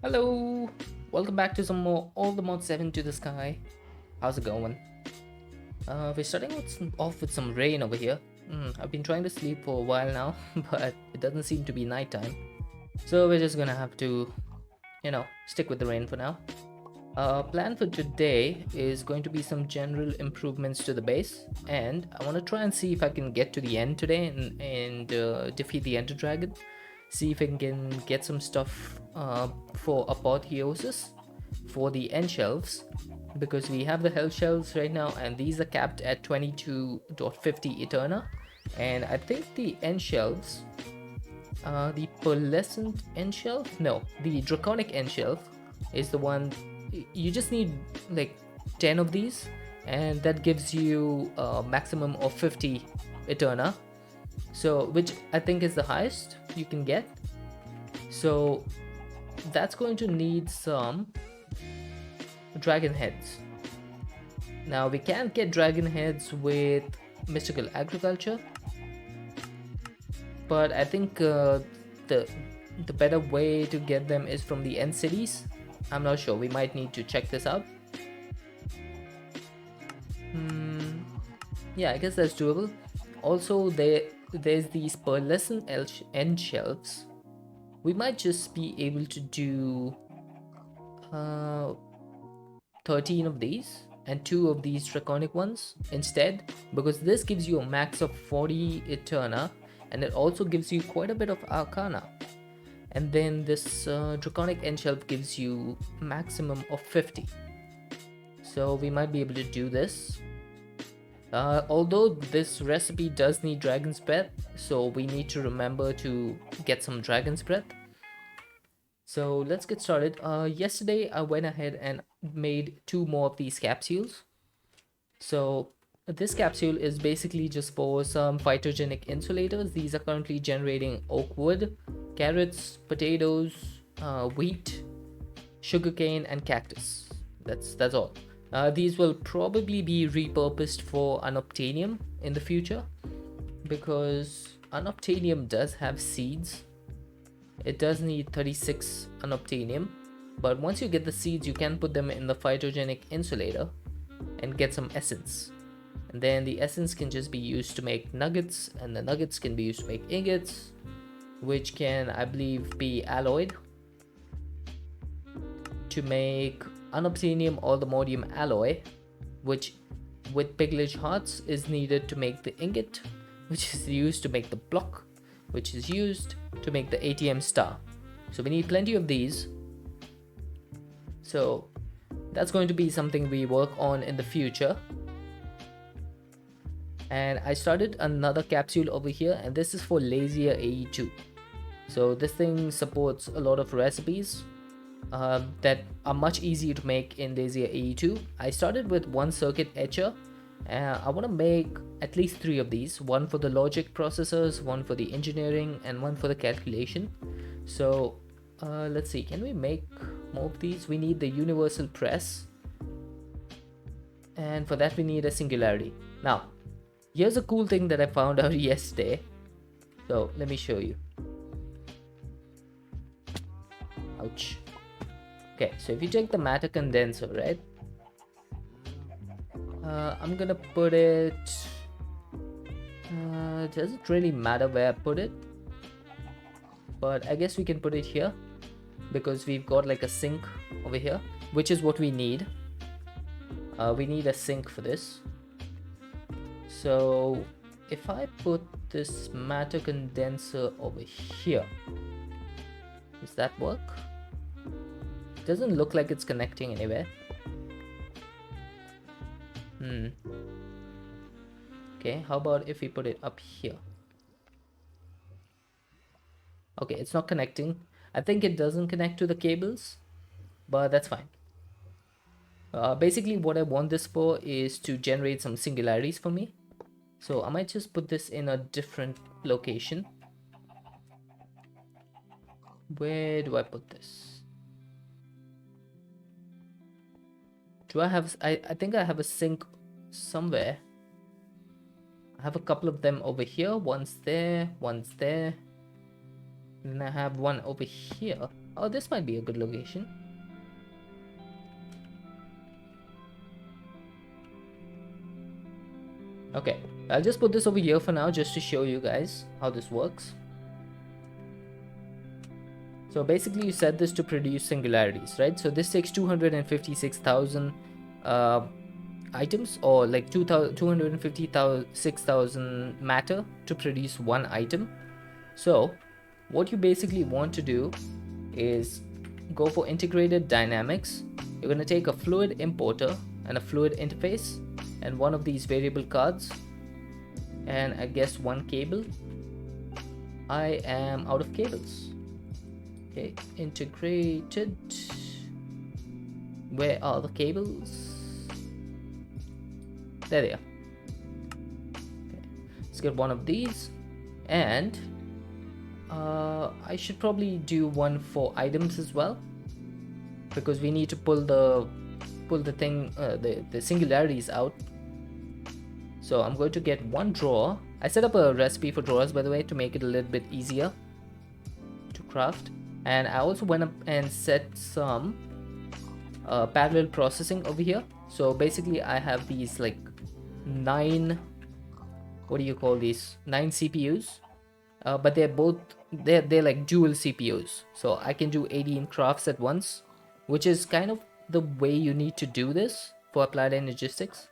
Hello, welcome back to some more All the Mod 7 to the Sky. How's it going? We're starting off with some rain over here. I've been trying to sleep for a while now, but it doesn't seem to be nighttime. So we're just gonna have to, stick with the rain for now. Plan for today is going to be some general improvements to the base, and I want to try and see if I can get to the end today and defeat the Ender Dragon. See if I can get some stuff for apotheosis for the end shelves, because we have the health shelves right now, and these are capped at 22.50 Eterna. And I think the end shelves, the pearlescent end shelf, no, the draconic end shelf is the one. You just need like 10 of these, and that gives you a maximum of 50 Eterna, so which I think is the highest you can get. So that's going to need some dragon heads. Now we can't get dragon heads with mystical agriculture, but I think the the better way to get them is from the end cities. I'm not sure, we might need to check this out. Yeah, I guess that's doable. Also, there's these pearlescent end shelves. We might just be able to do uh, 13 of these and 2 of these draconic ones instead, because this gives you a max of 40 Eterna, and it also gives you quite a bit of Arcana. And then this draconic end shelf gives you maximum of 50. So we might be able to do this. Although this recipe does need dragon's breath, so we need to remember to get some dragon's breath. So let's get started. Yesterday I went ahead and made 2 more of these capsules. So this capsule is basically just for some phytogenic insulators. These are currently generating oak wood, carrots, potatoes, wheat, sugarcane, and cactus. That's all. These will probably be repurposed for unobtainium in the future, because unobtainium does have seeds. It does need 36 unobtainium, but once you get the seeds, you can put them in the phytogenic insulator and get some essence. And then the essence can just be used to make nuggets, and the nuggets can be used to make ingots, which can, I believe, be alloyed to make unobtainium or the modium alloy, which with pigledge hearts is needed to make the ingot, which is used to make the block, which is used to make the ATM star. So we need plenty of these. So that's going to be something we work on in the future. And I started another capsule over here, and this is for lazier AE2. So this thing supports a lot of recipes that are much easier to make in lazier AE2. I started with 1 circuit etcher. I want to make at least 3 of these, 1 for the logic processors, 1 for the engineering, and 1 for the calculation. So let's see, can we make more of these? We need the universal press, and for that we need a singularity. Now here's a cool thing that I found out yesterday, so let me show you. Ouch. Okay, so if you take the matter condenser, right, I'm gonna put it, does it really matter where I put it? But I guess we can put it here, because we've got like a sink over here, which is what we need. We need a sink for this. So if I put this matter condenser over here, does that work? It doesn't look like it's connecting anywhere. Okay, how about if we put it up here? Okay, it's not connecting. I think it doesn't connect to the cables, but that's fine. Basically what I want this for is to generate some singularities for me. So I might just put this in a different location. Where do I put this? Do I have, I think I have a sink somewhere. I have a couple of them over here. One's there, one's there. And I have one over here. Oh, this might be a good location. Okay, I'll just put this over here for now just to show you guys how this works. So basically you set this to produce singularities, right? So this takes 256,000 items, or like 256,000 matter to produce one item. So what you basically want to do is go for integrated dynamics. You're going to take a fluid importer and a fluid interface and one of these variable cards and I guess one cable. I am out of cables. Okay, integrated. Where are the cables? There they are. Okay. Let's get one of these, and I should probably do one for items as well, because we need to pull the thing, the singularities out. So I'm going to get one drawer. I set up a recipe for drawers, by the way, to make it a little bit easier to craft. And I also went up and set some parallel processing over here. So basically I have these like 9, what do you call these, 9 CPUs, but they're like dual CPUs, so I can do 18 crafts at once, which is kind of the way you need to do this for applied energistics.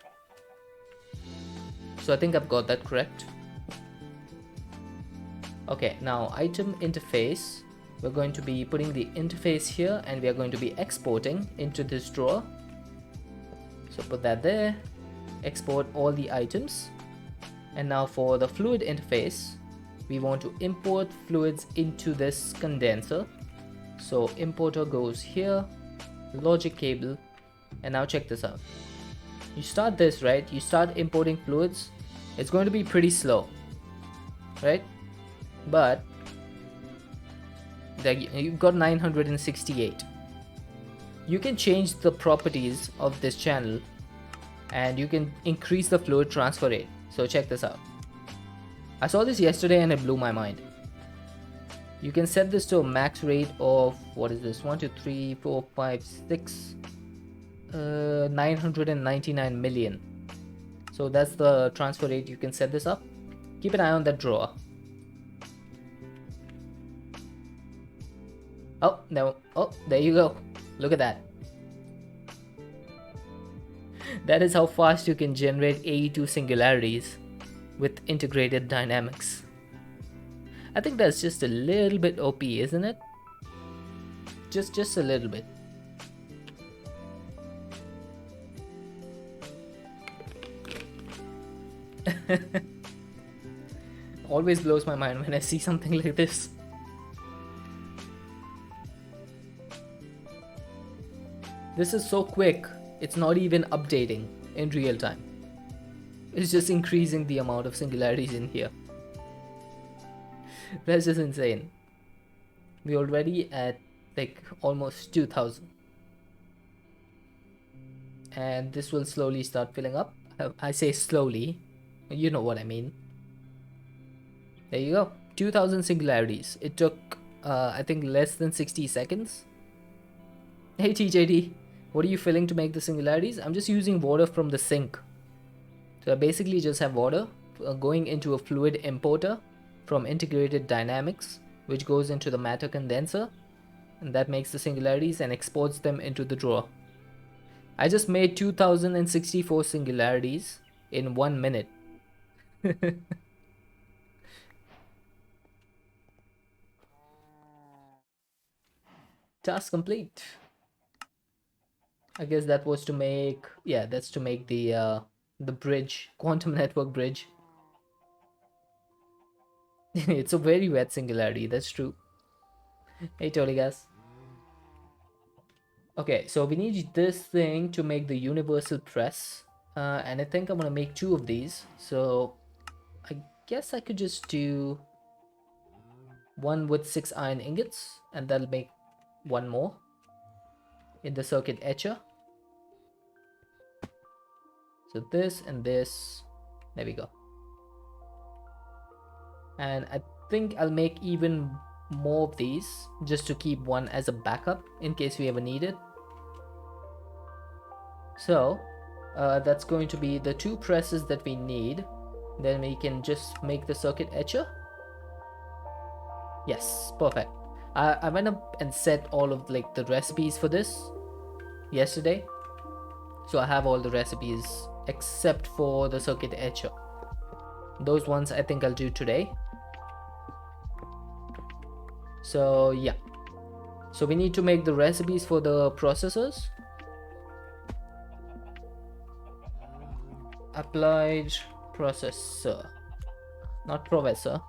So I think I've got that correct. Okay, now item interface. We're going to be putting the interface here and we are going to be exporting into this drawer. So put that there, export all the items. And now for the fluid interface, we want to import fluids into this condenser. So importer goes here, logic cable, and now check this out. You start this, right? You start importing fluids. It's going to be pretty slow, right? But you've got 968. You can change the properties of this channel and you can increase the fluid transfer rate. So check this out. I saw this yesterday and it blew my mind. You can set this to a max rate of, what is this, 1 2 3 4 5 6 999 million. So that's the transfer rate. You can set this up. Keep an eye on that drawer. Oh no, oh, there you go. Look at that. That is how fast you can generate 82 singularities with integrated dynamics. I think that's just a little bit OP, isn't it? Just a little bit. Always blows my mind when I see something like this. This is so quick, it's not even updating in real time. It's just increasing the amount of singularities in here. That's just insane. We're already at like almost 2000. And this will slowly start filling up. I say slowly, you know what I mean. There you go, 2000 singularities. It took I think less than 60 seconds. Hey TJD, what are you filling to make the singularities? I'm just using water from the sink. So I basically just have water going into a fluid importer from integrated dynamics, which goes into the matter condenser, and that makes the singularities and exports them into the drawer. I just made 2064 singularities in 1 minute. Task complete. I guess that was to make, yeah, that's to make the bridge, quantum network bridge. It's a very wet singularity, that's true. Hey Toligas. Okay, so we need this thing to make the universal press, and I think I'm gonna make 2 of these. So I guess I could just do one with 6 iron ingots, and that'll make one more in the circuit etcher. So this and this, there we go. And I think I'll make even more of these just to keep one as a backup in case we ever need it. So that's going to be the 2 presses that we need. Then we can just make the circuit etcher. Yes, perfect. I went up and set all of like the recipes for this yesterday. So I have all the recipes except for the circuit etcher. Those ones I think I'll do today. So yeah. So we need to make the recipes for the processors. Applied processor, not professor.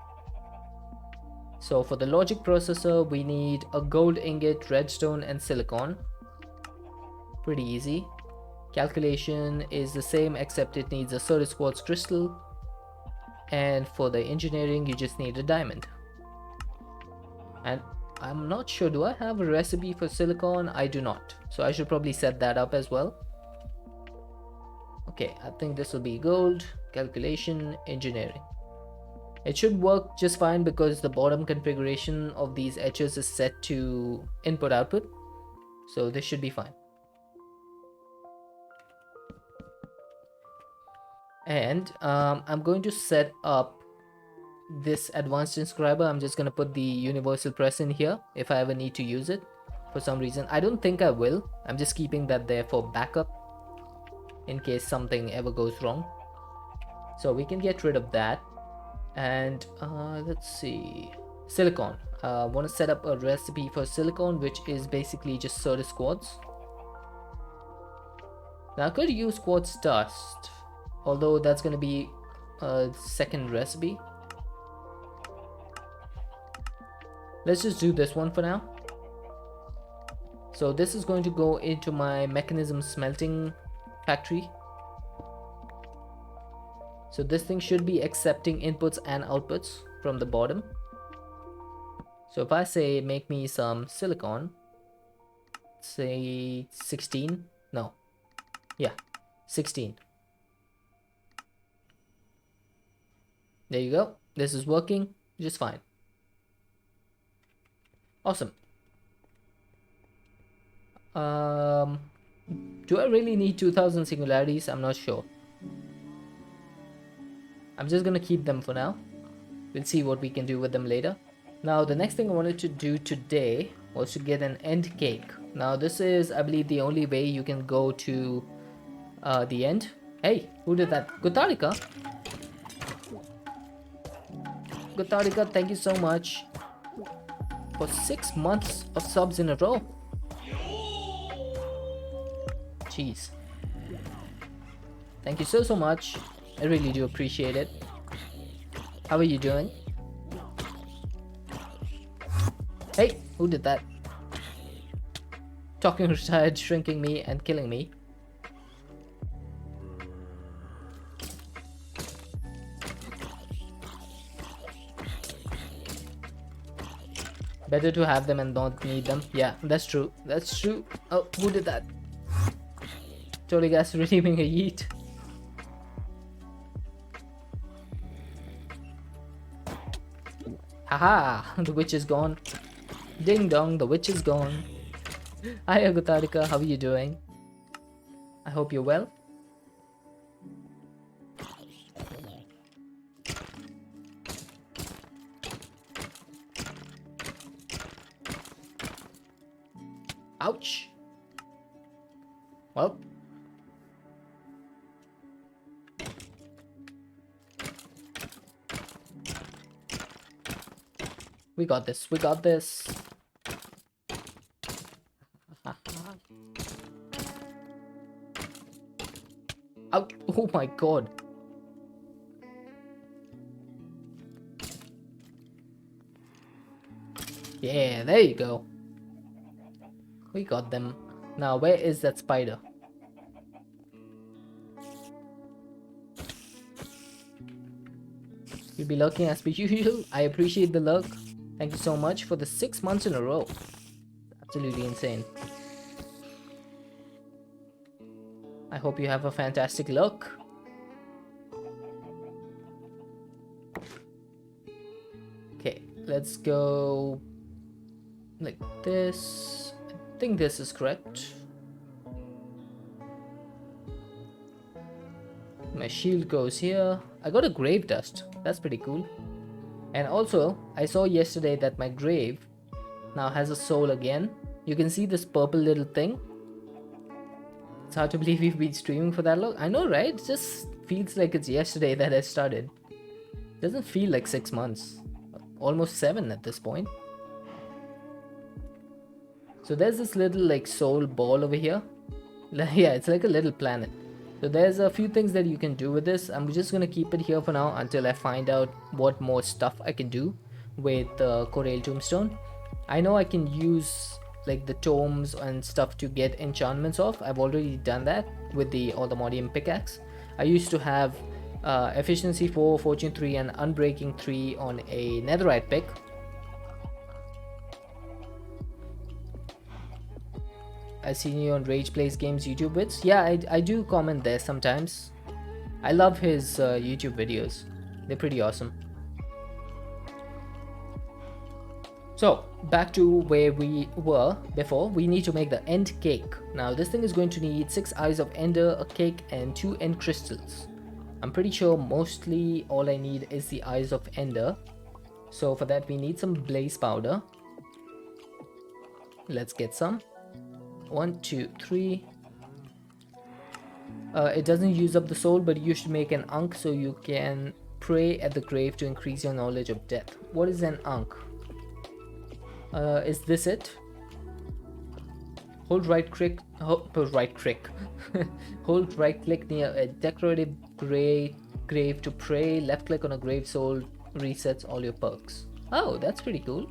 So for the logic processor, we need a gold ingot, redstone, and silicon. Pretty easy. Calculation is the same except it needs a certus quartz crystal. And for the engineering, you just need a diamond. And I'm not sure, do I have a recipe for silicon? I do not. So I should probably set that up as well. Okay, I think this will be gold, calculation, engineering. It should work just fine because the bottom configuration of these etchers is set to input output. So this should be fine. And I'm going to set up this advanced inscriber. I'm just going to put the universal press in here if I ever need to use it for some reason. I don't think I will. I'm just keeping that there for backup in case something ever goes wrong. So we can get rid of that. And let's see, silicon. Want to set up a recipe for silicon, which is basically just certus quartz. Now I could use quartz dust, although that's going to be a second recipe. Let's just do this one for now. So this is going to go into my mechanism smelting factory. So this thing should be accepting inputs and outputs from the bottom. So if I say make me some silicon, say 16, no, yeah, 16. There you go. This is working just fine. Awesome. Do I really need 2000 singularities? I'm not sure. I'm just gonna keep them for now. We'll see what we can do with them later. Now the next thing I wanted to do today was to get an end cake. Now this is, I believe, the only way you can go to the end. Hey, who did that? Gutarika? Gutarika, thank you so much for 6 months of subs in a row. Jeez. Thank you so much. I really do appreciate it. How are you doing? Hey, who did that? Talking retired, shrinking me, and killing me. Better to have them and not need them. Yeah, that's true. That's true. Oh, who did that? Totally guys redeeming a yeet. Haha, the witch is gone. Ding dong, the witch is gone. Hi Agutarika, how are you doing? I hope you're well. Ouch. Well. We got this, we got this. Ouch. Oh my god. Yeah, there you go. We got them. Now, where is that spider? You'll be lurking as per usual. I appreciate the lurk. Thank you so much for the 6 months in a row. Absolutely insane. I hope you have a fantastic lurk. Okay, let's go like this. I think this is correct. My shield goes here. I got a grave dust. That's pretty cool. And also, I saw yesterday that my grave now has a soul again. You can see this purple little thing. It's hard to believe we've been streaming for that long. I know, right? It just feels like it's yesterday that I started. Doesn't feel like 6 months. Almost 7 at this point. So there's this little like soul ball over here. Yeah, it's like a little planet. So there's a few things that you can do with this. I'm just gonna keep it here for now until I find out what more stuff I can do with Corail Tombstone. I know I can use like the tomes and stuff to get enchantments off. I've already done that with the Automodium pickaxe. I used to have efficiency 4, fortune 3 and unbreaking 3 on a netherite pick. I've seen you on Rage Plays Games YouTube vids. Yeah, I do comment there sometimes. I love his YouTube videos. They're pretty awesome. So, back to where we were before. We need to make the end cake. Now, this thing is going to need 6 eyes of ender, a cake, and 2 end crystals. I'm pretty sure mostly all I need is the eyes of ender. So for that we need some blaze powder. Let's get some. 1, 2, 3. It doesn't use up the soul, but you should make an ankh so you can pray at the grave to increase your knowledge of death. What is an ankh? Is this it? Hold right click. Hold right click. Hold right click near a decorative grave to pray. Left click on a grave soul resets all your perks. Oh, that's pretty cool.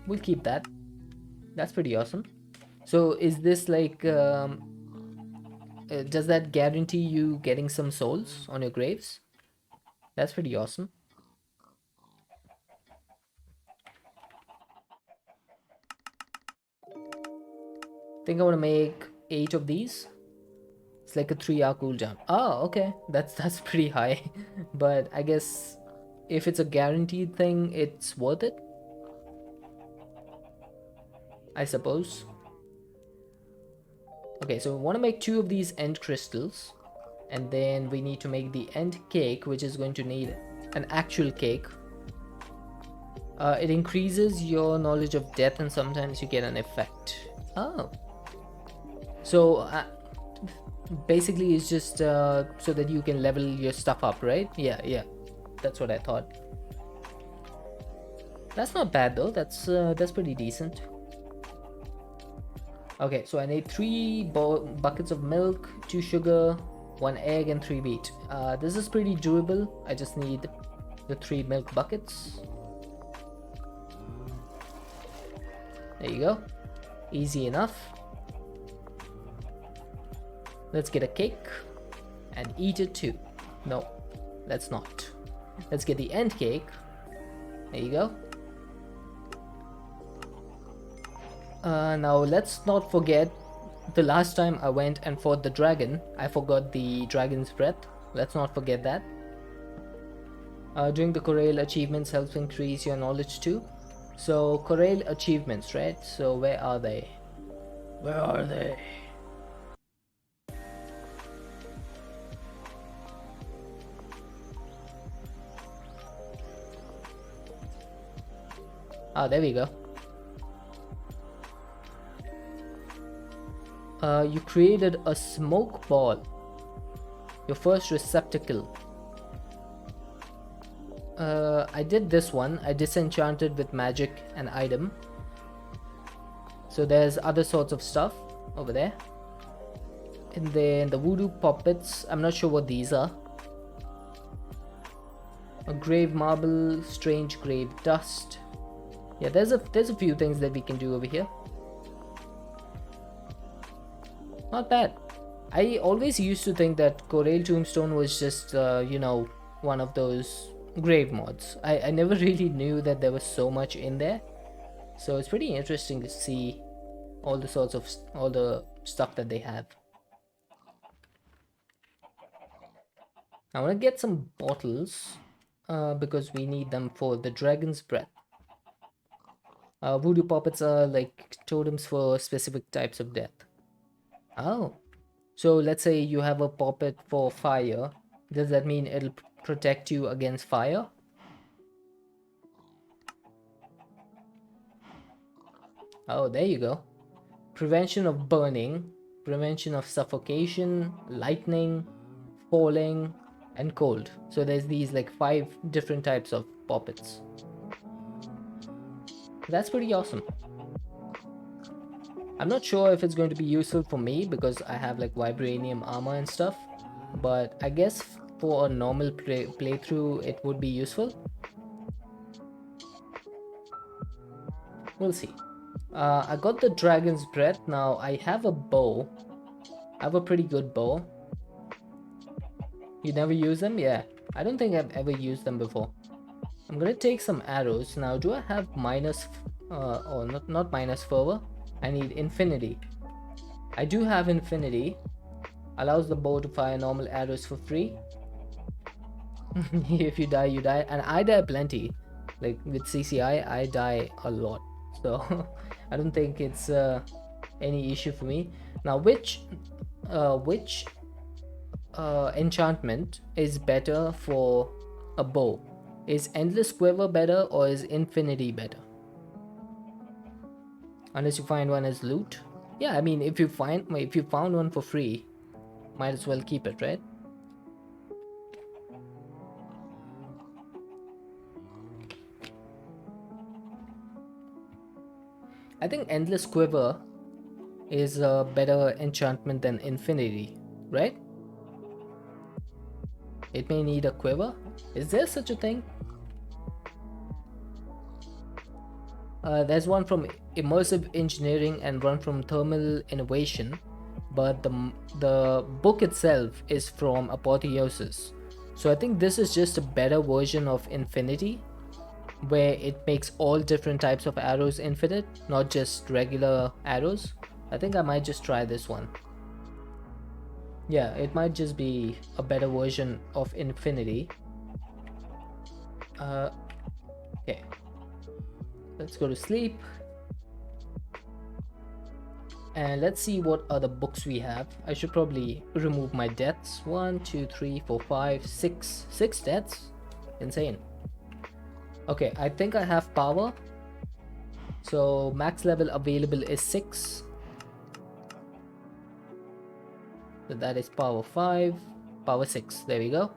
We'll keep that. That's pretty awesome. So is this like does that guarantee you getting some souls on your graves? That's pretty awesome. I think I want to make 8 of these. It's like a 3-hour cooldown. Oh, okay. That's pretty high. But I guess if it's a guaranteed thing, it's worth it, I suppose. Okay, so we want to make 2 of these end crystals. And then we need to make the end cake, which is going to need an actual cake. It increases your knowledge of death and sometimes you get an effect. Oh. So basically it's just so that you can level your stuff up, right? Yeah. That's what I thought. That's not bad though. That's pretty decent. Okay, so I need 3 buckets of milk, 2 sugar, 1 egg, and 3 wheat. This is pretty durable. I just need the 3 milk buckets. There you go. Easy enough. Let's get a cake and eat it too. No, let's not. Let's get the end cake. There you go. Now let's not forget the last time I went and fought the dragon. I forgot the dragon's breath. Let's not forget that. Doing the Corail achievements helps increase your knowledge too. So Corail achievements, right? So where are they? Where are they? Ah, there we go. You created a smoke ball. Your first receptacle. I did this one. I disenchanted with magic and item. So there's other sorts of stuff over there. And then the voodoo puppets. I'm not sure what these are. A grave marble, strange grave dust. Yeah, there's a few things that we can do over here. Not bad. I always used to think that Corail Tombstone was just, you know, one of those grave mods. I never really knew that there was so much in there. So it's pretty interesting to see all the sorts of, all the stuff that they have. I want to get some bottles. because we need them for the dragon's breath. Voodoo puppets are like totems for specific types of death. Oh, so let's say you have a puppet for fire. Does that mean it'll protect you against fire? Oh, there you go. Prevention of burning, prevention of suffocation, lightning, falling, and cold. So there's these like 5 different types of puppets. That's pretty awesome. I'm not sure if it's going to be useful for me because I have like vibranium armor and stuff, but I guess for a normal playthrough it would be useful. We'll see. I got the dragon's breath. Now I have a bow. I have a pretty good bow. You never use them? Yeah. I don't think I've ever used them before. I'm gonna take some arrows. Now do I have minus or not minus fervor? I need infinity. I do have infinity. Allows the bow to fire normal arrows for free. If you die, you die. And I die plenty. Like with CCI, I die a lot. So I don't think it's any issue for me. Now which enchantment is better for a bow? Is endless quiver better or is infinity better? Unless you find one as loot. Yeah, I mean if you found one for free, might as well keep it, right? I think endless quiver is a better enchantment than infinity, right? It may need a quiver. Is there such a thing? There's one from immersive engineering and one from thermal innovation, but the book itself is from apotheosis. So I think this is just a better version of infinity, where it makes all different types of arrows infinite, not just regular arrows. I think I might just try this one. Yeah, it might just be a better version of infinity. Okay, let's go to sleep and let's see what other books we have. I should probably remove my deaths. 1 2 3 4 5 6 deaths. Insane. Okay, I think I have power. So max level available is 6. So that is power 5, power 6. There we go.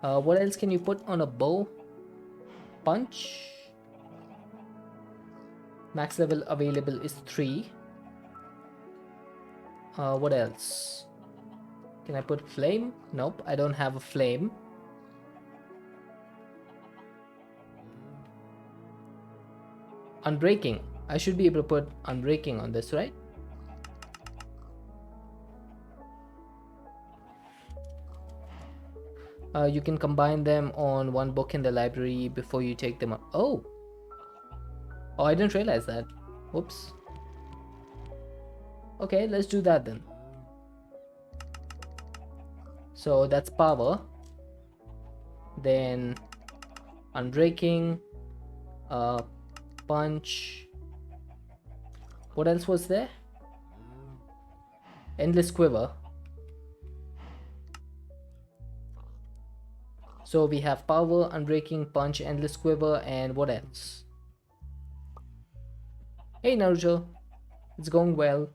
What else can you put on a bow? Punch. Max level available is 3. What else? Can I put flame? Nope, I don't have a flame. Unbreaking. I should be able to put unbreaking on this, right? You can combine them on one book in the library before you take them up. Oh, I didn't realize that. Whoops. Okay, let's do that then. So that's power. Then unbreaking, punch. What else was there? Endless quiver. So we have power, unbreaking, punch, endless quiver, and what else? Hey Naruto, it's going well.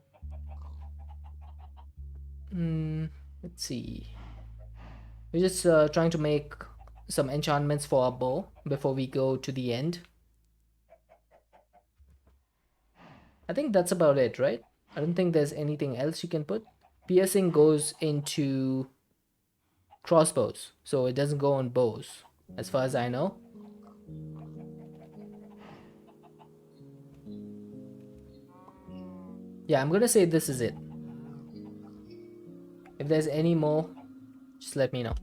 Let's see. We're just trying to make some enchantments for our bow before we go to the end. I think that's about it, right? I don't think there's anything else you can put. Piercing goes into crossbows, so it doesn't go on bows, as far as I know. Yeah, I'm gonna say this is it. If there's any more, just let me know.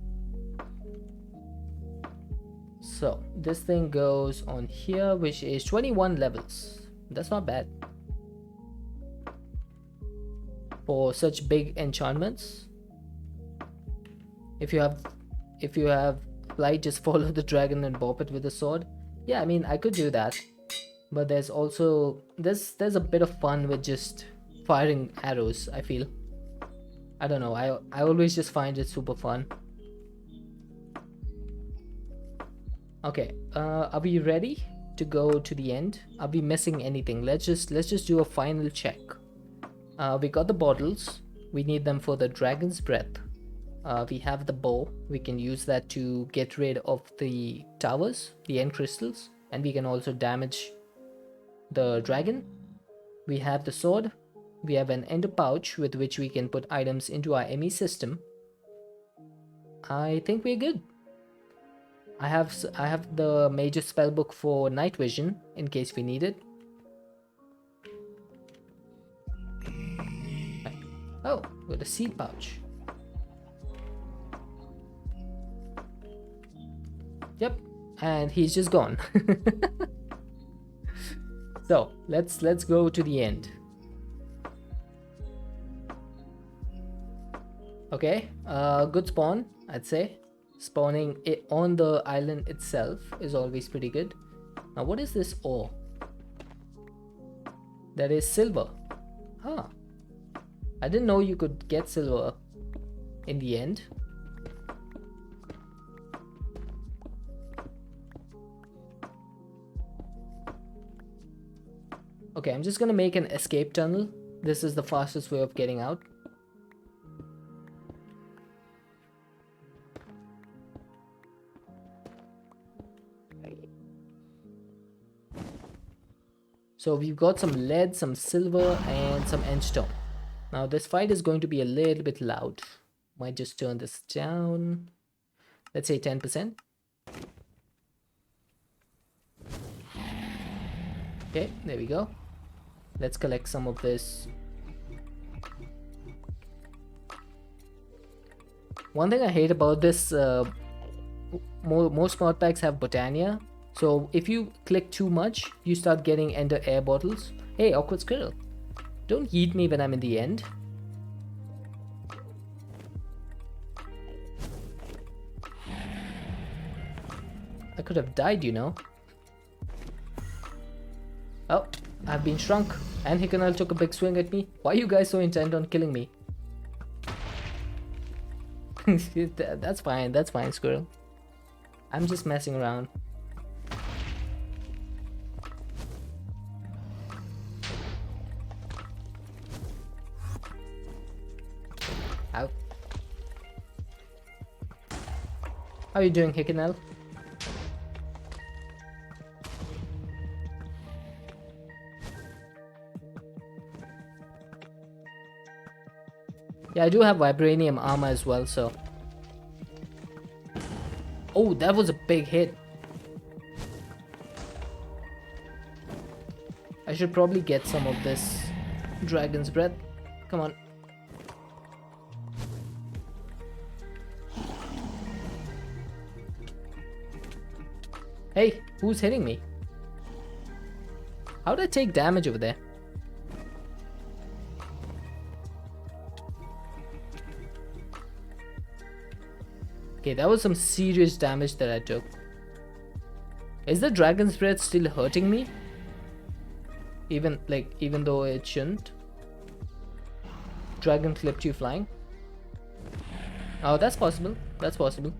So this thing goes on here, which is 21 levels. That's not bad for such big enchantments. If you have like just follow the dragon and bop it with a sword? Yeah, I mean, I could do that. But there's also there's a bit of fun with just firing arrows, I feel. I don't know, I always just find it super fun. Okay, are we ready to go to the end? Are we missing anything? Let's just do a final check. We got the bottles. We need them for the dragon's breath. We have the bow. We can use that to get rid of the towers, the end crystals, and we can also damage the dragon. We have the sword. We have an ender pouch with which we can put items into our ME system. I think we're good. I have the major spellbook for night vision in case we need it. Oh, with a seed pouch. Yep, and he's just gone. So let's go to the end. Okay, good spawn, I'd say. Spawning it on the island itself is always pretty good. Now what is this ore? That is silver. Huh. I didn't know you could get silver in the end. Okay, I'm just gonna make an escape tunnel. This is the fastest way of getting out. So we've got some lead, some silver, and some endstone. Now this fight is going to be a little bit loud. Might just turn this down. Let's say 10%. Okay, there we go. Let's collect some of this. One thing I hate about this, most mod packs have Botania. So if you click too much, you start getting ender air bottles. Hey, awkward squirrel. Don't yeet me when I'm in the end. I could have died, you know. Oh, I've been shrunk. And Hikanal took a big swing at me. Why are you guys so intent on killing me? That's fine, squirrel. I'm just messing around. Out. How are you doing, Hikanal? Yeah, I do have vibranium armor as well, so... Oh, that was a big hit. I should probably get some of this dragon's breath. Come on. Hey, who's hitting me? How did I take damage over there? Okay, that was some serious damage that I took. Is the dragon's breath still hurting me? Even though it shouldn't. Dragon flipped you flying. Oh, that's possible. That's possible.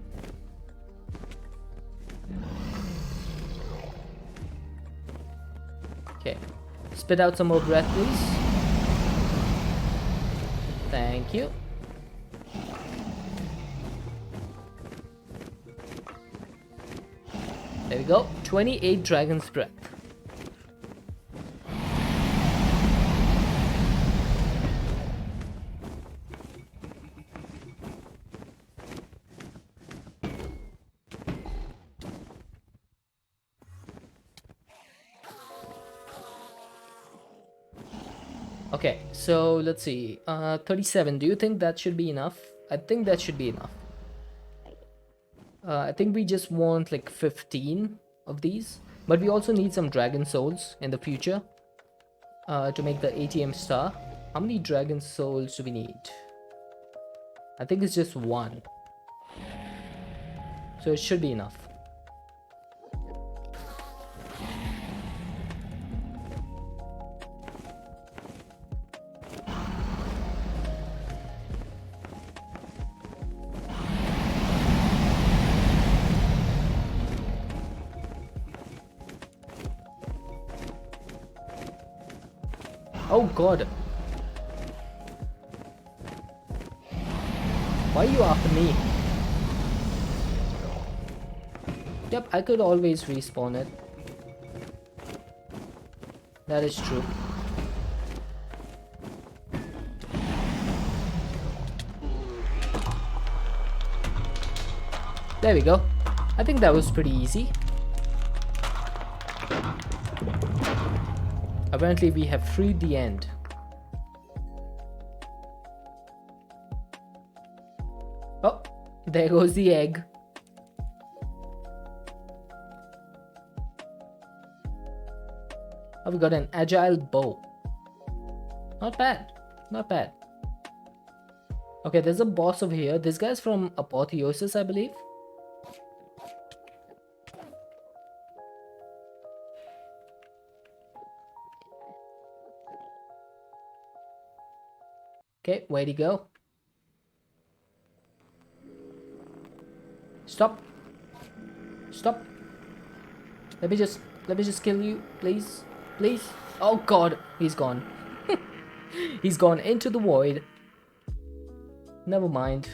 Okay. Spit out some more breath, please. Thank you. There we go. 28 dragon's breath. Okay, so let's see. 37. Do you think that should be enough? I think that should be enough. I think we just want like 15 of these, but we also need some dragon souls in the future to make the ATM star. How many dragon souls do we need? I think it's just one. So it should be enough. Oh god. Why are you after me? Yep, I could always respawn it. That is true. There we go. I think that was pretty easy. Apparently we have freed the end. Oh, there goes the egg. Oh, we got an agile bow. Not bad. Not bad. Okay, there's a boss over here. This guy's from Apotheosis, I believe. Okay, where'd he go? Stop. Stop. Let me just kill you, please. Please. Oh god, he's gone. He's gone into the void. Never mind.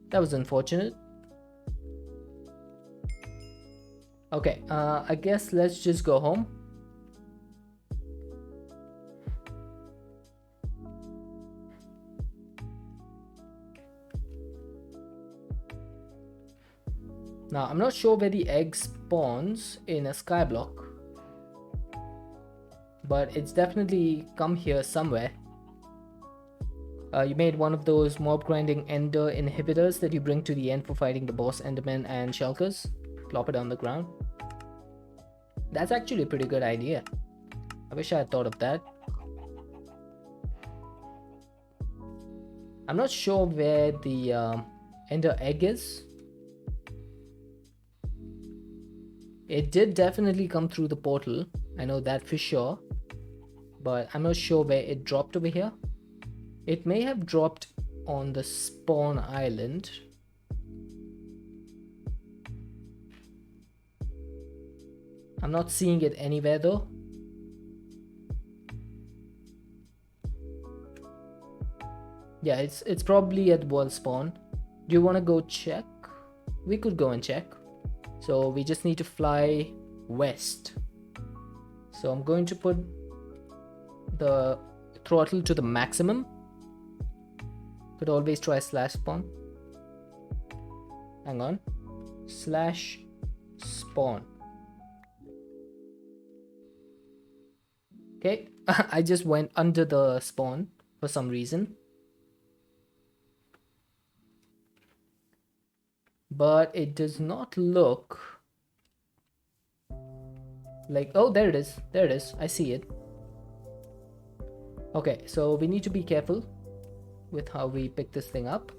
That was unfortunate. Okay, I guess let's just go home. Now, I'm not sure where the egg spawns in a skyblock, but it's definitely come here somewhere. You made one of those mob grinding ender inhibitors that you bring to the end for fighting the boss endermen and shulkers. Plop it on the ground. That's actually a pretty good idea. I wish I had thought of that. I'm not sure where the ender egg is. It did definitely come through the portal, I know that for sure, but I'm not sure where it dropped over here. It may have dropped on the spawn island. I'm not seeing it anywhere though. Yeah, it's probably at world spawn. Do you want to go check? We could go and check. So we just need to fly west. So I'm going to put the throttle to the maximum. Could always try slash spawn. Hang on. Slash spawn. Okay, I just went under the spawn for some reason. But it does not look like... Oh, there it is. There it is. I see it. Okay, so we need to be careful with how we pick this thing up.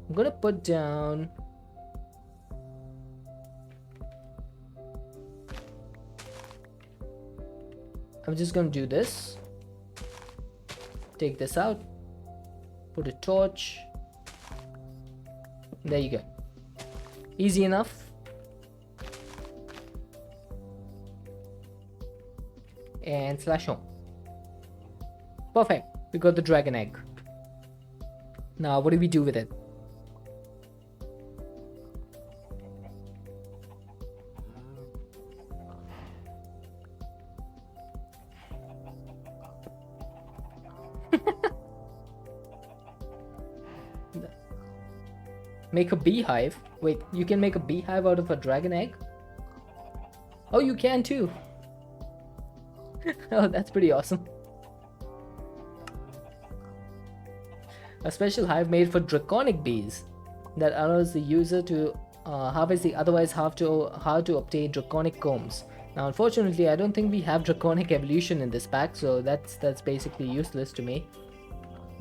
I'm gonna put down... I'm just gonna do this. Take this out. Put a torch. There you go. Easy enough. And slash home. Perfect. We got the dragon egg. Now what do we do with it? Make a beehive? Wait, you can make a beehive out of a dragon egg? Oh, you can too. Oh, that's pretty awesome. A special hive made for draconic bees that allows the user to harvest the otherwise hard to obtain draconic combs. Now, unfortunately, I don't think we have draconic evolution in this pack, so that's basically useless to me.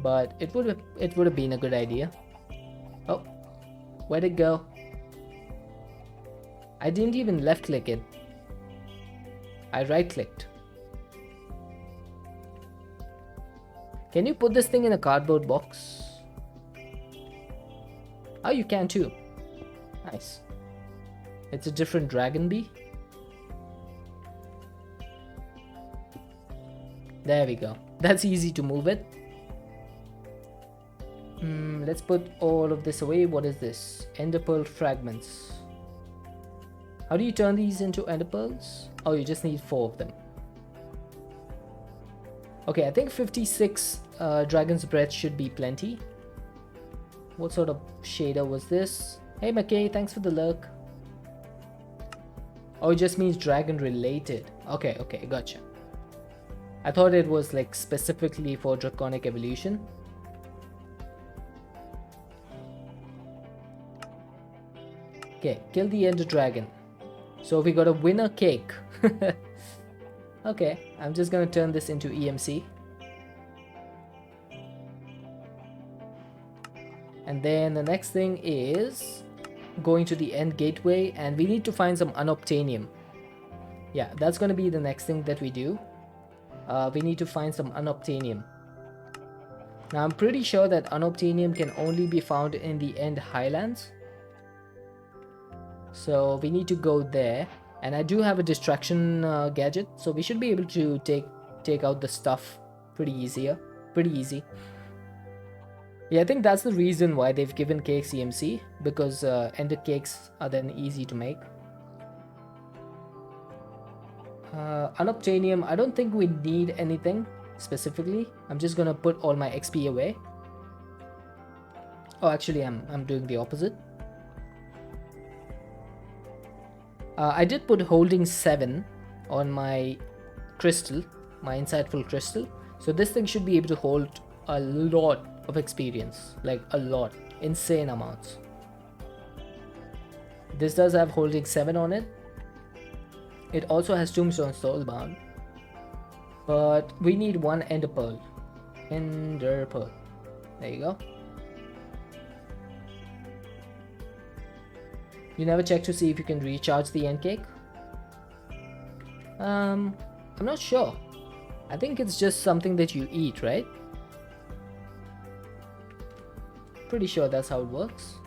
But it would have been a good idea. Oh, Where'd it go? I didn't even left click it. I right clicked. Can you put this thing in a cardboard box? Oh, you can too. Nice. It's a different dragon bee. There we go. That's easy to move it. Let's put all of this away. What is this? Ender pearl fragments. How do you turn these into ender pearls? Oh, you just need 4 of them. Okay, I think 56 dragon's breath should be plenty. What sort of shader was this? Hey McKay, thanks for the lurk. Oh, it just means dragon related. Okay, gotcha. I thought it was like specifically for draconic evolution. Okay, kill the ender dragon. So we got a winner cake. Okay, I'm just gonna turn this into EMC. And then the next thing is going to the end gateway, and we need to find some unobtainium. Yeah, that's gonna be the next thing that we do. We need to find some unobtainium. Now I'm pretty sure that unobtainium can only be found in the end highlands. So we need to go there, and I do have a distraction gadget, so we should be able to take out the stuff pretty easy. Yeah, I think that's the reason why they've given cakes EMC, because ender cakes are then easy to make. Unobtainium, I don't think we need anything specifically. I'm just gonna put all my XP away. Oh, actually I'm doing the opposite. I did put holding 7 on my crystal, my insightful crystal. So this thing should be able to hold a lot of experience, like a lot, insane amounts. This does have holding 7 on it. It also has Tombstone Soulbound, but we need 1 Ender Pearl. Ender Pearl. There you go. You never check to see if you can recharge the end cake? I'm not sure. I think it's just something that you eat, right? Pretty sure that's how it works.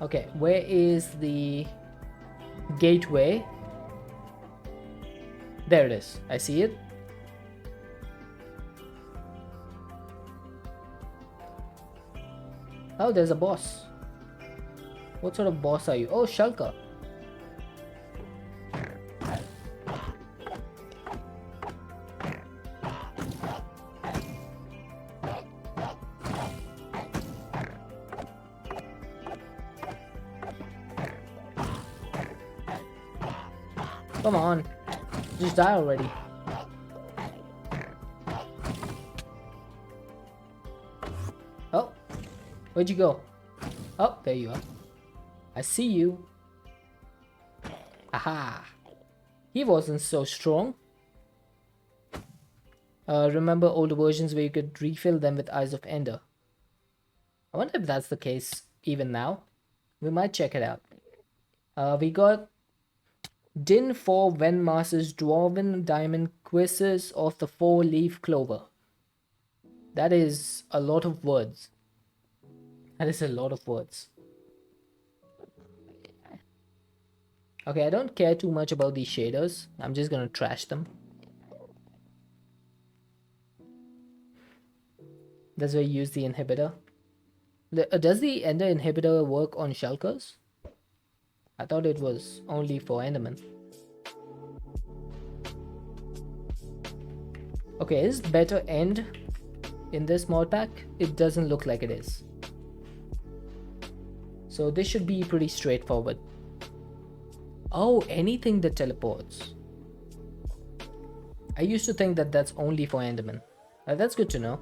Okay, where is the gateway? There it is. I see it. Oh, there's a boss. What sort of boss are you? Oh, Shulker. Come on. Just die already. Oh. Where'd you go? Oh, there you are. I see you. Aha. He wasn't so strong. Remember older versions where you could refill them with Eyes of Ender? I wonder if that's the case even now. We might check it out. We got Din 4 Venmaster's Dwarven Diamond Quizzes of the 4-leaf clover. That is a lot of words. That is a lot of words. Okay, I don't care too much about these shaders. I'm just gonna trash them. That's where you use the inhibitor. Does the Ender inhibitor work on Shulkers? I thought it was only for Enderman. Okay, is better end in this mod pack? It doesn't look like it is. So this should be pretty straightforward. Oh, anything that teleports. I used to think that that's only for Enderman. That's good to know.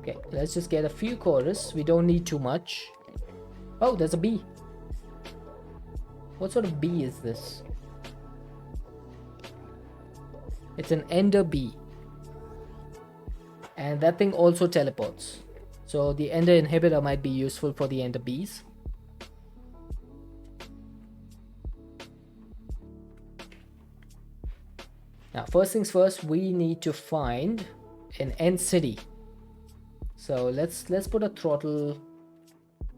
Okay, let's just get a few chorus. We don't need too much. Oh, there's a bee. What sort of bee is this? It's an ender bee. And that thing also teleports. So the ender inhibitor might be useful for the ender bees. Now, first things first, we need to find an end city. So let's put a throttle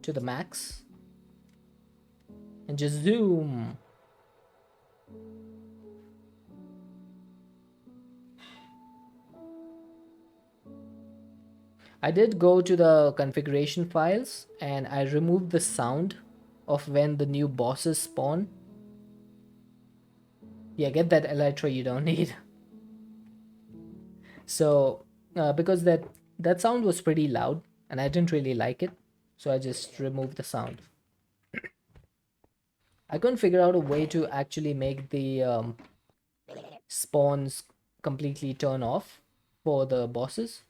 to the max and just zoom. I did go to the configuration files and I removed the sound of when the new bosses spawn. Yeah, get that elytra you don't need. So because that sound was pretty loud and I didn't really like it, so I just removed the sound. I couldn't figure out a way to actually make the spawns completely turn off for the bosses.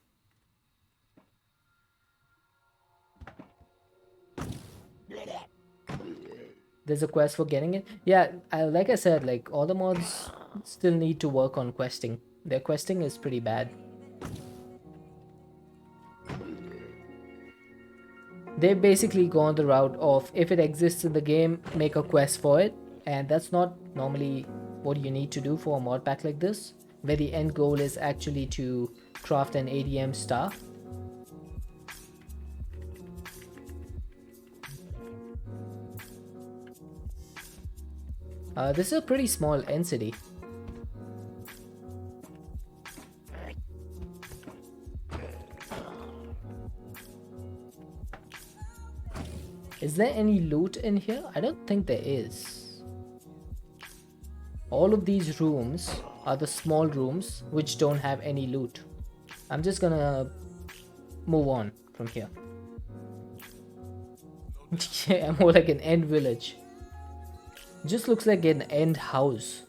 There's a quest for getting it. Yeah, like I said, like all the mods still need to work on questing. Their questing is pretty bad. They've basically gone the route of if it exists in the game, make a quest for it, and that's not normally what you need to do for a mod pack like this, where the end goal is actually to craft an ATM star. This is a pretty small end city. Is there any loot in here? I don't think there is. All of these rooms are the small rooms which don't have any loot. I'm just gonna move on from here. Yeah, more like an end village. Just looks like an end house.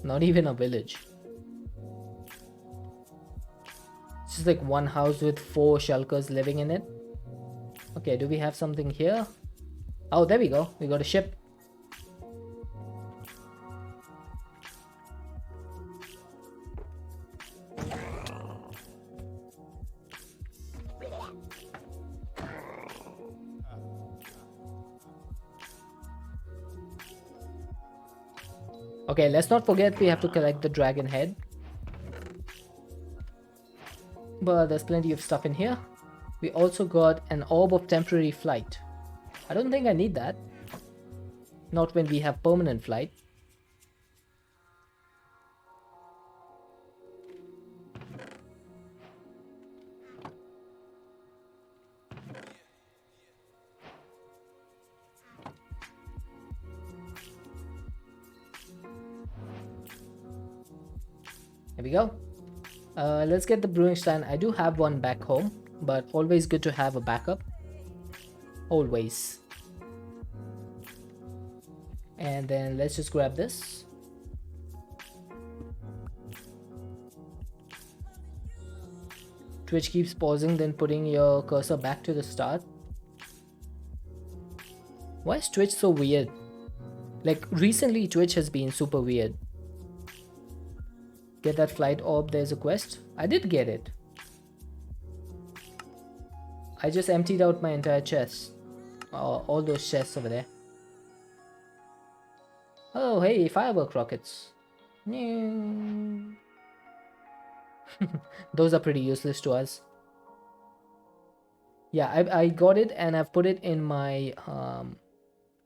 Not even a village. It's just like one house with 4 shulkers living in it. Okay, do we have something here? Oh, there we go. We got a ship. Okay, let's not forget we have to collect the dragon head. But there's plenty of stuff in here. We also got an orb of temporary flight. I don't think I need that. Not when we have permanent flight. Here we go. Let's get the brewing stand. I do have one back home, but always good to have a backup. Always. And then let's just grab this. Twitch keeps pausing, then putting your cursor back to the start. Why is Twitch so weird? Like recently Twitch has been super weird. Get that flight orb, there's a quest. I did get it. I just emptied out my entire chest. All those chests over there. Oh, hey, firework rockets. Those are pretty useless to us. Yeah, I got it and I've put it in my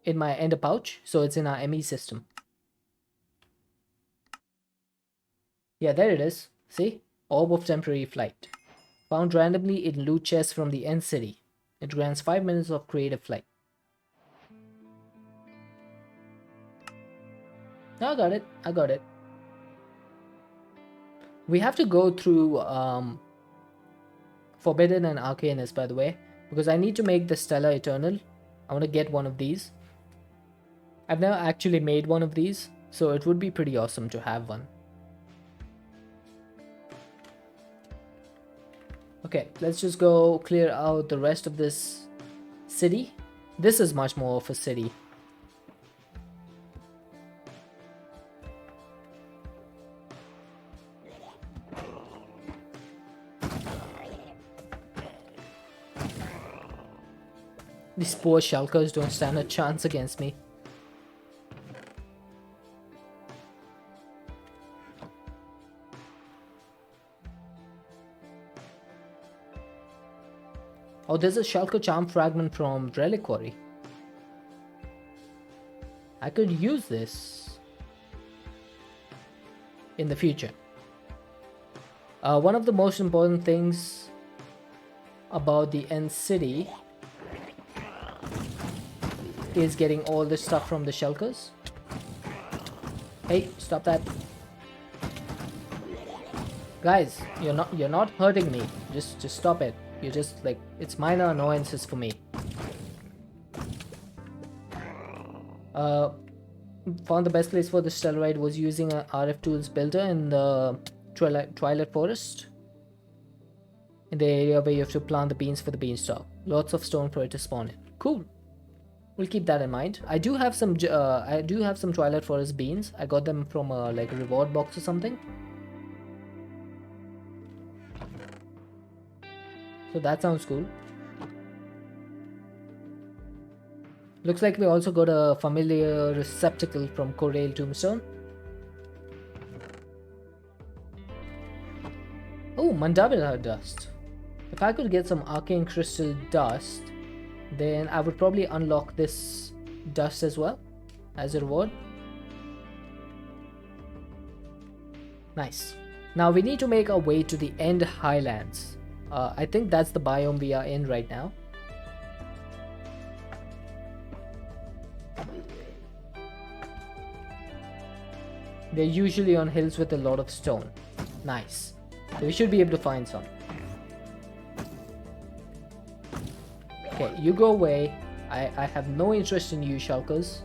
ender pouch, so it's in our ME system. Yeah, there it is. See? Orb of temporary flight. Found randomly in loot chests from the end city. It grants 5 minutes of creative flight. I got it. I got it. We have to go through Forbidden and Arcanist, by the way, because I need to make the Stellar Eternal. I want to get one of these. I've never actually made one of these, so it would be pretty awesome to have one. Okay, let's just go clear out the rest of this city. This is much more of a city. These poor shulkers don't stand a chance against me. Oh, there's a shulker charm fragment from Reliquary. I could use this in the future. One of the most important things about the end city is getting all this stuff from the shulkers. Hey, stop that. Guys, you're not hurting me. Just stop it. You're just like, it's minor annoyances for me. Found the best place for the Stellarite was using a RF Tools builder in the Twilight Forest. In the area where you have to plant the beans for the beanstalk. Lots of stone for it to spawn in. Cool. We'll keep that in mind. I do have some Twilight Forest beans. I got them from like a reward box or something. So that sounds cool. Looks like we also got a familiar receptacle from Corail Tombstone. Oh, Mandabila dust. If I could get some arcane crystal dust, then I would probably unlock this dust as well as a reward. Nice. Now we need to make our way to the End Highlands. I think that's the biome we are in right now. They're usually on hills with a lot of stone. Nice. So we should be able to find some. Okay, you go away. I have no interest in you, shulkers.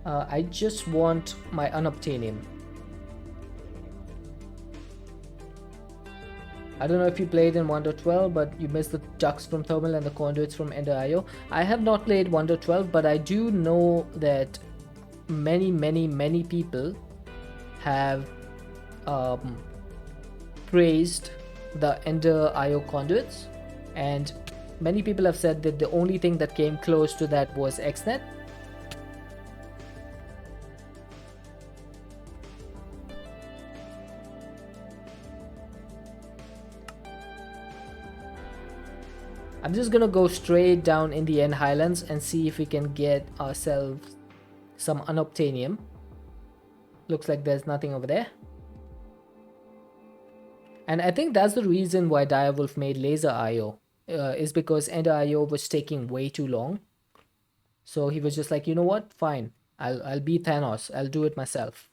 I just want my unobtainium. I don't know if you played in 1.12, but you missed the ducks from Thermal and the conduits from Ender.io. I have not played 1.12, but I do know that many people have praised the Ender.io conduits, and many people have said that the only thing that came close to that was XNet. I'm just gonna go straight down in the End Highlands and see if we can get ourselves some unobtainium. Looks like there's nothing over there. And I think that's the reason why Direwolf made Laser.io, is because Ender.io was taking way too long. So he was just like, you know what, fine, I'll be Thanos, I'll do it myself.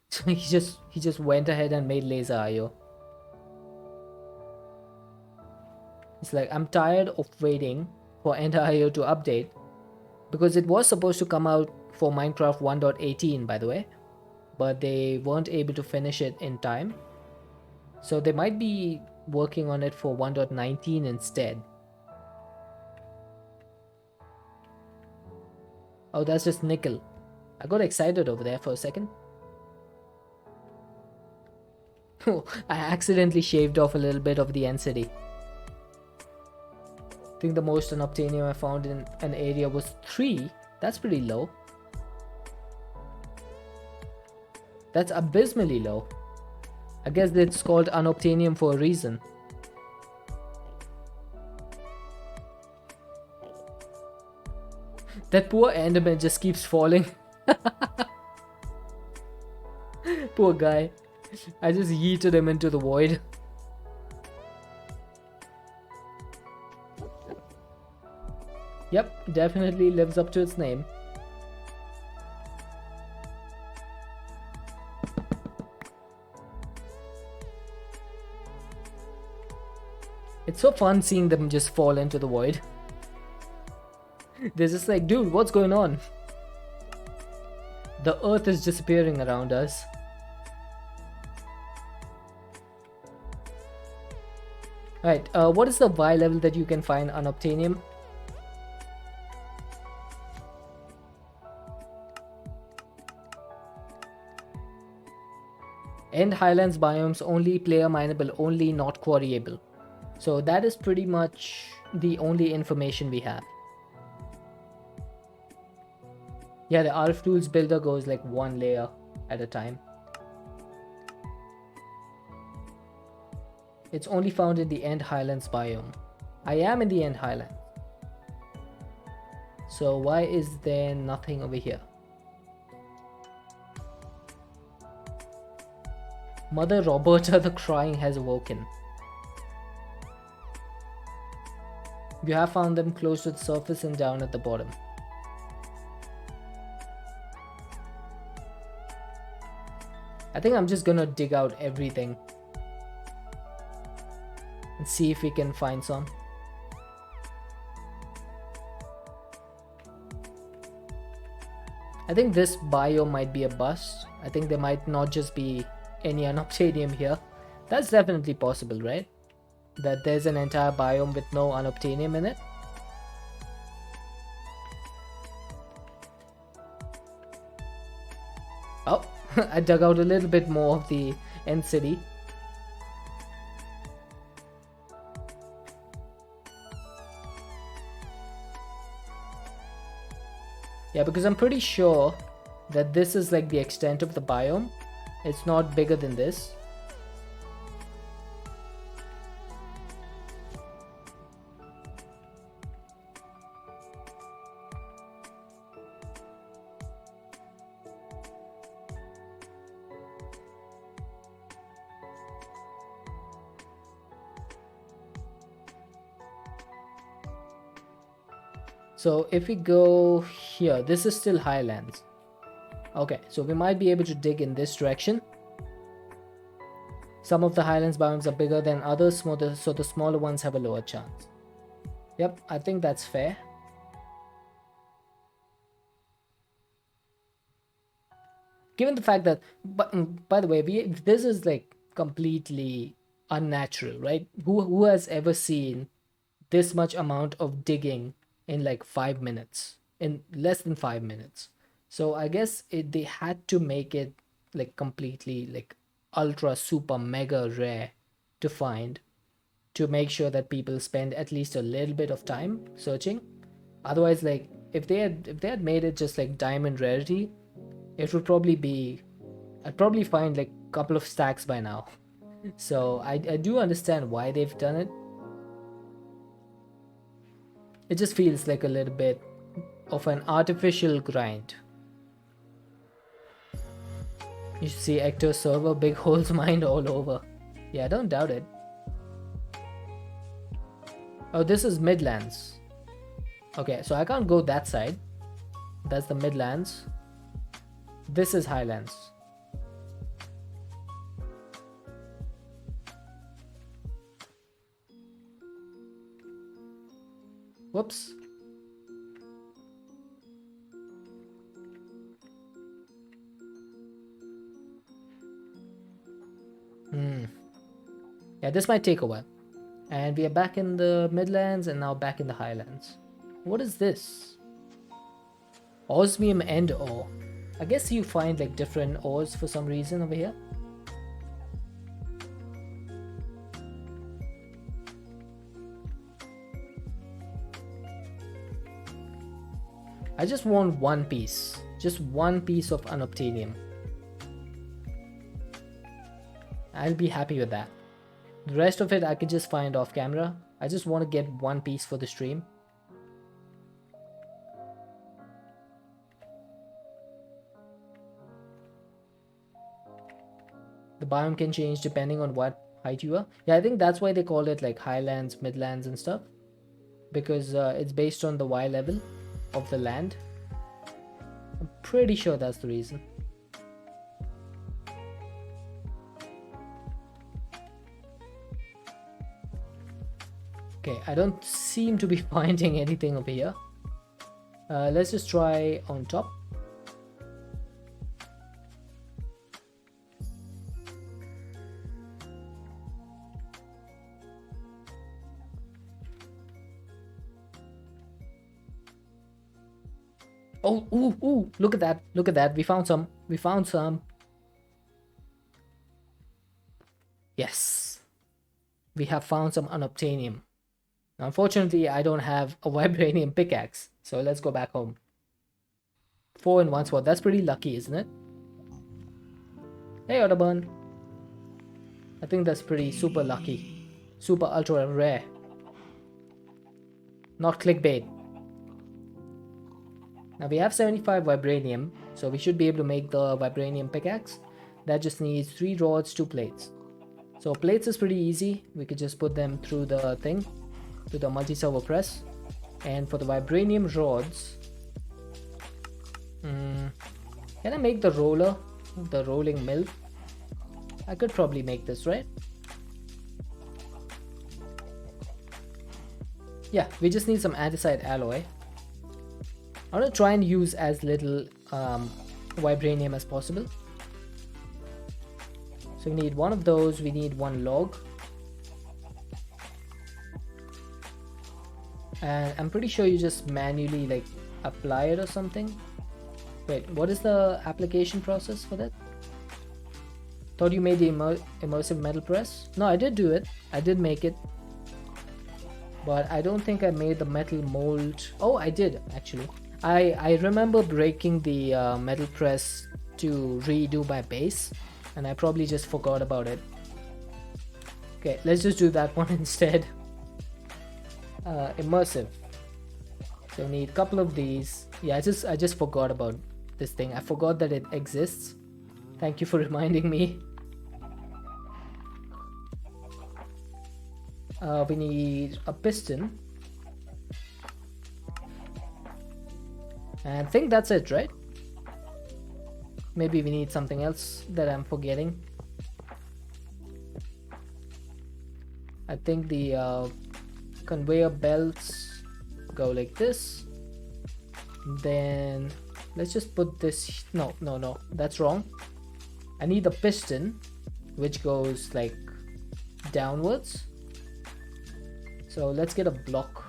So he just went ahead and made Laser.io. It's like, I'm tired of waiting for Ender.io to update, because it was supposed to come out for Minecraft 1.18, by the way, but they weren't able to finish it in time. So they might be working on it for 1.19 instead. Oh, that's just nickel. I got excited over there for a second. Oh, I accidentally shaved off a little bit of the end city. I think the most unobtainium I found in an area was 3. That's pretty low. That's abysmally low. I guess it's called unobtainium for a reason. That poor Enderman just keeps falling. Poor guy. I just yeeted him into the void. Yep, definitely lives up to its name. It's so fun seeing them just fall into the void. They're just like, dude, what's going on? The earth is disappearing around us. Right, what is the Y level that you can find unobtainium? End Highlands biomes only player mineable, only not quarryable. So that is pretty much the only information we have. Yeah, the RF Tools builder goes like one layer at a time. It's only found in the End Highlands biome. I am in the End Highlands. So why is there nothing over here? Mother Roberta the Crying has awoken. You have found them close to the surface and down at the bottom. I think I'm just gonna dig out everything and see if we can find some. I think this biome might be a bust. I think there might not just be any unobtainium here. That's definitely possible, right? That there's an entire biome with no unobtainium in it. Oh, I dug out a little bit more of the end city. Yeah, because I'm pretty sure that this is like the extent of the biome. It's not bigger than this. So if we go here, this is still highlands. Okay, so we might be able to dig in this direction. Some of the highlands biomes are bigger than others, so the smaller ones have a lower chance. Yep, I think that's fair. Given the fact that, by the way, this is like completely unnatural, right? Who has ever seen this much amount of digging in like 5 minutes, in less than 5 minutes? So I guess they had to make it like completely like ultra super mega rare to find, to make sure that people spend at least a little bit of time searching. Otherwise, like if they had made it just like diamond rarity, it would probably be, I'd probably find like a couple of stacks by now. So I do understand why they've done it. It just feels like a little bit of an artificial grind. You should see Hector's server, big holes mined all over. Yeah, don't doubt it. Oh, this is Midlands. Okay, so I can't go that side. That's the Midlands. This is Highlands. Whoops. Yeah, this might take a while. And we are back in the Midlands and now back in the Highlands. What is this? Osmium End Ore. I guess you find like different ores for some reason over here. I just want one piece. Just one piece of unobtainium. I'll be happy with that. The rest of it I could just find off camera. I just want to get one piece for the stream. The biome can change depending on what height you are. Yeah, I think that's why they call it like highlands, midlands and stuff. Because it's based on the Y level of the land. I'm pretty sure that's the reason. Okay, I don't seem to be finding anything over here. Let's just try on top. Oh, ooh, look at that. Look at that. We found some. We found some. Yes. We have found some unobtainium. Unfortunately, I don't have a vibranium pickaxe. So let's go back home. 4 in one spot. That's pretty lucky, isn't it? Hey, Audubon. I think that's pretty super lucky. Super ultra rare. Not clickbait. Now we have 75 vibranium, so we should be able to make the vibranium pickaxe. That just needs 3 rods, 2 plates. So plates is pretty easy. We could just put them through the thing, to the multi-servo press. And for the vibranium rods, can I make the roller, the rolling mill? I could probably make this, right? Yeah, we just need some andesite alloy. I want to try and use as little vibranium as possible. So we need one of those, we need 1 log. And I'm pretty sure you just manually like apply it or something. Wait, what is the application process for that? Thought you made the immersive metal press? No, I did do it. I did make it. But I don't think I made the metal mold. Oh, I did actually. I remember breaking the metal press to redo my base, and I probably just forgot about it. Okay, let's just do that one instead. Immersive. So we need a couple of these. Yeah, I just forgot about this thing. I forgot that it exists. Thank you for reminding me. We need a piston. And I think that's it, right? Maybe we need something else that I'm forgetting. I think the conveyor belts go like this. Then let's just put this. No, that's wrong. I need a piston which goes like downwards. So let's get a block.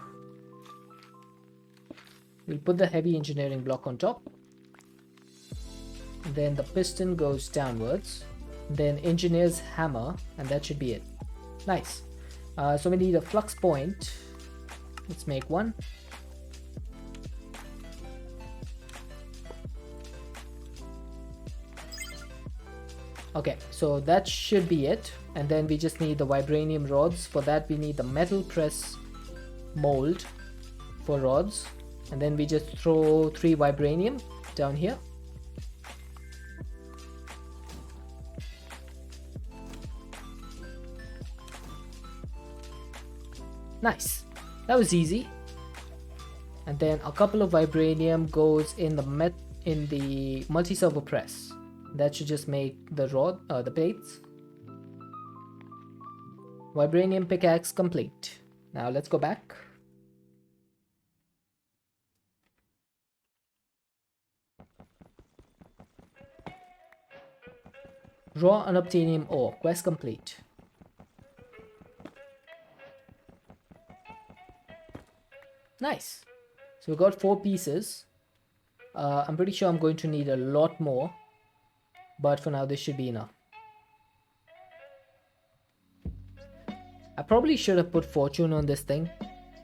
We'll put the heavy engineering block on top. Then the piston goes downwards. Then engineer's hammer, and that should be it. Nice. So we need a flux point. Let's make one. Okay, so that should be it. And then we just need the vibranium rods. For that we need the metal press mold for rods. And then we just throw 3 vibranium down here. Nice. That was easy. And then a couple of vibranium goes in the multi-servo press. That should just make the the plates. Vibranium pickaxe complete. Now let's go back. Raw unobtainium ore. Quest complete. Nice. So we got 4 pieces. I'm pretty sure I'm going to need a lot more. But for now this should be enough. I probably should have put fortune on this thing.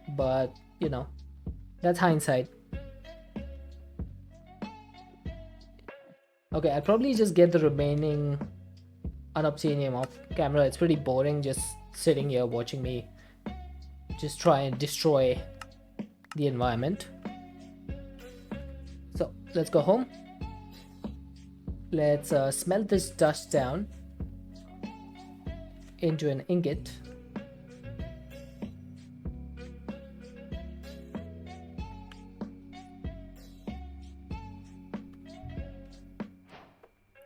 But, you know, that's hindsight. Okay, I'll probably just get the remaining unobtainium off camera. It's pretty boring just sitting here watching me just try and destroy the environment. So let's go home. Let's smelt this dust down into an ingot.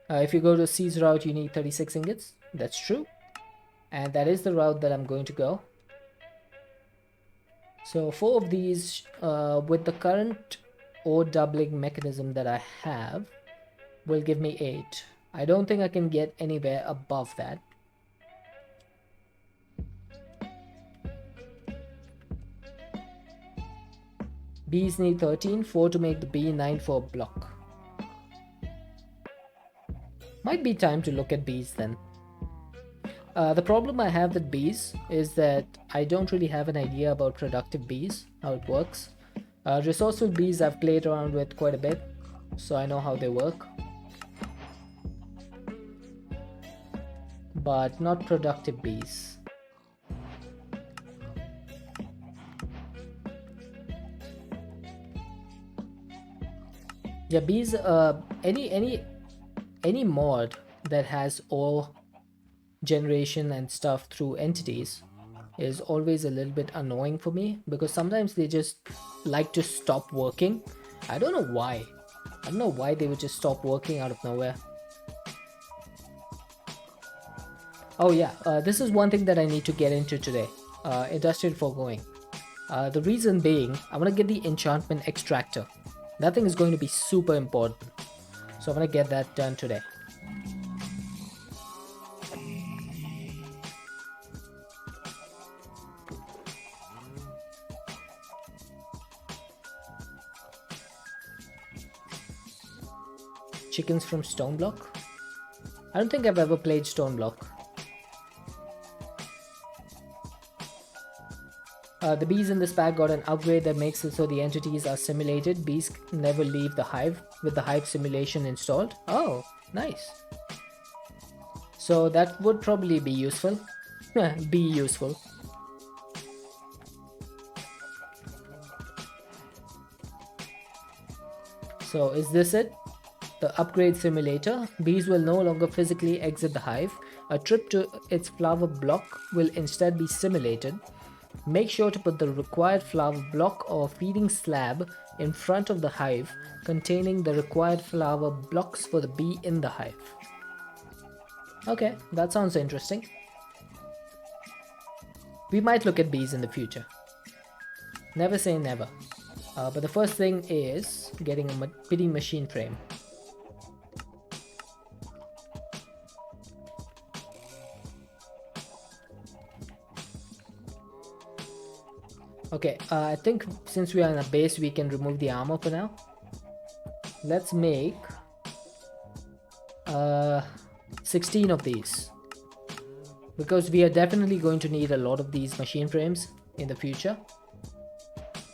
If you go to C's route, you need 36 ingots. That's true. And that is the route that I'm going to go. So 4 of these, with the current ore doubling mechanism that I have, will give me 8. I don't think I can get anywhere above that. Bees need 13, 4 to make the bee, 9 for a block. Might be time to look at bees then. The problem I have with bees is that I don't really have an idea about productive bees, how it works. Resourceful bees I've played around with quite a bit. so I know how they work, but not productive bees. Yeah, bees. Any mod that has ore generation and stuff through entities is always a little bit annoying for me, because sometimes they just like to stop working. I don't know why. I don't know why they would just stop working out of nowhere. Oh yeah, this is one thing that I need to get into today. Industrial foregoing. The reason being, I want to get the enchantment extractor. That thing is going to be super important. So I'm going to get that done today. Chickens from Stone Block? I don't think I've ever played Stone Block. The bees in this pack got an upgrade that makes it so the entities are simulated. Bees never leave the hive with the hive simulation installed. Oh, nice. So that would probably be useful. Be useful. So is this it? The upgrade simulator. Bees will no longer physically exit the hive. A trip to its flower block will instead be simulated. Make sure to put the required flower block or feeding slab in front of the hive containing the required flower blocks for the bee in the hive. Okay, that sounds interesting. We might look at bees in the future. Never say never. But the first thing is getting a pity machine frame. Okay, I think since we are in a base, we can remove the armor for now. Let's make 16 of these, because we are definitely going to need a lot of these machine frames in the future.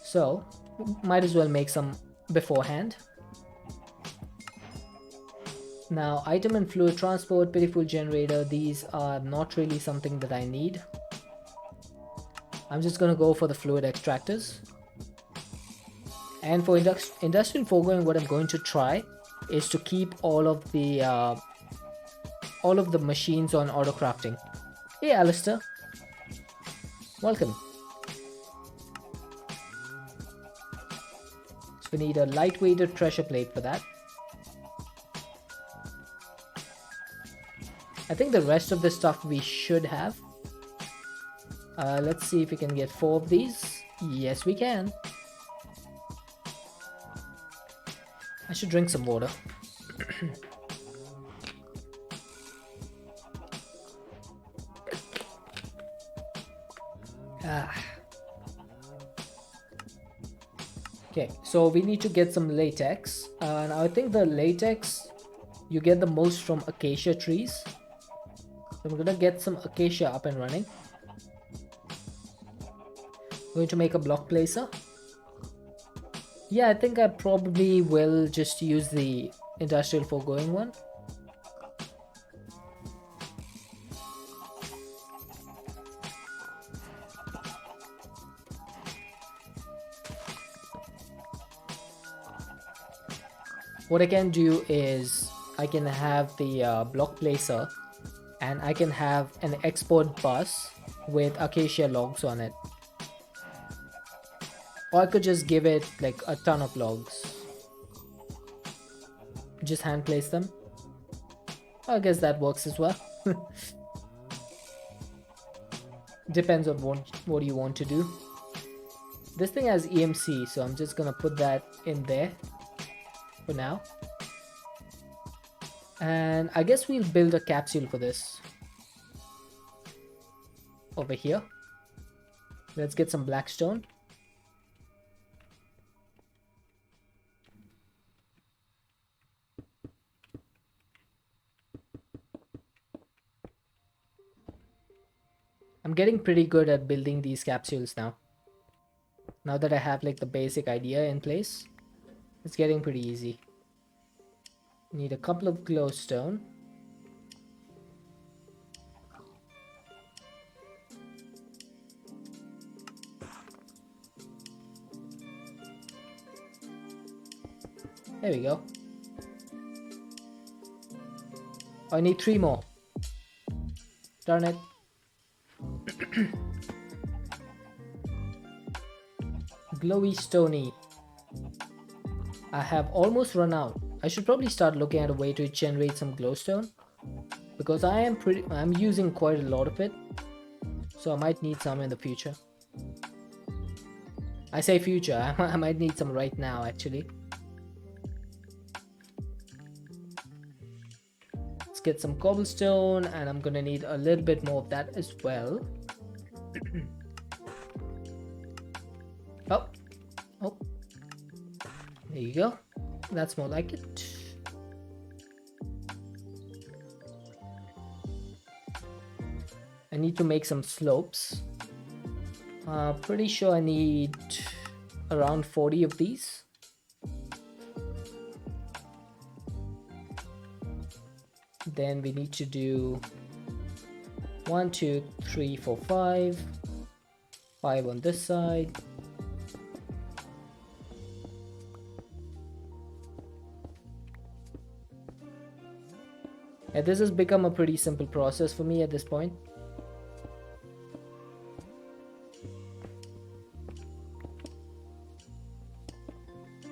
So, might as well make some beforehand. Now, item and fluid transport, pitiful generator, these are not really something that I need. I'm just gonna go for the fluid extractors. And for industrial foregoing, what I'm going to try is to keep all of the machines on auto crafting. Hey Alistair, welcome. So we need a lightweighted treasure plate for that. I think the rest of the stuff we should have. Let's see if we can get 4 of these. Yes, we can. I should drink some water. Okay, so we need to get some latex. And I think the latex you get the most from acacia trees. So I'm gonna get some acacia up and running. Going to make a block placer. Yeah, I think I probably will just use the industrial foregoing one. What I can do is I can have the block placer, and I can have an export bus with acacia logs on it. Or I could just give it like a ton of logs. Just hand place them. I guess that works as well. Depends on what you want to do. This thing has EMC, so I'm just gonna put that in there for now. And I guess we'll build a capsule for this. Over here. Let's get some blackstone. I'm getting pretty good at building these capsules now. Now that I have like the basic idea in place, it's getting pretty easy. Need a couple of glowstone. There we go. I need 3 more. Darn it. Glowy stony. I have almost run out. I should probably start looking at a way to generate some glowstone, because I'm using quite a lot of it, so I might need some in the future. I say future, I might need some right now actually. Let's get some cobblestone, and I'm gonna need a little bit more of that as well. Oh, there you go. That's more like it. I need to make some slopes. Pretty sure I need around 40 of these. Then we need to do 1, 2, 3, 4, 5. 5 on this side. Yeah, this has become a pretty simple process for me at this point.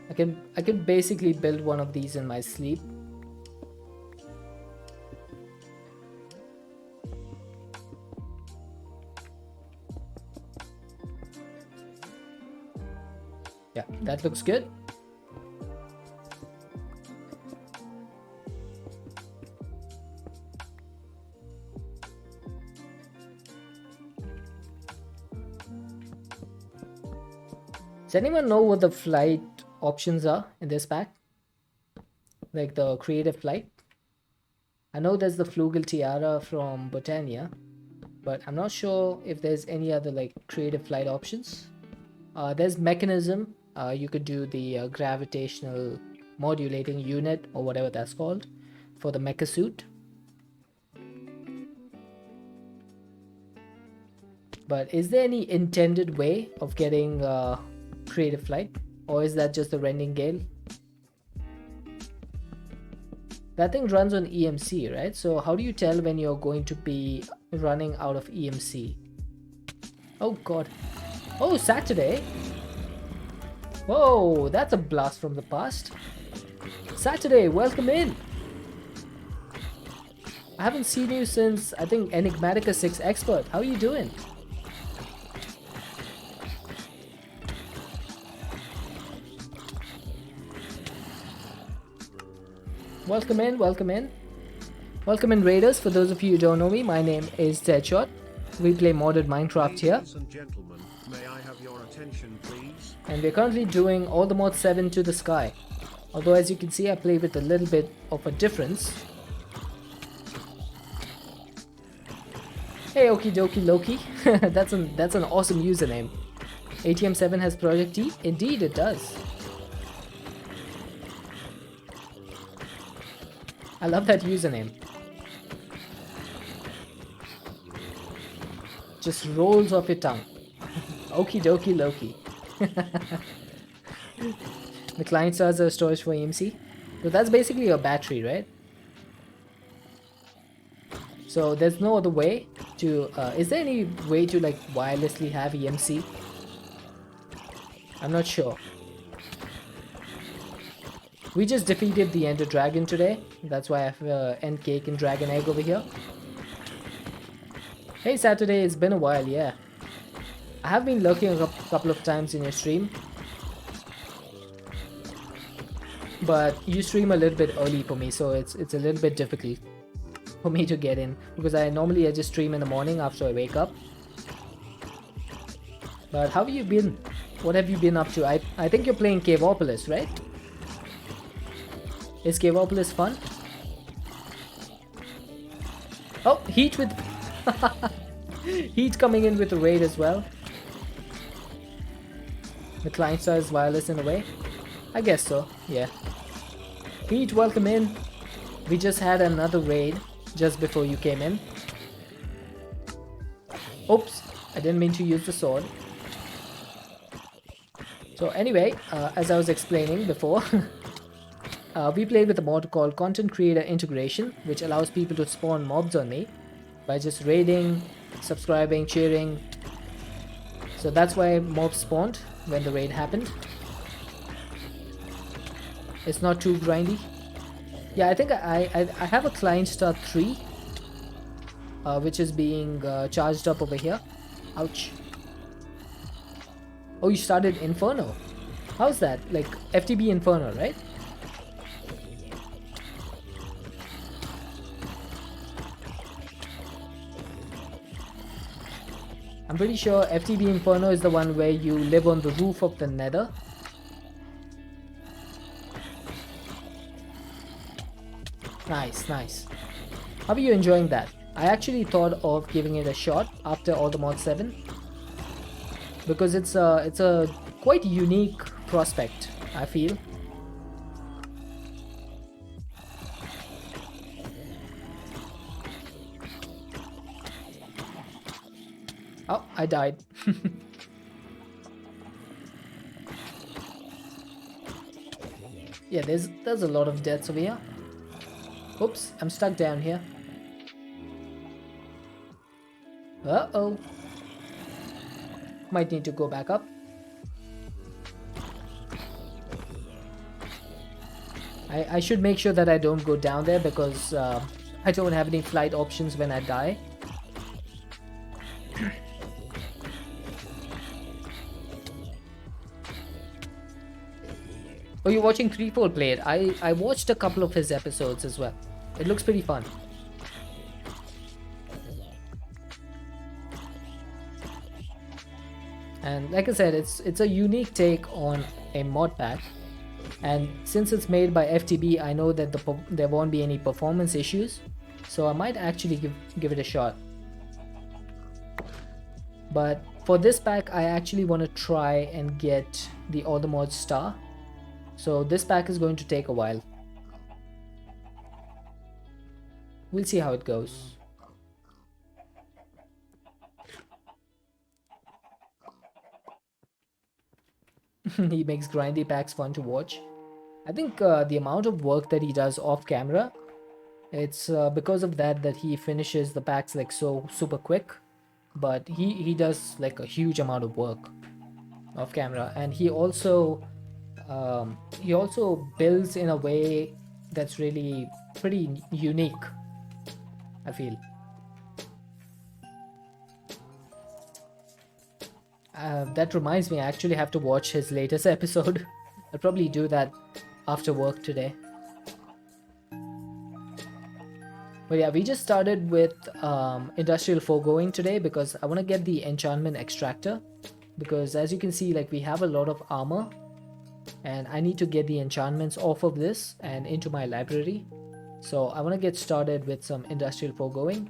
I can basically build one of these in my sleep. Yeah, that looks good. Does anyone know what the flight options are in this pack? Like the creative flight? I know there's the Flugel Tiara from Botania, but I'm not sure if there's any other like creative flight options. There's mechanism. You could do the gravitational modulating unit or whatever that's called for the mecha suit. But is there any intended way of getting creative flight, or is that just the rending gale? That thing runs on EMC, right? So how do you tell when you're going to be running out of EMC? Oh god. Oh, Saturday. Whoa, that's a blast from the past. Saturday, welcome in. I haven't seen you since, I think, Enigmatica 6 Expert. How are you doing? Welcome in, welcome in. Welcome in, Raiders. For those of you who don't know me, my name is Deadshot. We play modded Minecraft here. Ladies and gentlemen, may I have your attention, please? And we're currently doing all the mod 7 to the sky. Although as you can see, I play with a little bit of a difference. Hey, okie dokie Loki. that's an awesome username. ATM7 has Project T? Indeed it does. I love that username. Just rolls off your tongue. Okie dokie Loki. The client stars are storage for EMC. So that's basically a battery, right? So there's no other way to... is there any way to like wirelessly have EMC? I'm not sure. We just defeated the Ender Dragon today. That's why I have End Cake and Dragon Egg over here. Hey Saturday, it's been a while, yeah. I have been lurking a couple of times in your stream. But you stream a little bit early for me, so it's a little bit difficult for me to get in. Because I just stream in the morning after I wake up. But how have you been? What have you been up to? I think you're playing Caveopolis, right? Is Caveopolis fun? Oh, Heat with... Heat coming in with a raid as well. The client star is wireless in a way. I guess so, yeah. Heat, welcome in. We just had another raid just before you came in. Oops, I didn't mean to use the sword. So anyway, as I was explaining before, we played with a mod called Content Creator Integration, which allows people to spawn mobs on me by just raiding, subscribing, cheering. So that's why mobs spawned when the raid happened. It's not too grindy. Yeah, I think I have a client star 3, which is being charged up over here. Ouch. Oh, you started Inferno. How's that? Like FTB Inferno, right? I'm pretty sure FTB Inferno is the one where you live on the roof of the nether. Nice, nice. How are you enjoying that? I actually thought of giving it a shot after all the mod 7 because it's a quite unique prospect, I feel. Oh, I died. Yeah, there's a lot of deaths over here. Oops, I'm stuck down here. Uh-oh. Might need to go back up. I should make sure that I don't go down there because I don't have any flight options when I die. Oh, you're watching Threefold play it. I watched a couple of his episodes as well. It looks pretty fun. And like I said, it's a unique take on a mod pack. And since it's made by FTB, I know that there won't be any performance issues. So I might actually give it a shot. But for this pack, I actually want to try and get the All the Mods star. So this pack is going to take a while. We'll see how it goes. He makes grindy packs fun to watch. I think the amount of work that he does off camera, it's because of that he finishes the packs like so super quick. But he does like a huge amount of work off camera, and he also builds in a way that's really pretty unique, I feel. That reminds me, I actually have to watch his latest episode. I'll probably do that after work today. But yeah, we just started with industrial foregoing today because I want to get the enchantment extractor, because as you can see, like, we have a lot of armor and I need to get the enchantments off of this and into my library. So I want to get started with some industrial foregoing.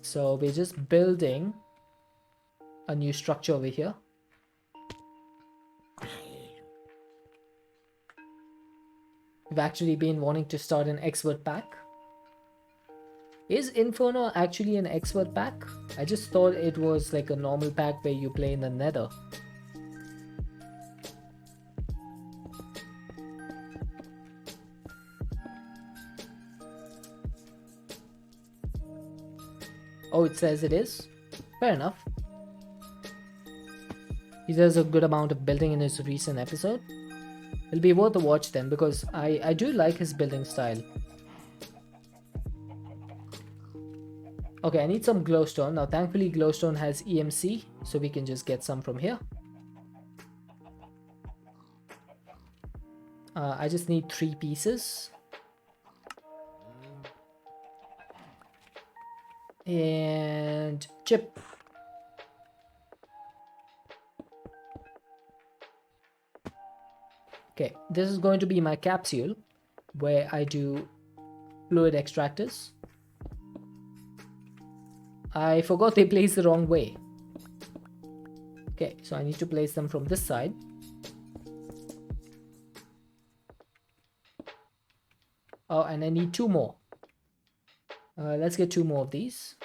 So we're just building a new structure over here. We've actually been wanting to start an expert pack. Is Inferno actually an expert pack? I just thought it was like a normal pack where you play in the nether. Oh, it says it is? Fair enough. He does a good amount of building in his recent episode. It'll be worth a watch then, because I do like his building style. Okay, I need some glowstone. Now thankfully glowstone has EMC, so we can just get some from here. I just need 3 pieces. And chip. Okay, this is going to be my capsule where I do fluid extractors. I forgot they placed the wrong way. Okay, so I need to place them from this side. Oh, and I need 2 more. Let's get 2 more of these.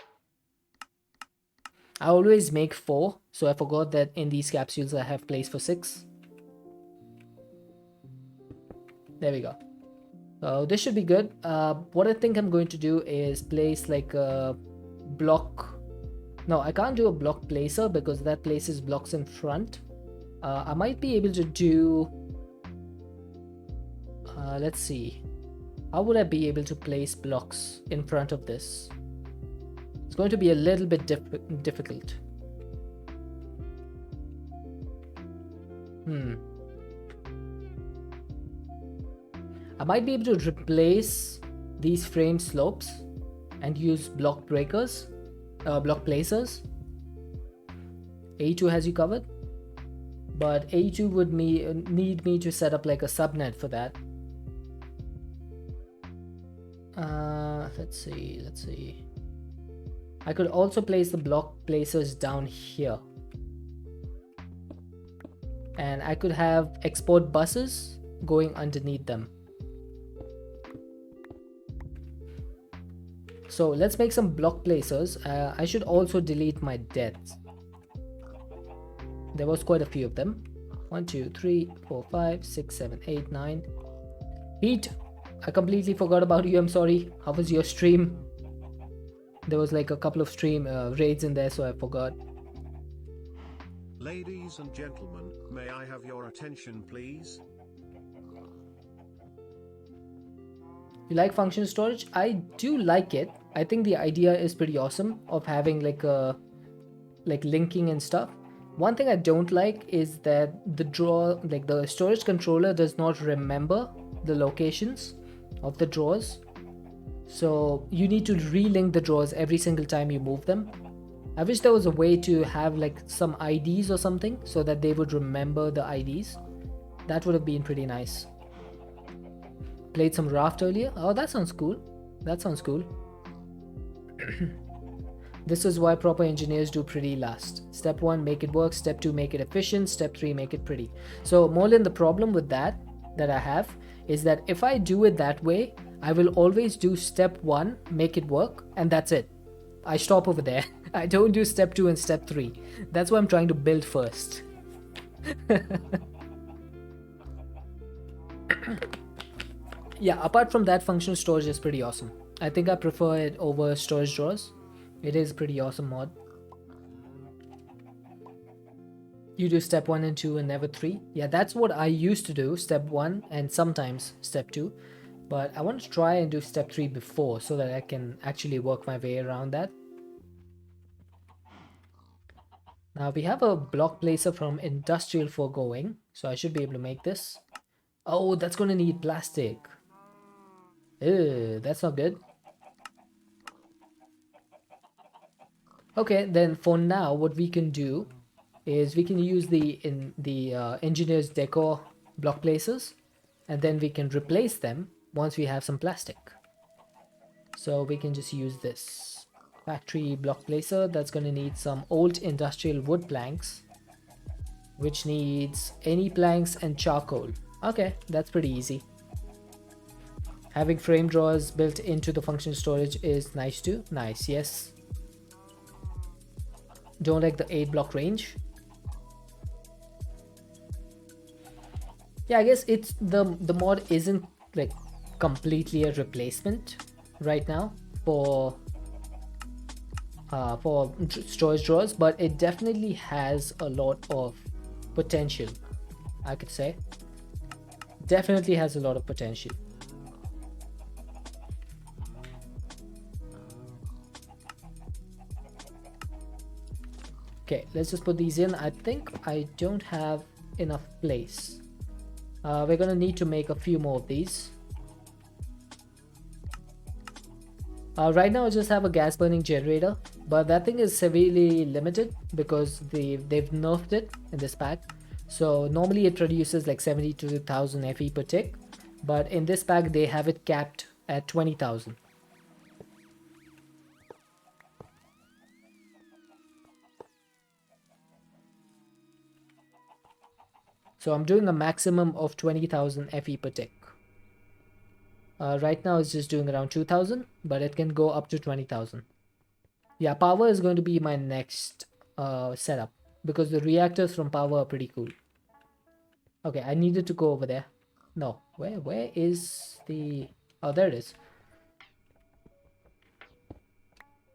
I always make 4, so I forgot that in these capsules I have place for 6. There we go. So this should be good. What I think I'm going to do is place like a block. No, I can't do a block placer because that places blocks in front. I might be able to do... let's see. How would I be able to place blocks in front of this? It's going to be a little bit difficult. I might be able to replace these frame slopes and use block breakers, block placers. A2 has you covered, but A2 would need me to set up like a subnet for that. Let's see. I could also place the block placers down here. And I could have export buses going underneath them. So let's make some block placers. I should also delete my deaths. There was quite a few of them. 1, 2, 3, 4, 5, 6, 7, 8, 9. Pete, I completely forgot about you. I'm sorry. How was your stream? There was like a couple of stream raids in there, so I forgot. Ladies and gentlemen, may I have your attention, please? You like function storage? I do like it. I think the idea is pretty awesome of having like linking and stuff. One thing I don't like is that the storage controller does not remember the locations of the drawers. So you need to relink the drawers every single time you move them. I wish there was a way to have like some IDs or something so that they would remember the IDs. That would have been pretty nice. Played some Raft earlier. Oh, that sounds cool. That sounds cool. This is why proper engineers do pretty last. Step 1, make it work. Step 2, make it efficient. Step 3, make it pretty. So Molin, the problem with that I have is that if I do it that way, I will always do step 1, make it work, and that's it. I stop over there. I don't do step 2 and step 3. That's why I'm trying to build first. Yeah, apart from that, functional storage is pretty awesome. I think I prefer it over storage drawers. It is a pretty awesome mod. You do step 1 and 2 and never 3. Yeah, that's what I used to do, step 1 and sometimes step 2. But I want to try and do step 3 before so that I can actually work my way around that. Now we have a block placer from industrial foregoing, so I should be able to make this. Oh, that's going to need plastic. Ew, that's not good. Okay, then for now, what we can do is we can use the engineer's decor block placers, and then we can replace them once we have some plastic. So we can just use this factory block placer that's going to need some old industrial wood planks, which needs any planks and charcoal. Okay, that's pretty easy. Having frame drawers built into the function storage is nice too. Nice, yes. Don't like the 8 block range. Yeah, I guess it's the mod isn't like completely a replacement right now for storage drawers, but it definitely has a lot of potential. I could say definitely has a lot of potential. Okay, let's just put these in. I think I don't have enough place. We're gonna need to make a few more of these. Right now I just have a gas burning generator, but that thing is severely limited because they've nerfed it in this pack. So normally it produces like 72,000 FE per tick, but in this pack they have it capped at 20,000. So I'm doing a maximum of 20,000 FE per tick. Right now it's just doing around 2000, but it can go up to 20,000. Yeah, power is going to be my next setup because the reactors from power are pretty cool. Okay, I needed to go over there. No, where is the... Oh, there it is.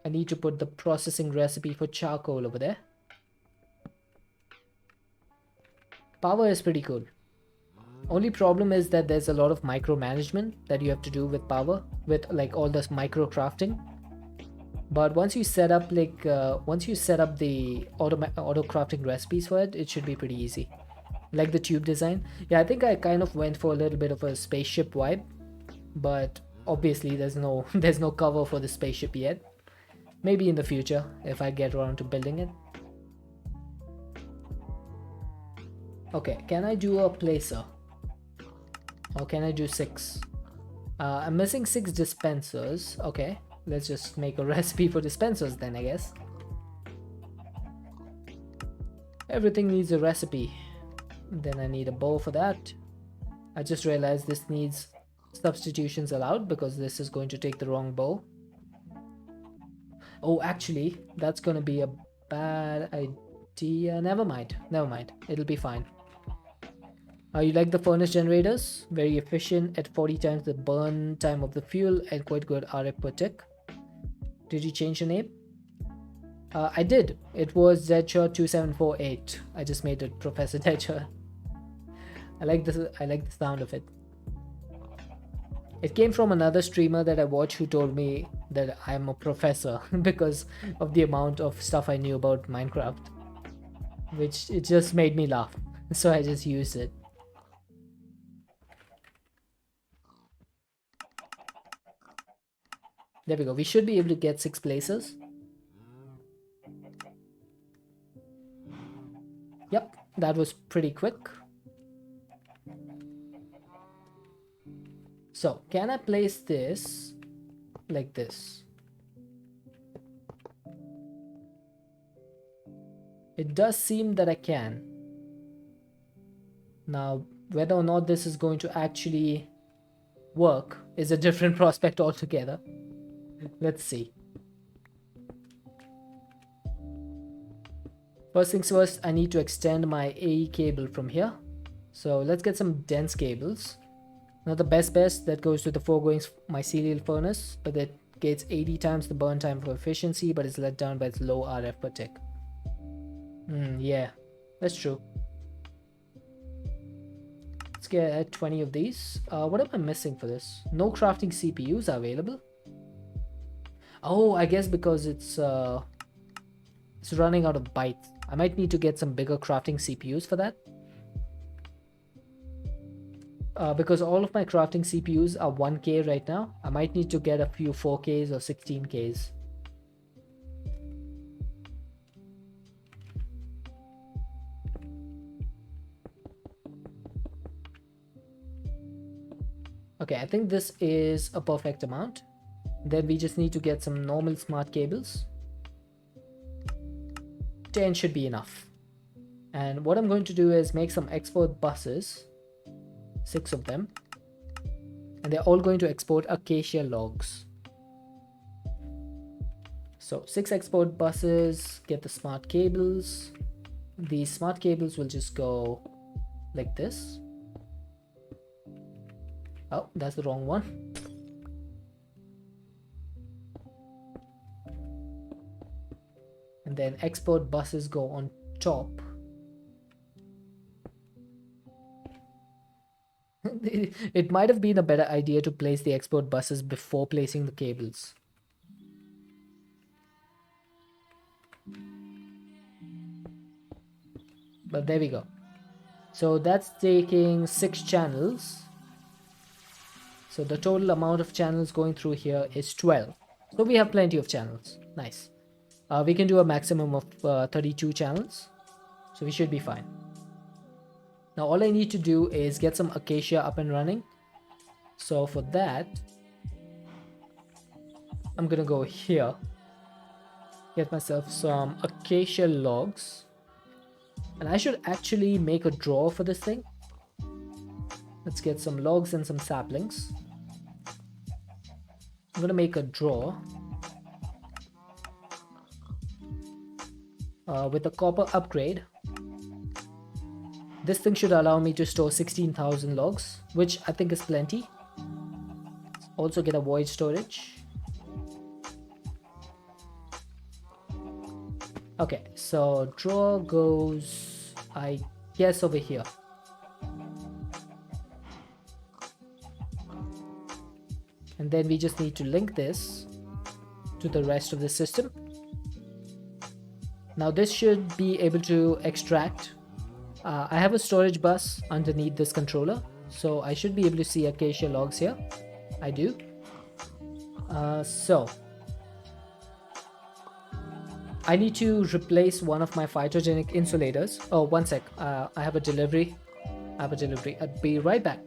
I need to put the processing recipe for charcoal over there. Power is pretty cool. Only problem is that there's a lot of micromanagement that you have to do with power, with like all this micro crafting. But once you set up the auto crafting recipes for it, it should be pretty easy. Like the tube design. Yeah, I think I kind of went for a little bit of a spaceship vibe, but obviously there's no there's no cover for the spaceship yet. Maybe in the future if I get around to building it. Okay, can I do a placer? Or can I do 6? I'm missing 6 dispensers. Okay, let's just make a recipe for dispensers then, I guess. Everything needs a recipe. Then I need a bow for that. I just realized this needs substitutions allowed because this is going to take the wrong bow. Oh, actually, that's gonna be a bad idea. Never mind. It'll be fine. You like the furnace generators? Very efficient at 40 times the burn time of the fuel and quite good RF per tick. Did you change the name? I did. It was Deadshot2748. I just made it Professor Deadshot. I like the sound of it. It came from another streamer that I watch who told me that I'm a professor because of the amount of stuff I knew about Minecraft. Which it just made me laugh. So I just used it. There we go. We should be able to get 6 places. Yep, that was pretty quick. So, can I place this like this? It does seem that I can. Now, whether or not this is going to actually work is a different prospect altogether. Let's see. First things first, I need to extend my AE cable from here. So let's get some dense cables. Not the best that goes to the foregoing mycelial furnace, but that gets 80 times the burn time for efficiency, but is let down by its low RF per tick. Yeah, that's true. Let's get 20 of these. What am I missing for this? No crafting CPUs are available. Oh, I guess because it's running out of bytes. I might need to get some bigger crafting CPUs for that. Because all of my crafting CPUs are 1K right now. I might need to get a few 4Ks or 16Ks. Okay, I think this is a perfect amount. Then we just need to get some normal smart cables. 10 should be enough. And what I'm going to do is make some export buses. 6 of them. And they're all going to export acacia logs. So 6 export buses, get the smart cables. These smart cables will just go like this. Oh, that's the wrong one. And then export buses go on top. It might have been a better idea to place the export buses before placing the cables. But there we go. So that's taking 6 channels. So the total amount of channels going through here is 12. So we have plenty of channels. Nice. We can do a maximum of 32 channels. So we should be fine. Now all I need to do is get some acacia up and running. So for that, I'm gonna go here. Get myself some acacia logs. And I should actually make a drawer for this thing. Let's get some logs and some saplings. I'm gonna make a drawer with a copper upgrade. This thing should allow me to store 16,000 logs, which I think is plenty. Also get a void storage. Okay, so drawer goes, I guess, over here. And then we just need to link this to the rest of the system. Now this should be able to extract. I have a storage bus underneath this controller, so I should be able to see acacia logs here. I do. So I need to replace one of my phytogenic insulators. Oh, one sec. I have a delivery. I'll be right back.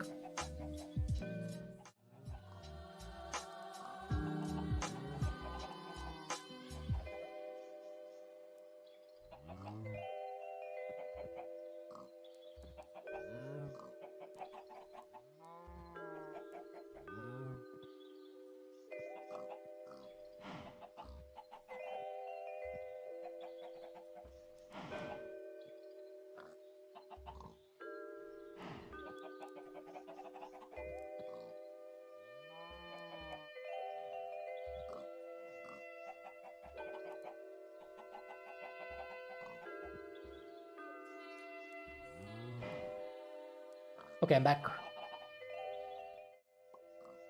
Okay, I'm back.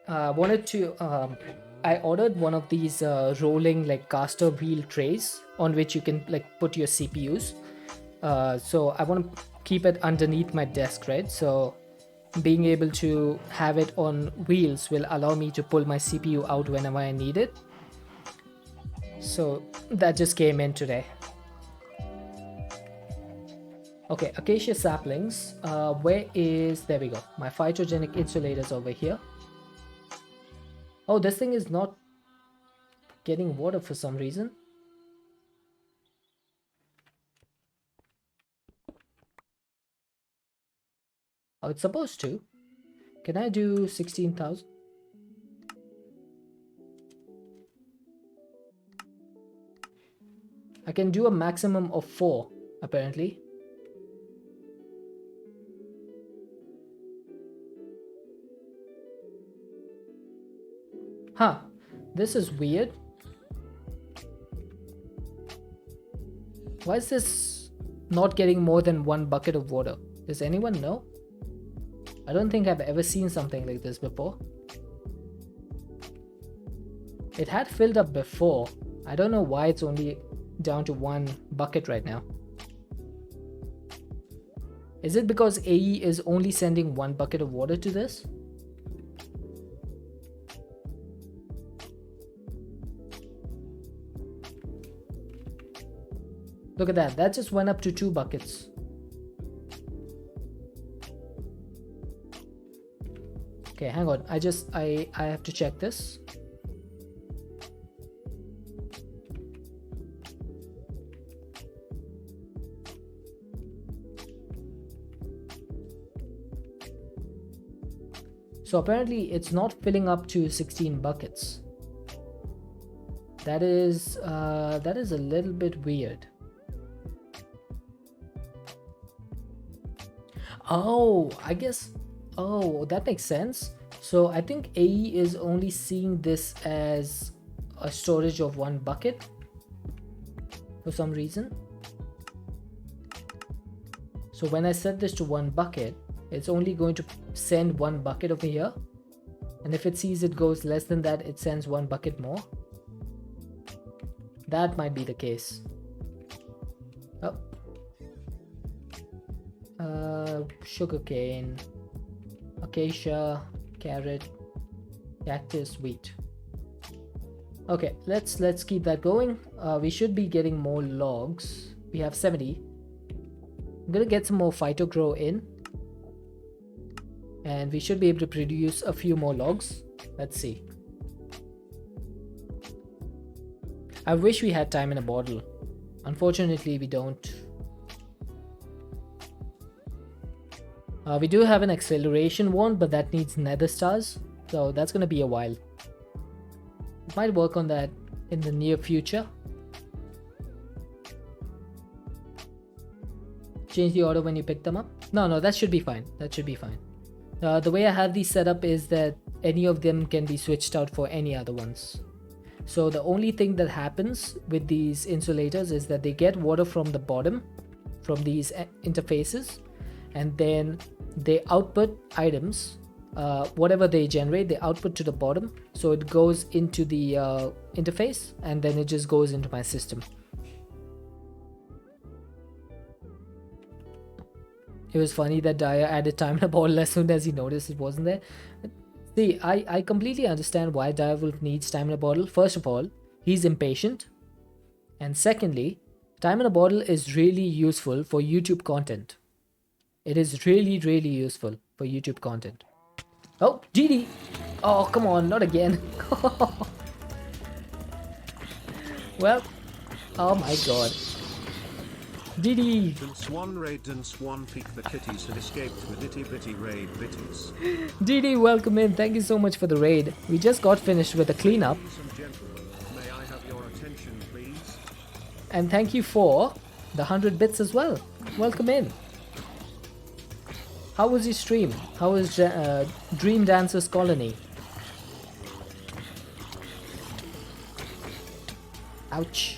I ordered one of these rolling like caster wheel trays on which you can like put your CPUs. So I want to keep it underneath my desk, right? So being able to have it on wheels will allow me to pull my CPU out whenever I need it. So that just came in today. Okay, acacia saplings. There we go. My phytogenic insulators over here. Oh, this thing is not getting water for some reason. Oh, it's supposed to. Can I do 16,000? I can do a maximum of 4, apparently. Huh, this is weird. Why is this not getting more than 1 bucket of water? Does anyone know? I don't think I've ever seen something like this before. It had filled up before. I don't know why it's only down to 1 bucket right now. Is it because AE is only sending 1 bucket of water to this? Look at that, that just went up to 2 buckets. Okay, hang on, I have to check this. So apparently it's not filling up to 16 buckets. That is a little bit weird. Oh, I guess, oh, that makes sense. So I think AE is only seeing this as a storage of 1 bucket for some reason. So when I set this to 1 bucket, it's only going to send 1 bucket over here. And if it sees it goes less than that, it sends 1 bucket more. That might be the case. Oh. Sugarcane, acacia, carrot, cactus, wheat. Okay, let's keep that going. We should be getting more logs. We have 70. I'm gonna get some more phytogrow in, and we should be able to produce a few more logs. Let's see. I wish we had time in a bottle. Unfortunately, we don't. We do have an acceleration wand, but that needs nether stars, so that's gonna be a while. Might work on that in the near future. Change the order when you pick them up. No, that should be fine. That should be fine. The way I have these set up is that any of them can be switched out for any other ones. So the only thing that happens with these insulators is that they get water from the bottom, from these interfaces, and then they output items. Whatever they generate, they output to the bottom. So it goes into the interface, and then it just goes into my system. It was funny that Dyer added time in a bottle as soon as he noticed it wasn't there. See, I completely understand why Direwolf needs time in a bottle. First of all, he's impatient. And secondly, time in a bottle is really useful for YouTube content. It is really, really useful for YouTube content. Oh, GD! Oh, come on, not again. Well, oh my god. GD! Dance one raid, dance one peak. The kitties have escaped with itty bitty raid bitties. GD, welcome in. Thank you so much for the raid. We just got finished with the cleanup. Ladies and gentlemen, may I have your attention, please? And thank you for the 100 bits as well. Welcome in. How was your stream? How was Dream Dancers Colony? Ouch.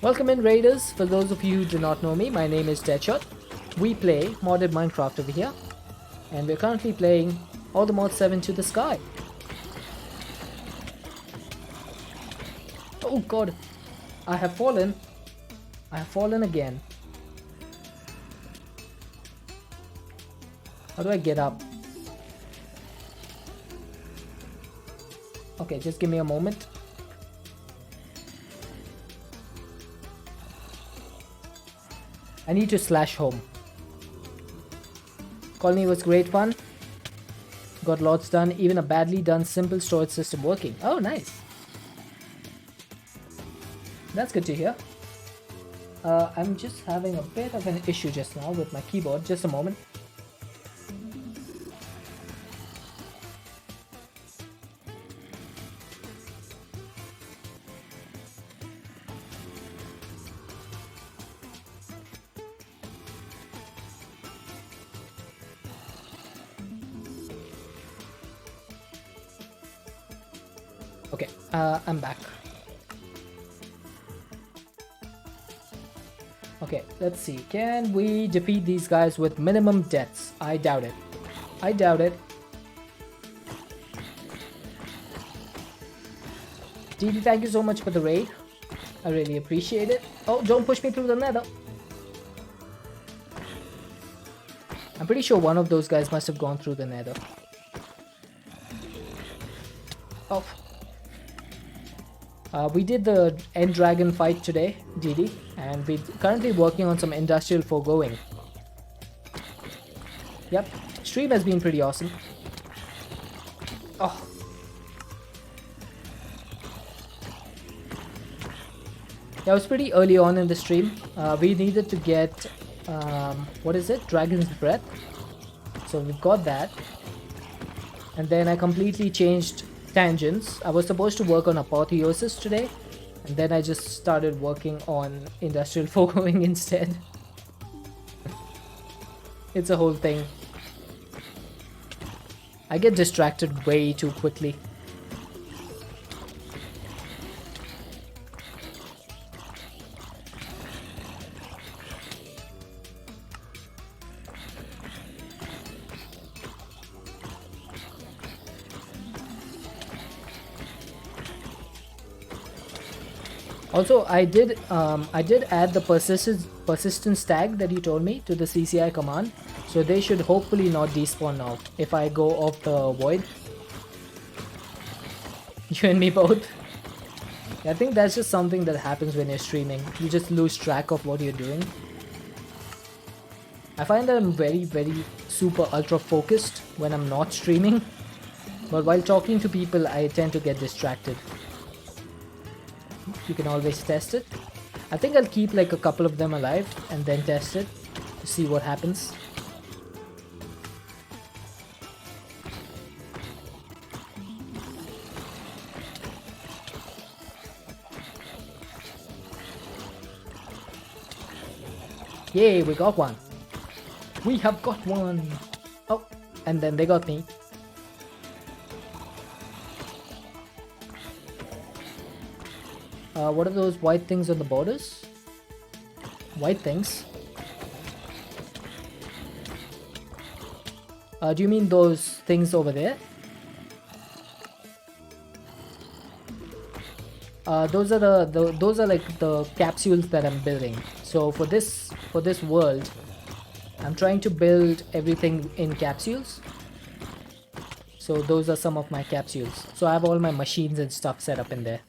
Welcome in, Raiders. For those of you who do not know me, my name is Deadshot. We play modded Minecraft over here, and we're currently playing all the mod 7 to the sky. Oh god, I have fallen. I have fallen again. How do I get up? Okay, just give me a moment. I need to slash home. Colony was great fun. Got lots done, even a badly done simple storage system working. Oh, nice. That's good to hear. I'm just having a bit of an issue just now with my keyboard. Just a moment. Okay, I'm back. Okay, let's see. Can we defeat these guys with minimum deaths? I doubt it. I doubt it. DD, thank you so much for the raid. I really appreciate it. Oh, don't push me through the nether. I'm pretty sure one of those guys must have gone through the nether. Oh. We did the End Dragon fight today, DD, and we're currently working on some industrial foregoing. Yep, stream has been pretty awesome. Oh. That was pretty early on in the stream. We needed to get, what is it? Dragon's Breath. So we've got that. And then I completely changed tangents. I was supposed to work on Apotheosis today, and then I just started working on Industrial Foregoing instead. It's a whole thing. I get distracted way too quickly. Also, I did add the persistence tag that you told me to the CCI command, so they should hopefully not despawn now if I go off the void. You and me both. I think that's just something that happens when you're streaming. You just lose track of what you're doing. I find that I'm very, very super ultra focused when I'm not streaming, but while talking to people I tend to get distracted. You can always test it. I think I'll keep like a couple of them alive and then test it to see what happens. Yay, we got one. We have got one. Oh, and then they got me. What are those white things on the borders? White things? Do you mean those things over there? Those are those are like the capsules that I'm building. So for this world, I'm trying to build everything in capsules. So those are some of my capsules. So I have all my machines and stuff set up in there.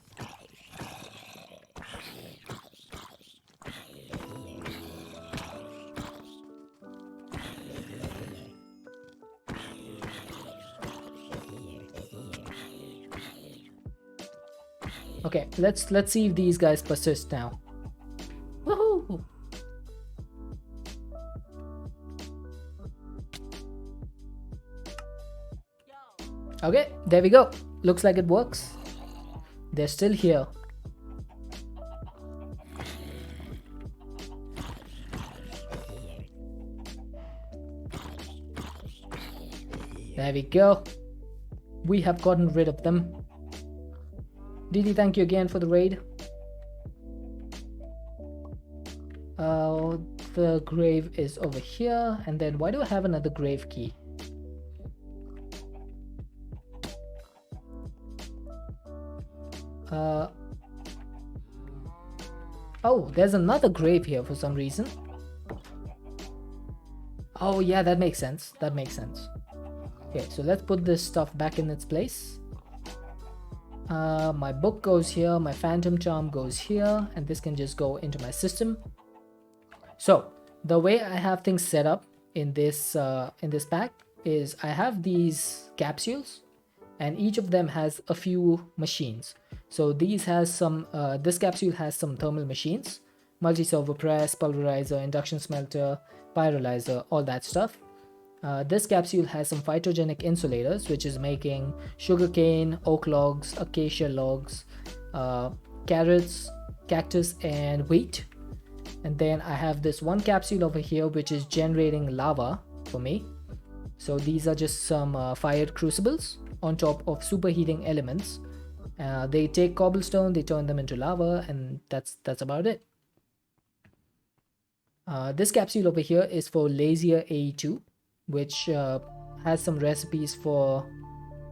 Okay, let's see if these guys persist now. Woohoo! Okay, there we go. Looks like it works. They're still here. There we go. We have gotten rid of them. Didi, thank you again for the raid. The grave is over here. And then why do I have another grave key? Oh, there's another grave here for some reason. Oh yeah, that makes sense. That makes sense. Okay, so let's put this stuff back in its place. My book goes here, my phantom charm goes here, and this can just go into my system. So the way I have things set up in this pack is I have these capsules, and each of them has a few machines. So these has some this capsule has some thermal machines, multi-servo press, pulverizer, induction smelter, pyrolyzer, all that stuff. This capsule has some phytogenic insulators, which is making sugarcane, oak logs, acacia logs, carrots, cactus, and wheat. And then I have this one capsule over here, which is generating lava for me. So these are just some fired crucibles on top of superheating elements. They take cobblestone, they turn them into lava, and that's about it. This capsule over here is for lazier AE2, which has some recipes for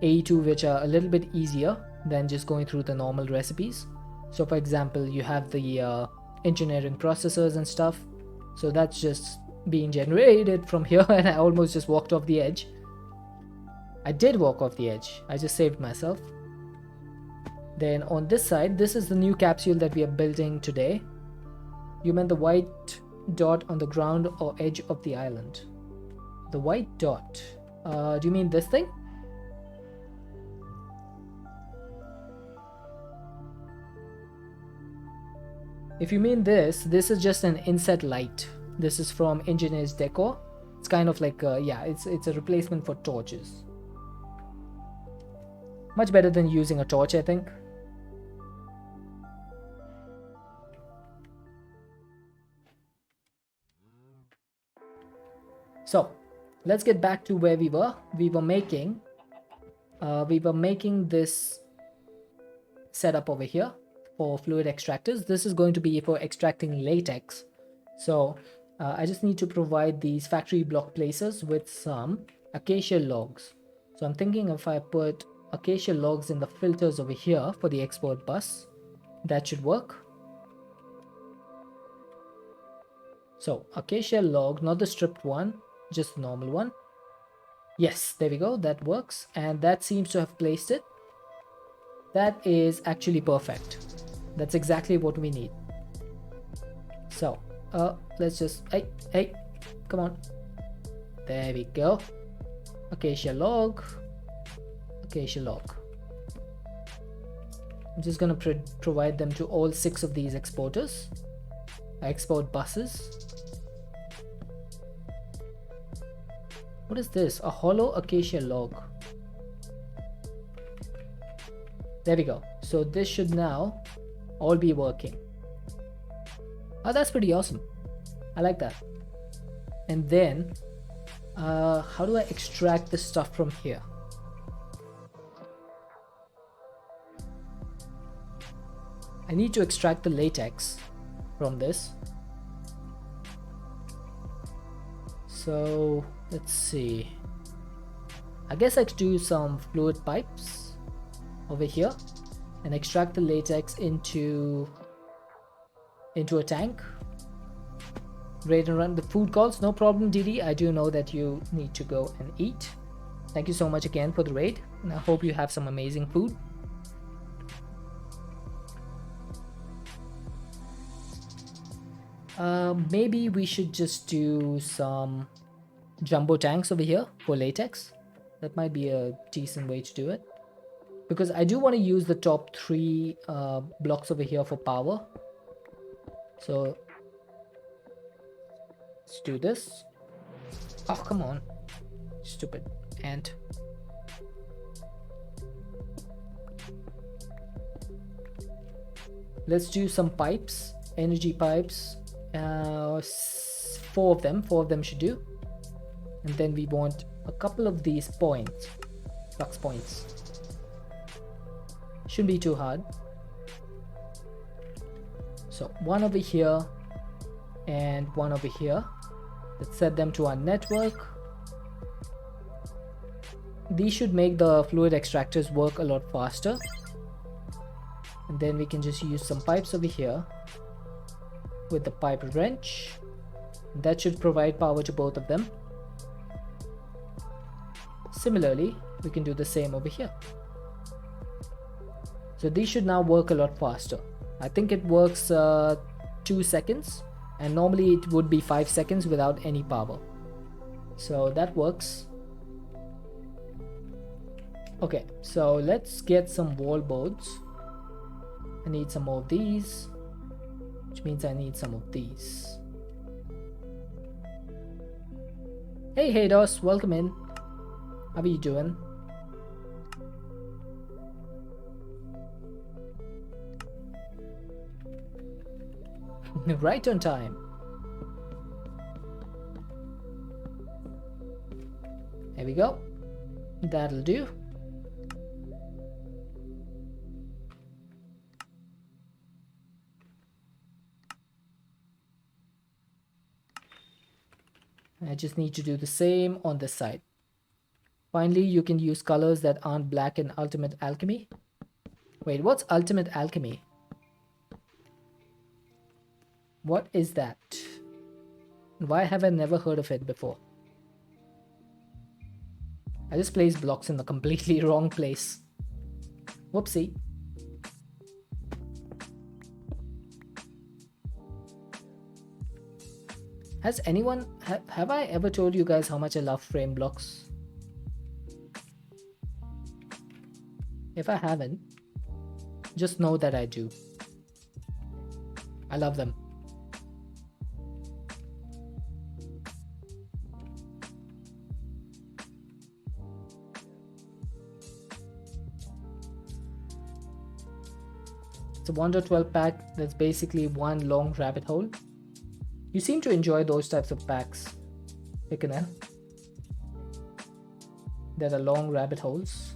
AE2 which are a little bit easier than just going through the normal recipes. So for example, you have the engineering processors and stuff. So that's just being generated from here, and I almost just walked off the edge. I did walk off the edge. I just saved myself. Then on this side, this is the new capsule that we are building today. You meant the white dot on the ground or edge of the island? The white dot. Do you mean this thing? If you mean this is just an inset light. This is from Engineer's Decor. It's kind of like, yeah, it's a replacement for torches. Much better than using a torch, I think. So let's get back to where we were. We were making this setup over here for fluid extractors. This is going to be for extracting latex. So I just need to provide these factory block placers with some acacia logs. So I'm thinking if I put acacia logs in the filters over here for the export bus, that should work. So acacia log, not the stripped one, just the normal one. Yes, there we go, that works, and that seems to have placed it. That is actually perfect. That's exactly what we need. So let's just, hey, come on, there we go. Acacia log, acacia log. I'm just gonna provide them to all 6 of these exporters, export buses. What is this? A hollow acacia log. There we go. So this should now all be working. Oh, that's pretty awesome. I like that. And then, how do I extract the stuff from here? I need to extract the latex from this. So let's see. I guess I could do some fluid pipes over here and extract the latex into a tank. Raid and run the food calls. No problem, Didi. I do know that you need to go and eat. Thank you so much again for the raid, and I hope you have some amazing food. Maybe we should just do some jumbo tanks over here for latex. That might be a decent way to do it, because I do want to use the top 3 blocks over here for power. So let's do this. Oh, come on, stupid ant. Let's do some pipes, energy pipes. 4 of them should do. And then we want a couple of these points, flux points. Shouldn't be too hard. So one over here and one over here. Let's set them to our network. These should make the fluid extractors work a lot faster. And then we can just use some pipes over here with the pipe wrench. That should provide power to both of them. Similarly, we can do the same over here. So these should now work a lot faster. I think it works 2 seconds, and normally it would be 5 seconds without any power. So that works. Okay, so let's get some wall boards. I need some more of these, which means I need some of these. Hey Hados, welcome in. How are you doing? Right on time. There we go. That'll do. I just need to do the same on this side. Finally, you can use colors that aren't black in Ultimate Alchemy. Wait, what's Ultimate Alchemy? What is that? Why have I never heard of it before? I just placed blocks in the completely wrong place. Whoopsie. Has anyone... have I ever told you guys how much I love frame blocks? If I haven't, just know that I do. I love them. It's a Wonder 12 pack that's basically one long rabbit hole. You seem to enjoy those types of packs, Piccanel. There are long rabbit holes.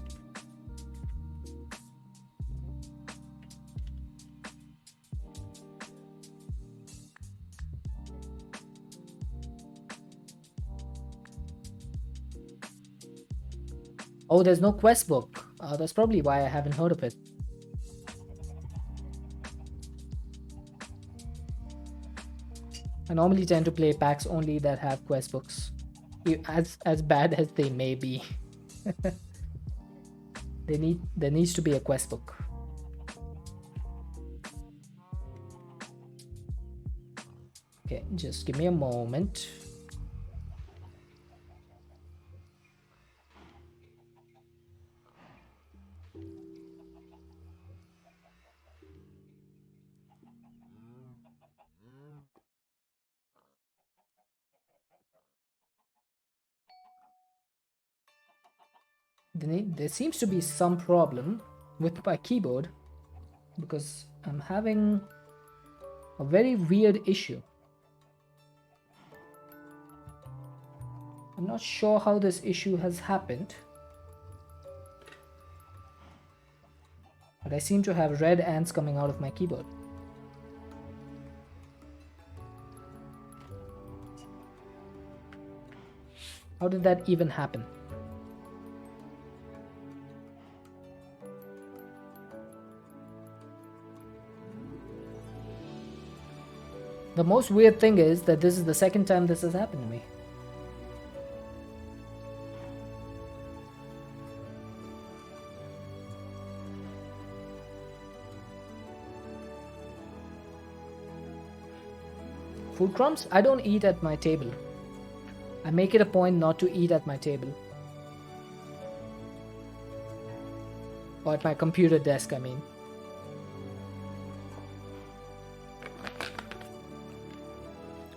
Oh, there's no quest book. That's probably why I haven't heard of it. I normally tend to play packs only that have quest books, as bad as they may be. There needs to be a quest book. Okay, just give me a moment. There seems to be some problem with my keyboard because I'm having a very weird issue. I'm not sure how this issue has happened, but I seem to have red ants coming out of my keyboard. How did that even happen? The most weird thing is that this is the second time this has happened to me. Food crumbs? I don't eat at my table. I make it a point not to eat at my table. Or at my computer desk, I mean.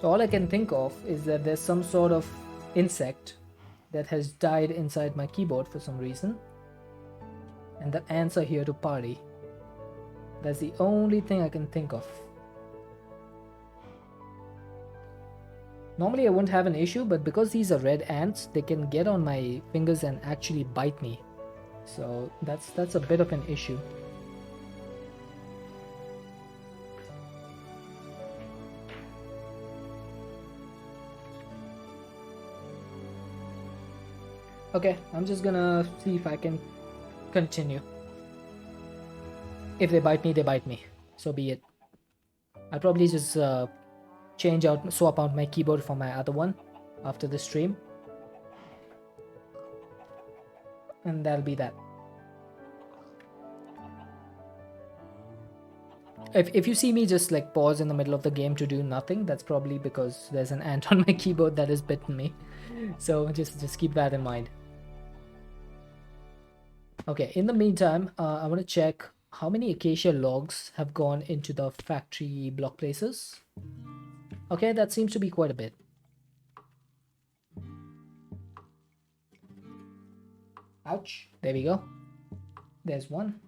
All I can think of is that there's some sort of insect that has died inside my keyboard for some reason. And the ants are here to party. That's the only thing I can think of. Normally I wouldn't have an issue, but because these are red ants, they can get on my fingers and actually bite me. So that's a bit of an issue. Okay, I'm just gonna see if I can continue. If they bite me, they bite me. So be it. I'll probably just swap out my keyboard for my other one after the stream. And that'll be that. If you see me just like pause in the middle of the game to do nothing, that's probably because there's an ant on my keyboard that has bitten me. So just keep that in mind. Okay, in the meantime, I want to check how many acacia logs have gone into the factory block places. Okay, that seems to be quite a bit. Ouch. There we go. There's one.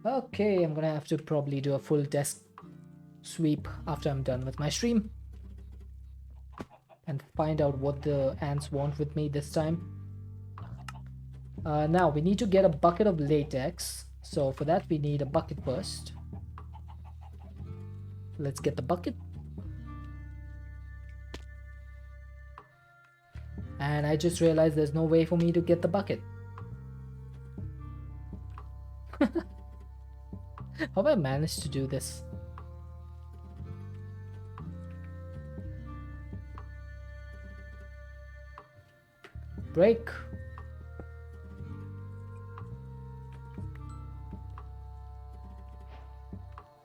Okay, I'm gonna have to probably do a full desk sweep after I'm done with my stream. And find out what the ants want with me this time. Now, we need to get a bucket of latex. So for that, we need a bucket first. Let's get the bucket. And I just realized there's no way for me to get the bucket. How have I managed to do this? Break.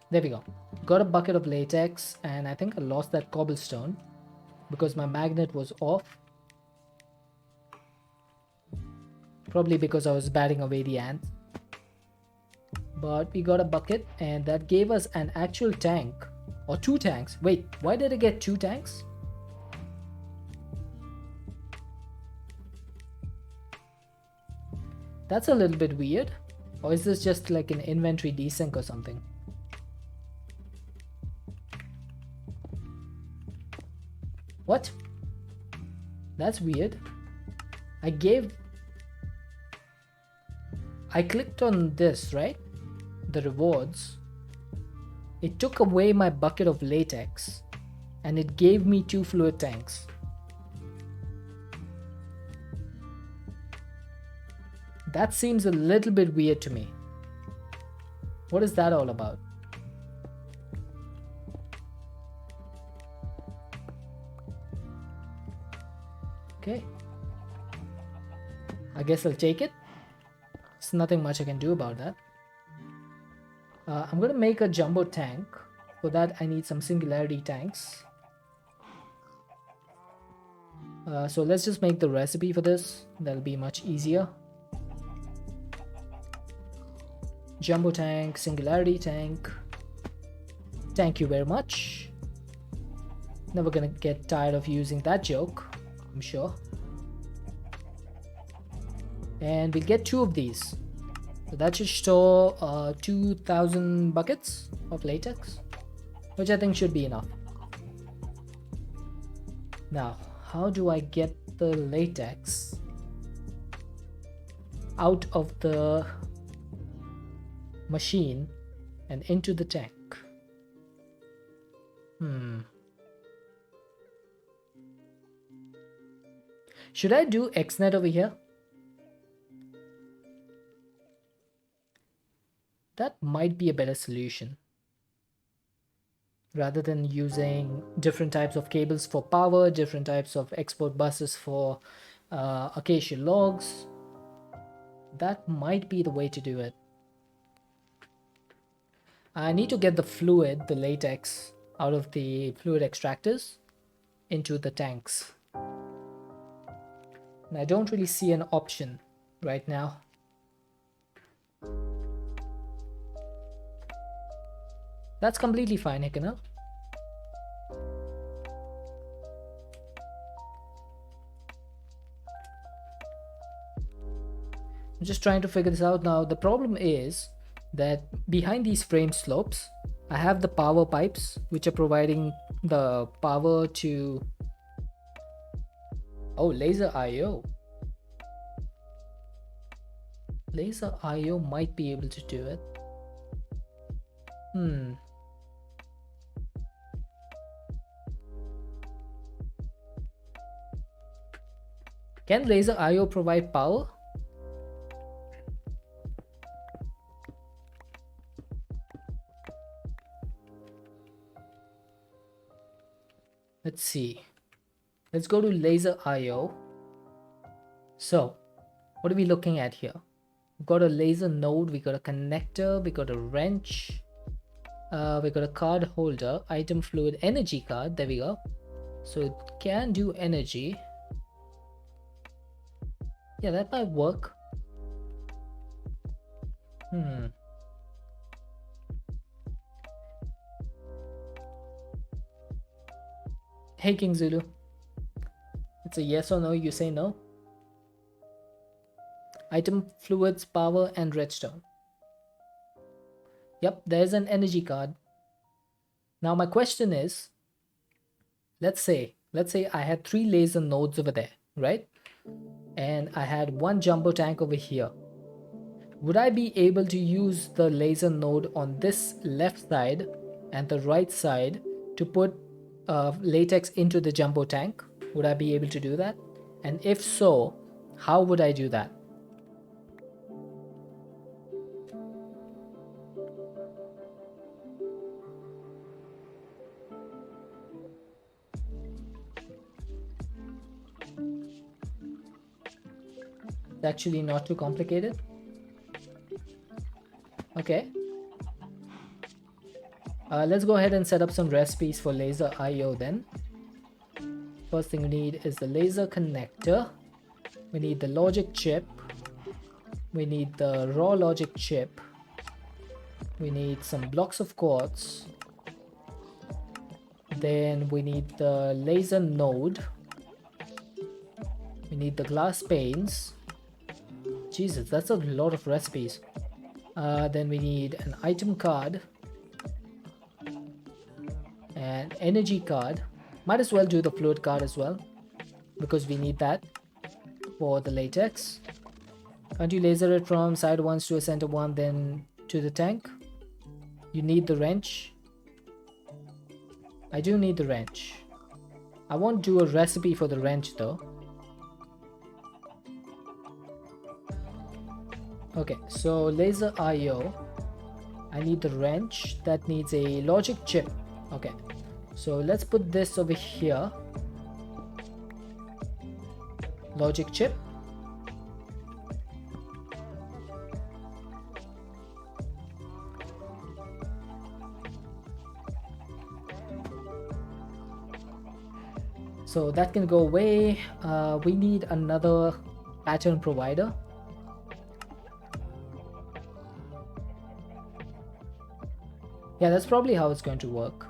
There we go. Got a bucket of latex, and I think I lost that cobblestone because my magnet was off. Probably because I was batting away the ants. But we got a bucket, and that gave us an actual tank. Or 2 tanks. Wait, why did I get 2 tanks? That's a little bit weird. Or is this just like an inventory desync or something? What? That's weird. I clicked on this, right? The rewards. It took away my bucket of latex and it gave me 2 fluid tanks. That seems a little bit weird to me. What is that all about? Okay. I guess I'll take it. There's nothing much I can do about that. I'm gonna make a jumbo tank. For that I need some singularity tanks. So let's just make the recipe for this. That'll be much easier. Jumbo tank, singularity tank. Thank you very much. Never gonna get tired of using that joke, I'm sure. And we'll get 2 of these. So that should store 2,000 buckets of latex, which I think should be enough. Now, how do I get the latex out of the machine and into the tank? Should I do XNet over here? That might be a better solution. Rather than using different types of cables for power, different types of export buses for acacia logs, that might be the way to do it. I need to get the fluid, the latex, out of the fluid extractors into the tanks. And I don't really see an option right now. That's completely fine, Hikana. I'm just trying to figure this out now. The problem is that behind these frame slopes, I have the power pipes which are providing the power to... Oh, laser IO. Laser IO might be able to do it. Can laser IO provide power? Let's see. Let's go to laser IO. So, what are we looking at here? We've got a laser node, we got a connector, we got a wrench, we got a card holder, item fluid, energy card. There we go. So it can do energy. Yeah, that might work. Hey King Zulu. It's a yes or no, you say no. Item, fluids, power, and redstone. Yep, there's an energy card. Now my question is, let's say I had 3 laser nodes over there, right? And I had 1 jumbo tank over here. Would I be able to use the laser node on this left side and the right side to put latex into the jumbo tank? Would I be able to do that? And if so, how would I do that? It's actually not too complicated. Okay. Let's go ahead and set up some recipes for laser IO then. First thing we need is the laser connector. We need the logic chip. We need the raw logic chip. We need some blocks of quartz. Then we need the laser node. We need the glass panes. Jesus, that's a lot of recipes. Then we need an item card. An energy card. Might as well do the fluid card as well, because we need that for the latex. Can't you laser it from side 1 to a center 1 then to the tank? You need the wrench. I do need the wrench. I won't do a recipe for the wrench though. Okay, so laser IO. I need the wrench. That needs a logic chip. Okay, so let's put this over here. Logic chip. So that can go away. We need another pattern provider. Yeah, that's probably how it's going to work.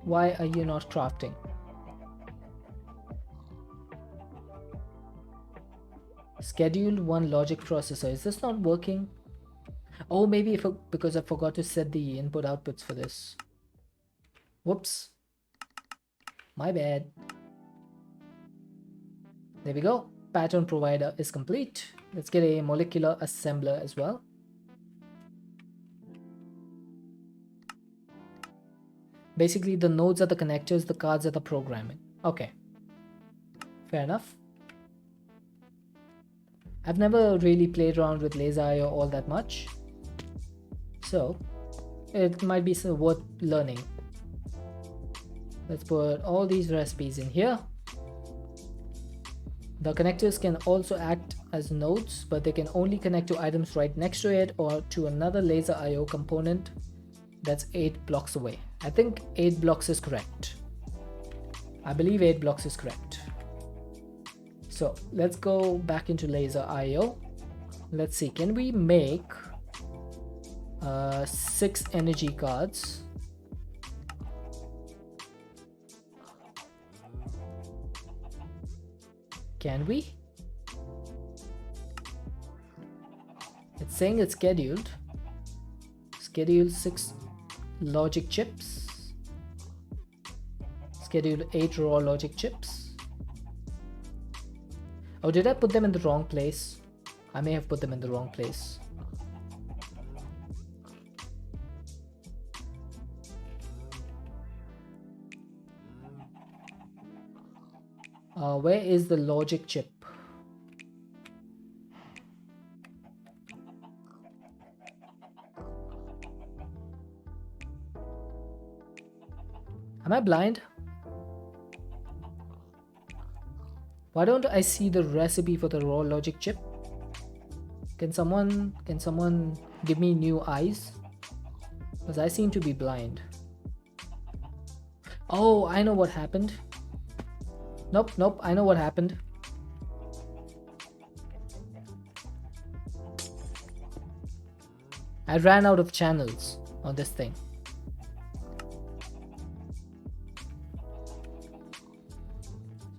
Why are you not crafting? Scheduled 1 logic processor. Is this not working? Oh, maybe because I forgot to set the input outputs for this. Whoops. My bad. There we go. Pattern provider is complete. Let's get a molecular assembler as well. Basically, the nodes are the connectors, the cards are the programming. Okay, fair enough. I've never really played around with laser IO all that much, so it might be worth learning. Let's put all these recipes in here. The connectors can also act as nodes, but they can only connect to items right next to it or to another laser IO component that's 8 blocks away. I think 8 blocks is correct. I believe 8 blocks is correct. So let's go back into laser IO. Let's see, can we make 6 energy cards? Can we? It's saying it's scheduled. Schedule 6 logic chips. Schedule 8 raw logic chips. Oh, did I put them in the wrong place? I may have put them in the wrong place. Where is the logic chip? Am I blind? Why don't I see the recipe for the raw logic chip? Can someone give me new eyes? Because I seem to be blind. Oh, I know what happened. Nope, I know what happened. I ran out of channels on this thing.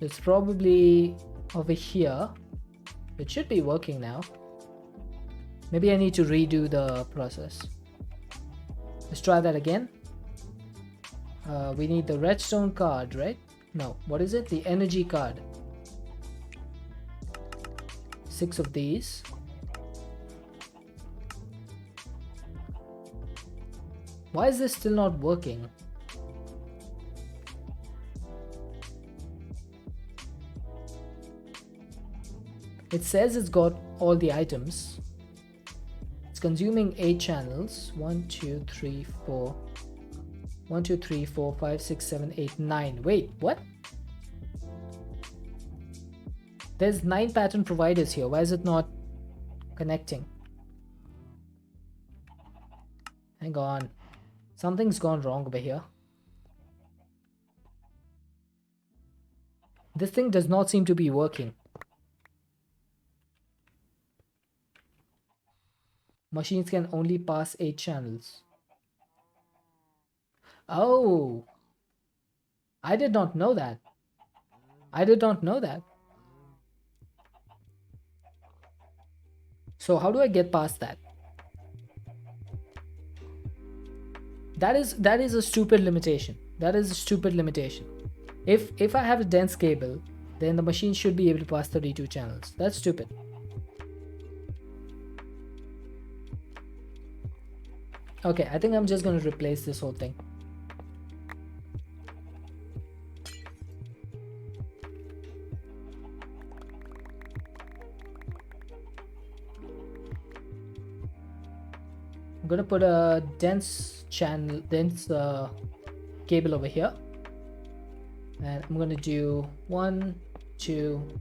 It's probably over here. It should be working now. Maybe I need to redo the process. Let's try that again. We need the redstone card, right? No, what is it? The energy card. 6 of these. Why is this still not working? It says it's got all the items. It's consuming 8 channels. 1, 2, 3, 4. 1, 2, 3, 4, 5, 6, 7, 8, 9. Wait, what? There's 9 pattern providers here. Why is it not connecting? Hang on. Something's gone wrong over here. This thing does not seem to be working. Machines can only pass 8 channels. Oh, I did not know that. I did not know that. So how do I get past that? That is a stupid limitation. That is a stupid limitation. If I have a dense cable, then the machine should be able to pass 32 channels. That's stupid. Okay, I think I'm just going to replace this whole thing. I'm going to put a dense cable over here. And I'm going to do 1, 2.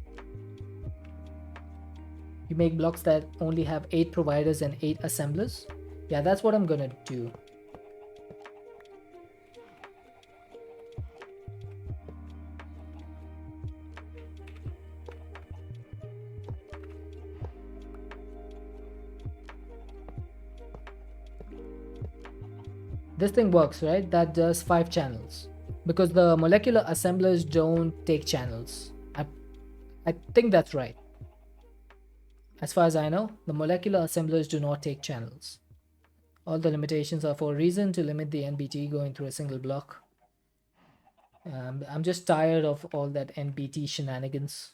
You make blocks that only have 8 providers and 8 assemblers. Yeah, that's what I'm gonna do. This thing works, right? That does 5 channels. Because the molecular assemblers don't take channels. I think that's right. As far as I know, the molecular assemblers do not take channels. All the limitations are for a reason, to limit the NBT going through a single block. I'm just tired of all that NBT shenanigans.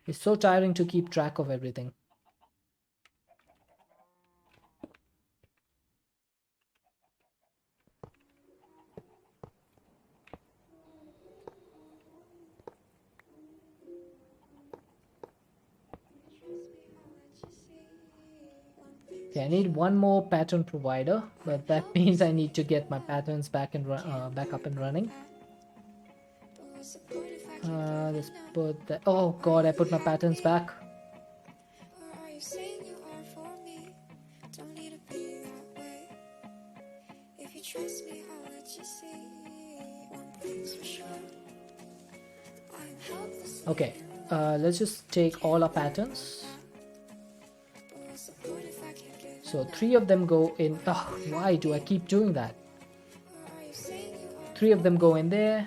It's so tiring to keep track of everything. Okay, I need one more pattern provider, but that means I need to get my patterns back back up and running. Let's put that. Oh God, I put my patterns back. Okay, let's just take all our patterns. So 3 of them go in. Oh, why do I keep doing that? 3 of them go in there.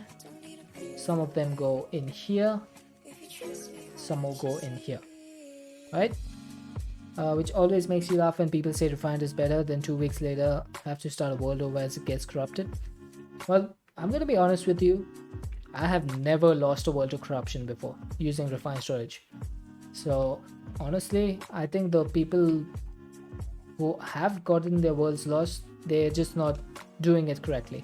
Some of them go in here. Some will go in here. Right? Which always makes you laugh when people say refined is better, then 2 weeks later have to start a world over as it gets corrupted. Well, I'm gonna be honest with you. I have never lost a world to corruption before using refined storage. So honestly, I think the people who have gotten their worlds lost, they're just not doing it correctly.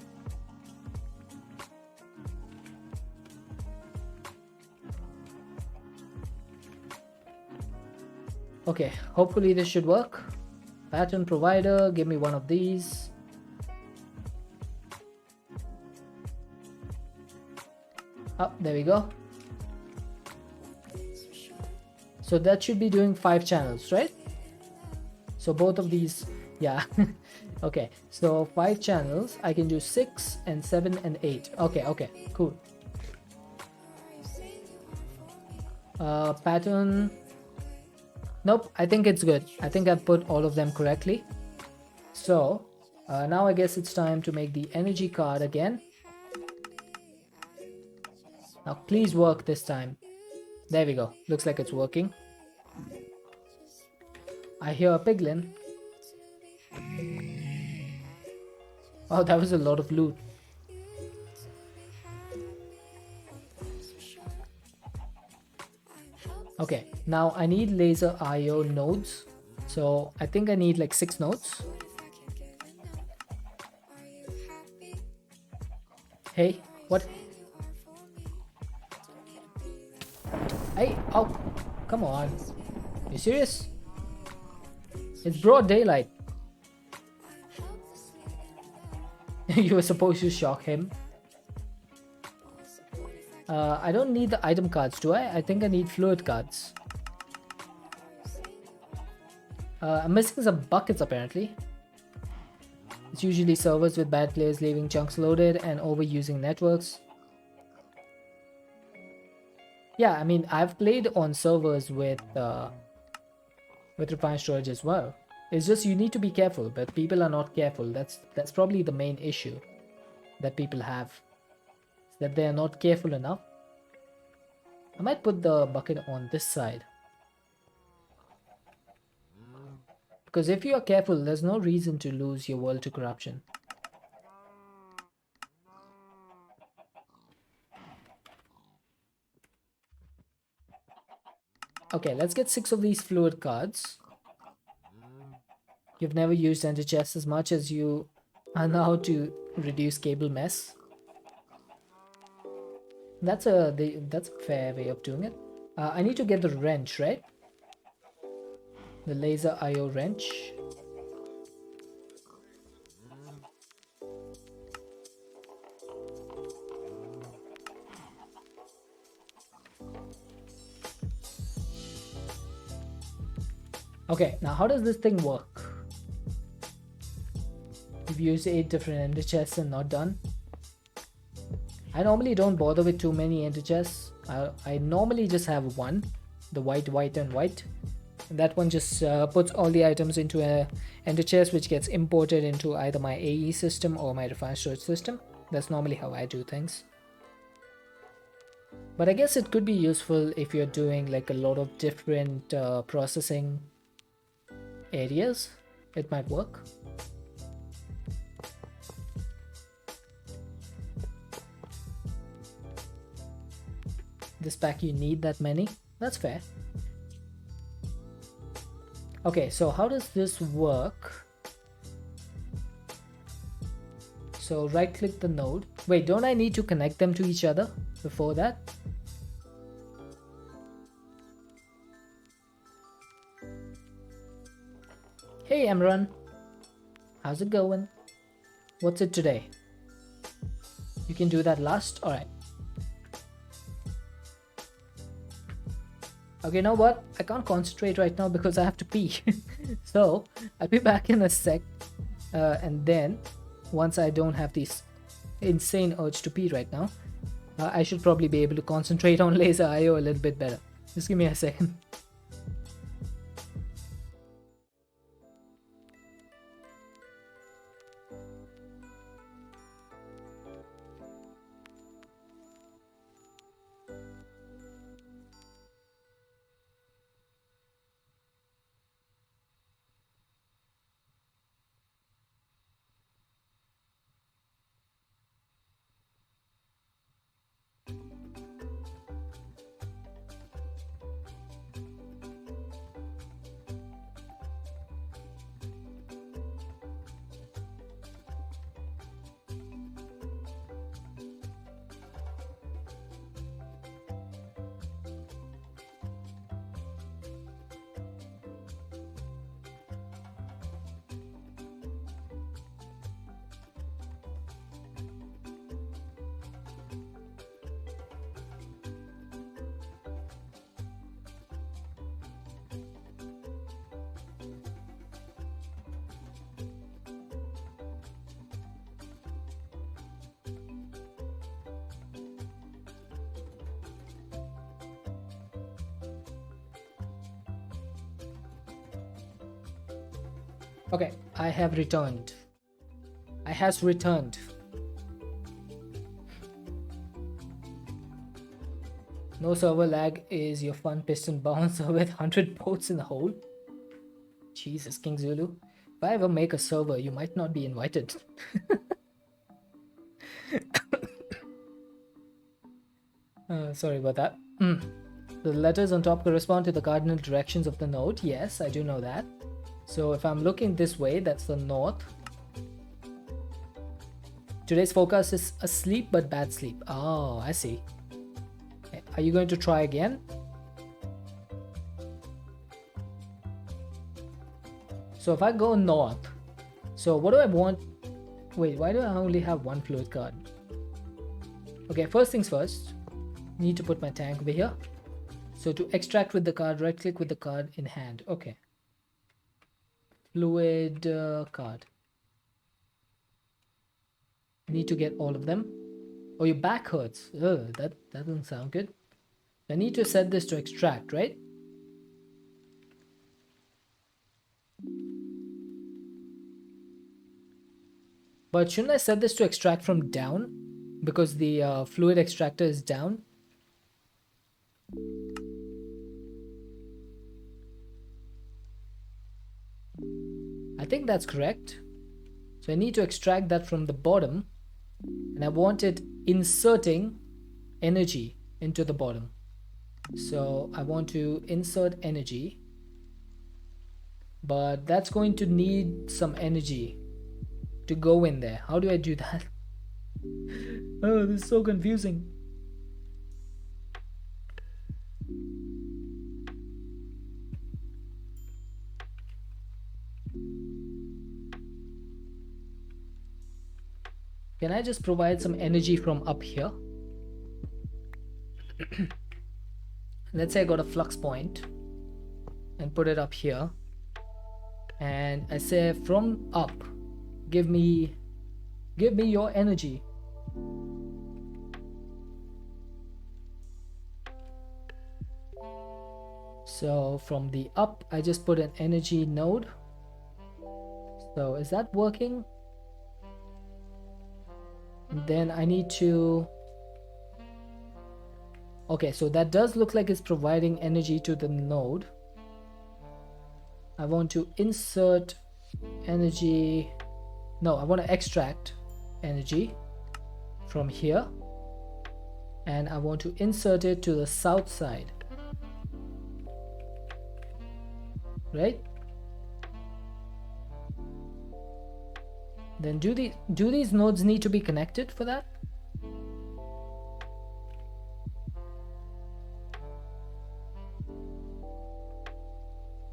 Okay, hopefully this should work. Pattern provider, give me one of these. Oh, there we go. So that should be doing 5 channels, right? So both of these, yeah. Okay, so 5 channels. I can do 6 and 7 and 8. Okay, cool. Pattern. Nope, I think it's good. I think I've put all of them correctly. So now I guess it's time to make the energy card again. Now please work this time. There we go. Looks like it's working. I hear a piglin. Oh, that was a lot of loot. Okay, now I need laser IO nodes. So I think I need like 6 nodes. Hey, what? Hey, oh, come on. You serious? It's broad daylight. You were supposed to shock him. I don't need the item cards, do I? I think I need fluid cards. I'm missing some buckets apparently. It's usually servers with bad players leaving chunks loaded and overusing networks. Yeah, I mean, I've played on servers with refined storage as well. It's just you need to be careful, but people are not careful. That's probably the main issue that people have. That they are not careful enough. I might put the bucket on this side. Because if you are careful, there's no reason to lose your world to corruption. Okay, let's get 6 of these fluid cards. You've never used enter chests as much as you are now to reduce cable mess. That's a fair way of doing it. I need to get the wrench, right? The laser IO wrench. Okay, now how does this thing work? We've used 8 different ender chests and not done. I normally don't bother with too many ender chests. I normally just have one, the white, and white. And that one just puts all the items into a ender chest, which gets imported into either my AE system or my refined storage system. That's normally how I do things. But I guess it could be useful if you're doing like a lot of different processing areas. It might work. This pack you need that many. That's fair. Okay, so how does this work? So right click the node. Wait, don't I need to connect them to each other before that? Hey Emran, how's it going? What's it today? You can do that last? Alright. Okay, you know what? I can't concentrate right now because I have to pee. So I'll be back in a sec. And then once I don't have this insane urge to pee right now, I should probably be able to concentrate on laser IO a little bit better. Just give me a second. Okay, I have returned. I has returned. No server lag is your fun piston bouncer with 100 boats in the hole. Jesus, King Zulu. If I ever make a server, you might not be invited. Sorry about that. The letters on top correspond to the cardinal directions of the node. Yes, I do know that. So if I'm looking this way, that's the north. Today's forecast is asleep but bad sleep. Oh, I see. Okay. Are you going to try again? So if I go north, so what do I want? Wait, why do I only have one fluid card? Okay, first things first, need to put my tank over here. So to extract with the card, right click with the card in hand. Okay. Fluid card. Need to get all of them. Oh, your back hurts. Ugh, that doesn't sound good. I need to set this to extract, right? But shouldn't I set this to extract from down? Because the fluid extractor is down. I think that's correct. So I need to extract that from the bottom. And I want it inserting energy into the bottom. So I want to insert energy. But that's going to need some energy to go in there. How do I do that? Oh, this is so confusing. Can I just provide some energy from up here? Let's say I got a flux point and put it up here. And I say from up, give me your energy. So from the up, I just put an energy node. So is that working? And then I need to... Okay, so that does look like it's providing energy to the node. I want to insert energy... No, I want to extract energy from here. And I want to insert it to the south side. right? Then do these nodes need to be connected for that?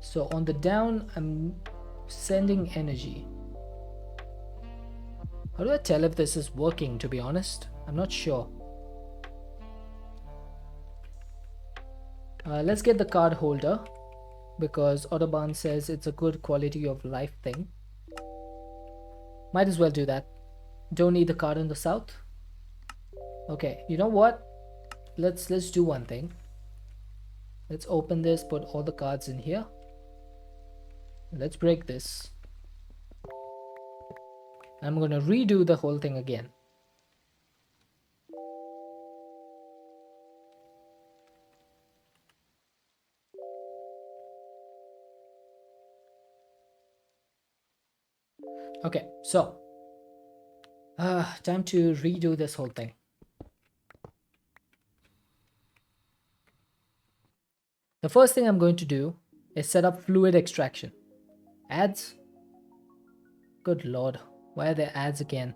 So on the down, I'm sending energy. How do I tell if this is working, to be honest? I'm not sure. Let's get the card holder, because Autobahn says it's a good quality of life thing. Might as well do that. Don't need the card in the south. Okay, you know what? Let's do one thing. Let's open this, put all the cards in here. Let's break this. I'm gonna redo the whole thing again. Okay, so time to redo this whole thing. The first thing I'm going to do is set up fluid extraction. Ads? Good lord, why are there ads again?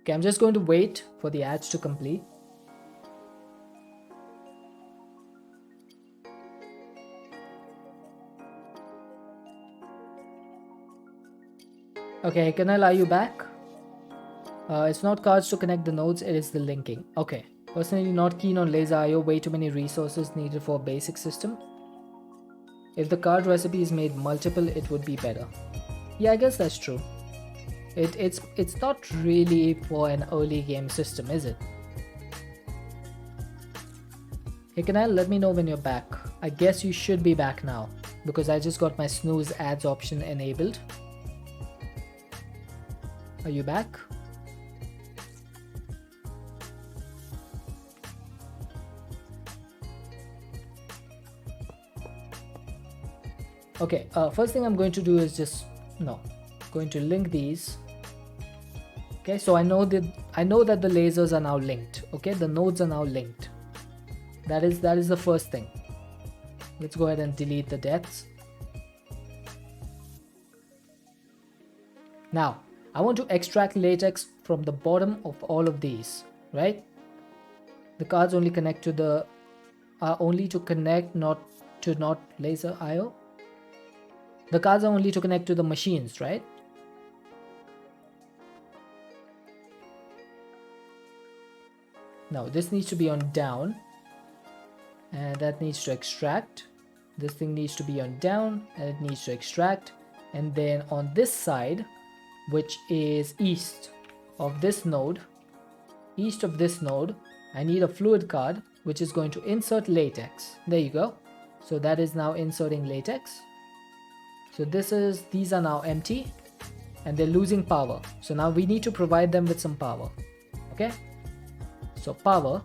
Okay, I'm just going to wait for the ads to complete. Okay, Kanal, are you back? It's not cards to connect the nodes, it is the linking. Okay, personally not keen on laser IO, way too many resources needed for a basic system. If the card recipe is made multiple, it would be better. Yeah, I guess that's true. It's not really for an early game system, is it? Hey Kanal, let me know when you're back. I guess you should be back now, because I just got my snooze ads option enabled. Are you back? Okay, first thing I'm going to do is going to link these. Okay, so I know that the lasers are now linked. Okay, the nodes are now linked. That is the first thing. Let's go ahead and delete the deaths. Now, I want to extract latex from the bottom of all of these, right? The cards only connect to the only to connect, not laser IO. The cards are only to connect to the machines, right? Now this needs to be on down, and that needs to extract. This thing needs to be on down, and it needs to extract. And then on this side, which is east of this node, I need a fluid card which is going to insert latex. There you go. So that is now inserting latex. So these are now empty and they're losing power. So now we need to provide them with some power. Okay, so power.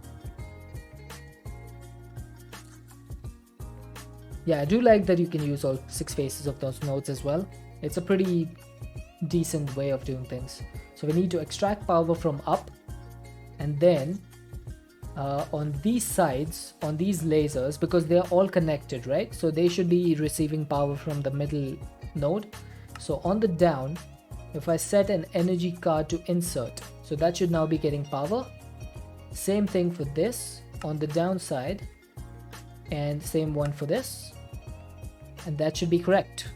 Yeah, I do like that you can use all 6 faces of those nodes as well. It's a pretty decent way of doing things. So we need to extract power from up, and then on these sides, on these lasers, because they're all connected, right? So they should be receiving power from the middle node. So on the down, if I set an energy card to insert, so that should now be getting power. Same thing for this on the downside, and same one for this, and that should be correct.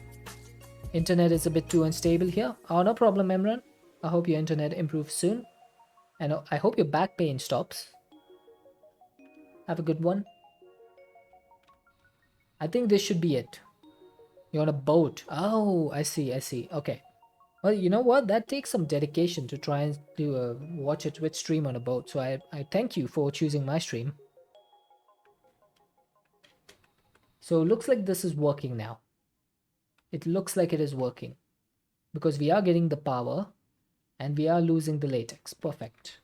Internet is a bit too unstable here. Oh, no problem, Emran. I hope your internet improves soon, and I hope your back pain stops. Have a good one. I think this should be it. You're on a boat. Oh, I see. Okay. Well, you know what? That takes some dedication to try and watch a Twitch stream on a boat. So I thank you for choosing my stream. So it looks like this is working now. It looks like it is working, because we are getting the power and we are losing the latex. Perfect.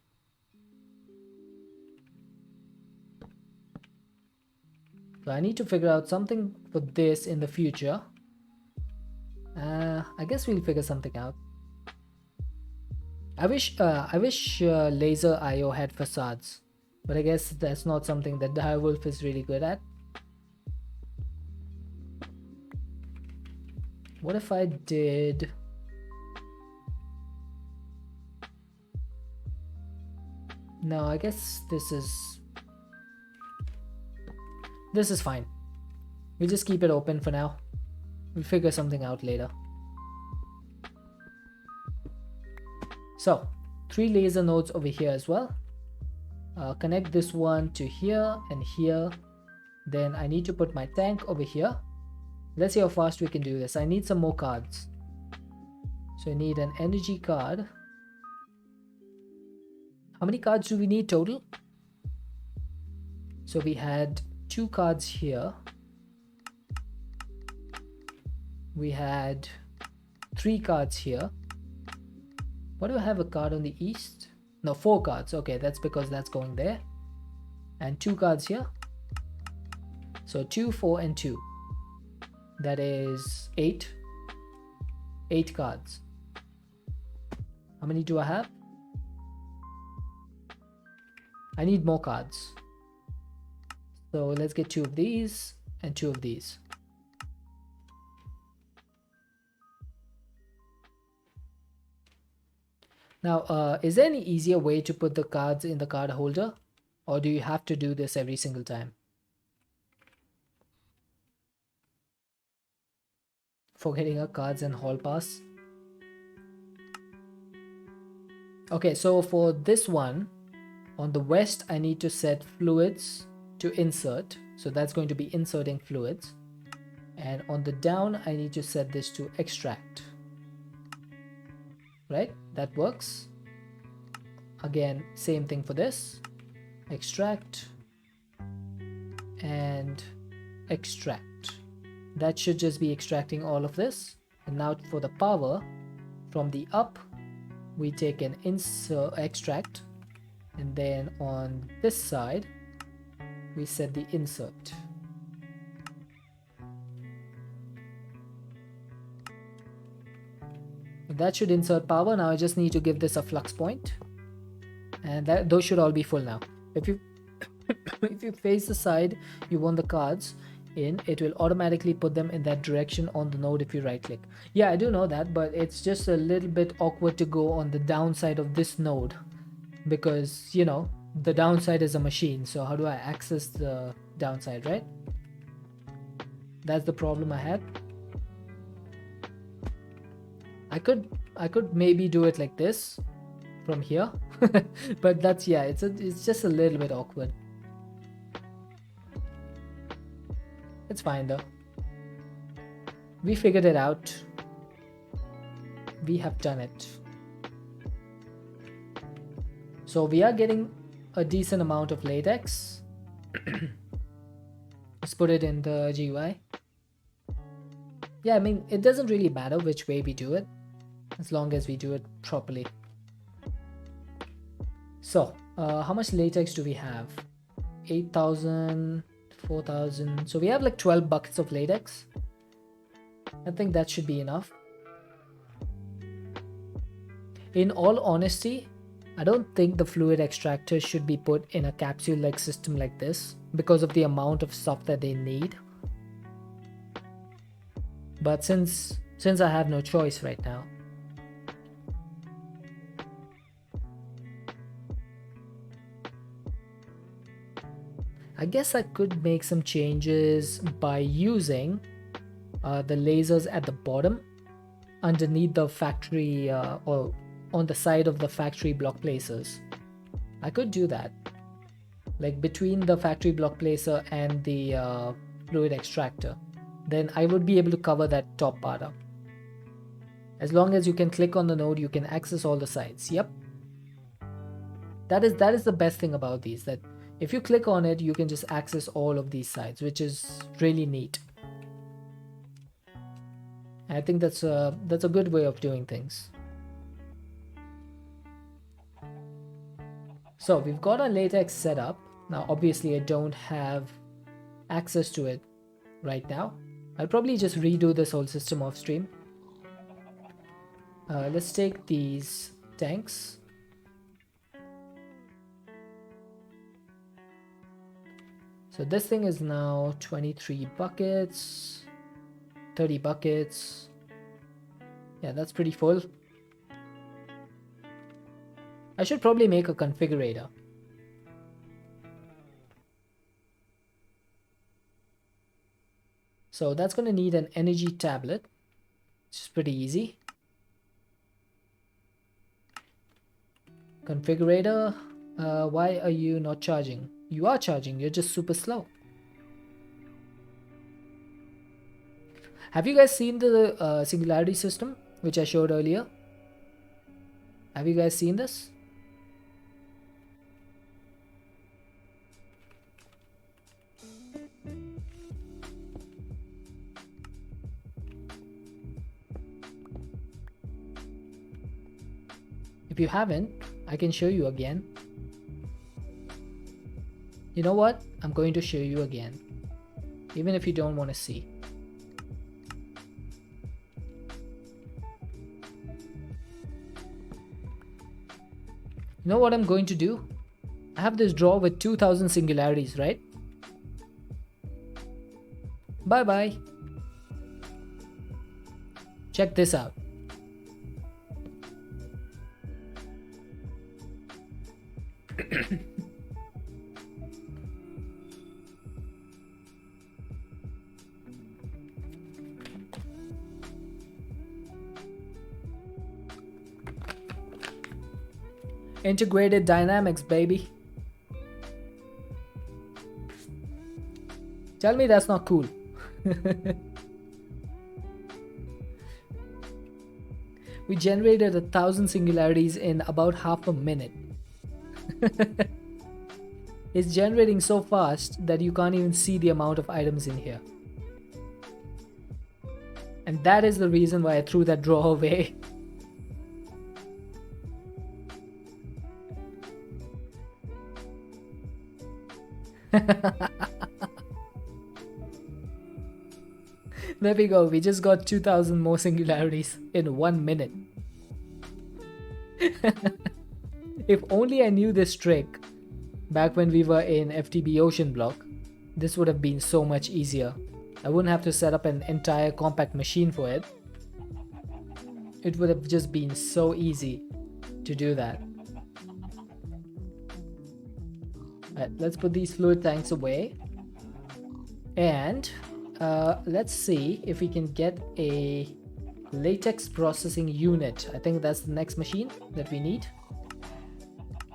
So I need to figure out something for this in the future. I guess we'll figure something out. I wish laser IO had facades, but I guess that's not something that Direwolf is really good at. What if I did... No, I guess this is fine. We'll just keep it open for now. We'll figure something out later. So 3 laser nodes over here as well. Connect this one to here and here. Then I need to put my tank over here. Let's see how fast we can do this. I need some more cards. So I need an energy card. How many cards do we need total? So we had 2 cards here. We had 3 cards here. What do I have a card on the east? No, 4 cards. Okay, that's because that's going there. And 2 cards here. So 2, 4, and 2. That is 8. 8 cards. How many do I have? I need more cards. So let's get 2 of these and 2 of these. Now, is there any easier way to put the cards in the card holder? Or do you have to do this every single time? Forgetting our cards and hall pass. Okay, so for this one, on the west, I need to set fluids to insert. So that's going to be inserting fluids. And on the down, I need to set this to extract. Right? That works. Again, same thing for this. Extract and extract. That should just be extracting all of this. And now for the power, from the up, we take an insert extract, and then on this side, we set the insert. That should insert power. Now I just need to give this a flux point, and those should all be full now. If you if you face the side you want the cards in, it will automatically put them in that direction on the node if you right click. Yeah, I do know that, but it's just a little bit awkward to go on the downside of this node because, you know, the downside is a machine. So how do I access the downside, right? That's the problem I had. I could maybe do it like this from here, but that's, yeah, it's just a little bit awkward. It's fine though. We figured it out. We have done it. So we are getting a decent amount of latex. Let's put it in the GUI. Yeah, I mean, it doesn't really matter which way we do it, as long as we do it properly. So, how much latex do we have? 8,000, 4,000. So we have like 12 buckets of latex. I think that should be enough. In all honesty, I don't think the fluid extractor should be put in a capsule-like system like this because of the amount of stuff that they need. But since I have no choice right now, I guess I could make some changes by using the lasers at the bottom underneath the factory or on the side of the factory block placers. I could do that, like between the factory block placer and the fluid extractor. Then I would be able to cover that top part up. As long as you can click on the node, you can access all the sides. Yep. That is the best thing about these, that if you click on it, you can just access all of these sides, which is really neat. And I think that's a good way of doing things. So we've got our latex set up. Now, obviously, I don't have access to it right now. I'll probably just redo this whole system off stream. Let's take these tanks. So this thing is now 23 buckets, 30 buckets. Yeah, that's pretty full. I should probably make a configurator. So that's going to need an energy tablet, which is pretty easy. Configurator, why are you not charging? You are charging, you're just super slow. Have you guys seen the singularity system, which I showed earlier? Have you guys seen this? If you haven't, I can show you again. You know what? I'm going to show you again, even if you don't want to see. You know what I'm going to do? I have this drawer with 2000 singularities, right? Bye bye. Check this out. Integrated dynamics, baby. Tell me that's not cool. We generated 1000 singularities in about half a minute. It's generating so fast that you can't even see the amount of items in here. And that is the reason why I threw that drawer away. There we go, we just got 2000 more singularities in 1 minute. If only I knew this trick back when we were in FTB Ocean Block, this would have been so much easier. I wouldn't have to set up an entire compact machine for it. It would have just been so easy to do that. Alright, let's put these fluid tanks away. And let's see if we can get a latex processing unit. I think that's the next machine that we need.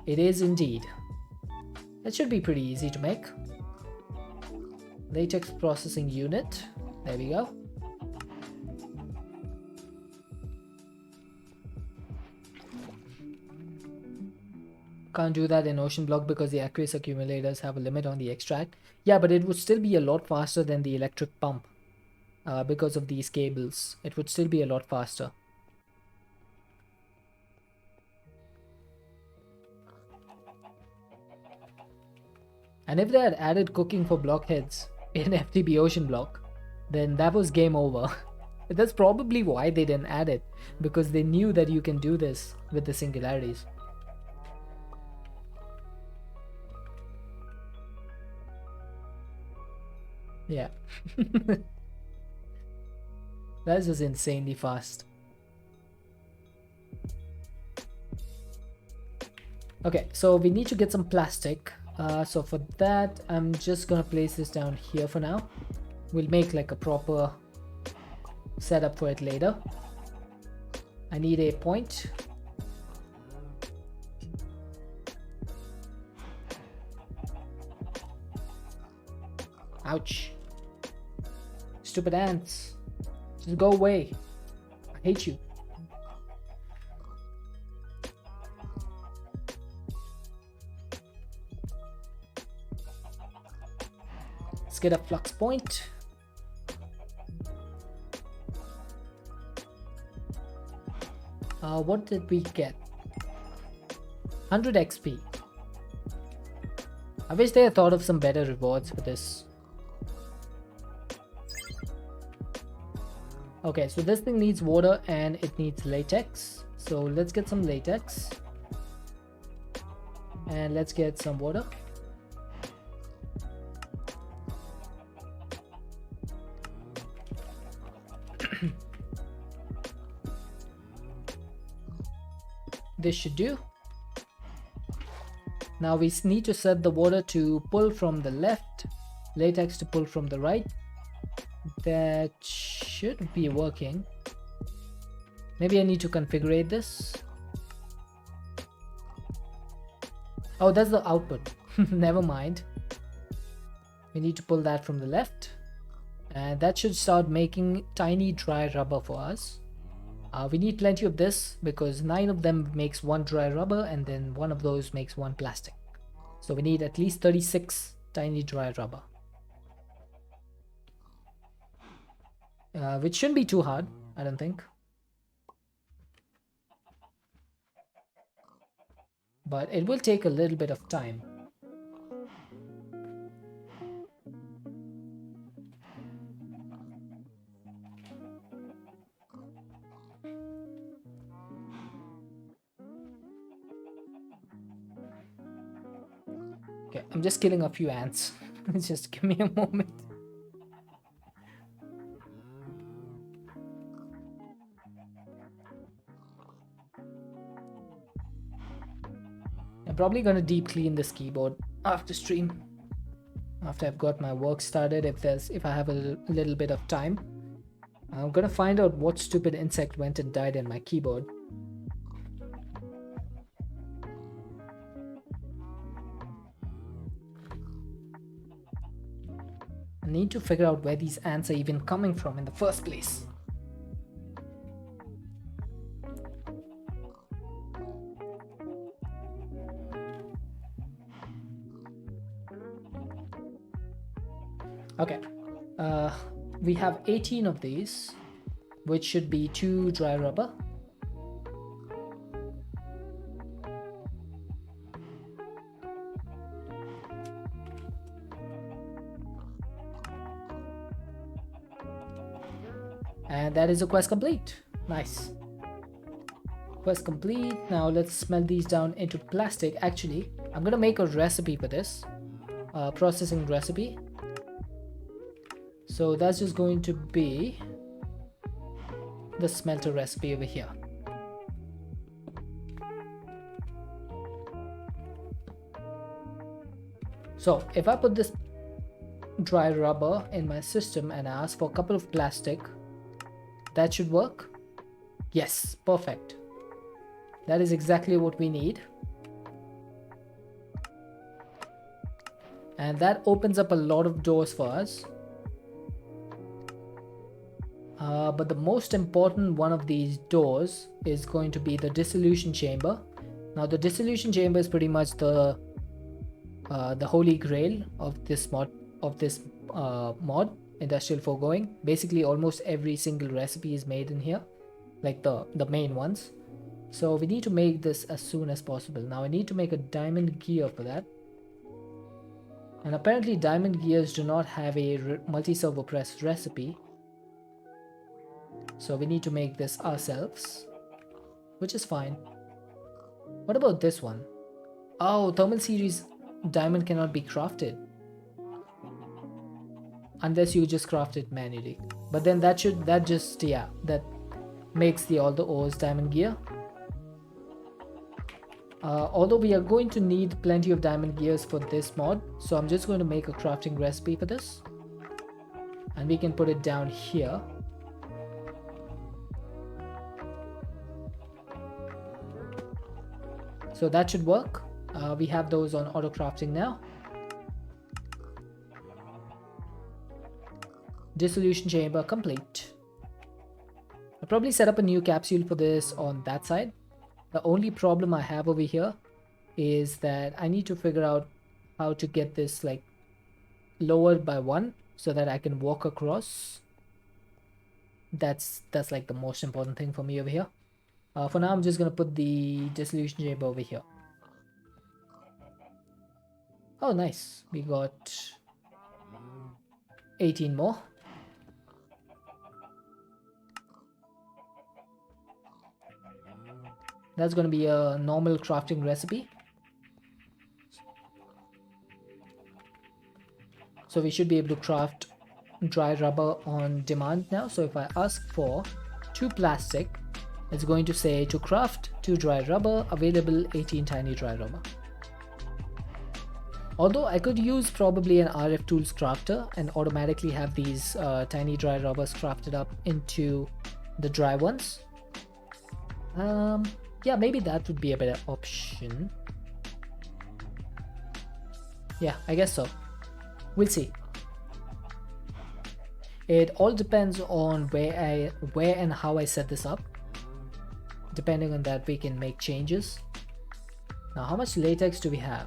It is indeed. That should be pretty easy to make. Latex processing unit. There we go. Can't do that in Ocean Block because the aqueous accumulators have a limit on the extract. Yeah, but it would still be a lot faster than the electric pump because of these cables. It would still be a lot faster. And if they had added cooking for blockheads in FTB Ocean Block, then that was game over. That's probably why they didn't add it, because they knew that you can do this with the singularities. Yeah. That's just insanely fast. Okay, so we need to get some plastic. So for that, I'm just gonna place this down here for now. We'll make like a proper setup for it later. I need a point. Ouch. Stupid ants. Just go away. I hate you. Let's get a flux point. What did we get? 100 XP. I wish they had thought of some better rewards for this. Okay, so this thing needs water and it needs latex. So let's get some latex. And let's get some water. this should do. Now we need to set the water to pull from the left, latex to pull from the right. That should be working. Maybe I need to configure this. Oh, that's the output. Never mind. We need to pull that from the left, and that should start making tiny dry rubber for us. We need plenty of this because 9 of them makes 1 dry rubber, and then 1 of those makes 1 plastic. So we need at least 36 tiny dry rubber, which shouldn't be too hard, I don't think. But it will take a little bit of time. Okay, I'm just killing a few ants. Just give me a moment. I'm probably gonna deep clean this keyboard after stream, after I've got my work started. If I have a little bit of time, I'm gonna find out what stupid insect went and died in my keyboard. I need to figure out where these ants are even coming from in the first place. Okay, we have 18 of these, which should be 2 dry rubber. And that is a quest complete. Nice. Quest complete. Now let's smelt these down into plastic. Actually, I'm gonna make a recipe for this. Processing recipe. So that's just going to be the smelter recipe over here. So if I put this dry rubber in my system and I ask for a couple of plastic, that should work. Yes, perfect. That is exactly what we need. And that opens up a lot of doors for us. But the most important one of these doors is going to be the dissolution chamber. Now the dissolution chamber is pretty much the holy grail of this mod, industrial foregoing. Basically almost every single recipe is made in here, like the main ones. So we need to make this as soon as possible. Now I need to make a diamond gear for that, and apparently diamond gears do not have a multi-servo press recipe, so we need to make this ourselves, which is fine. What about this one? Oh, thermal series diamond cannot be crafted unless you just craft it manually. But then that makes all the ores diamond gear. Although we are going to need plenty of diamond gears for this mod, so I'm just going to make a crafting recipe for this, and we can put it down here. So that should work. We have those on auto crafting now. Dissolution chamber complete. I'll probably set up a new capsule for this on that side. The only problem I have over here is that I need to figure out how to get this like lowered by 1 so that I can walk across. That's like the most important thing for me over here. For now I'm just gonna put the dissolution chamber over here. Oh nice, we got 18 more. That's going to be a normal crafting recipe. So we should be able to craft dry rubber on demand now. So if I ask for 2 plastic, it's going to say to craft 2 dry rubber, available 18 tiny dry rubber. Although I could use probably an RF tools crafter and automatically have these tiny dry rubbers crafted up into the dry ones. Yeah, maybe that would be a better option. Yeah, I guess so. We'll see. It all depends on where and how I set this up. Depending on that, we can make changes. Now, how much latex do we have?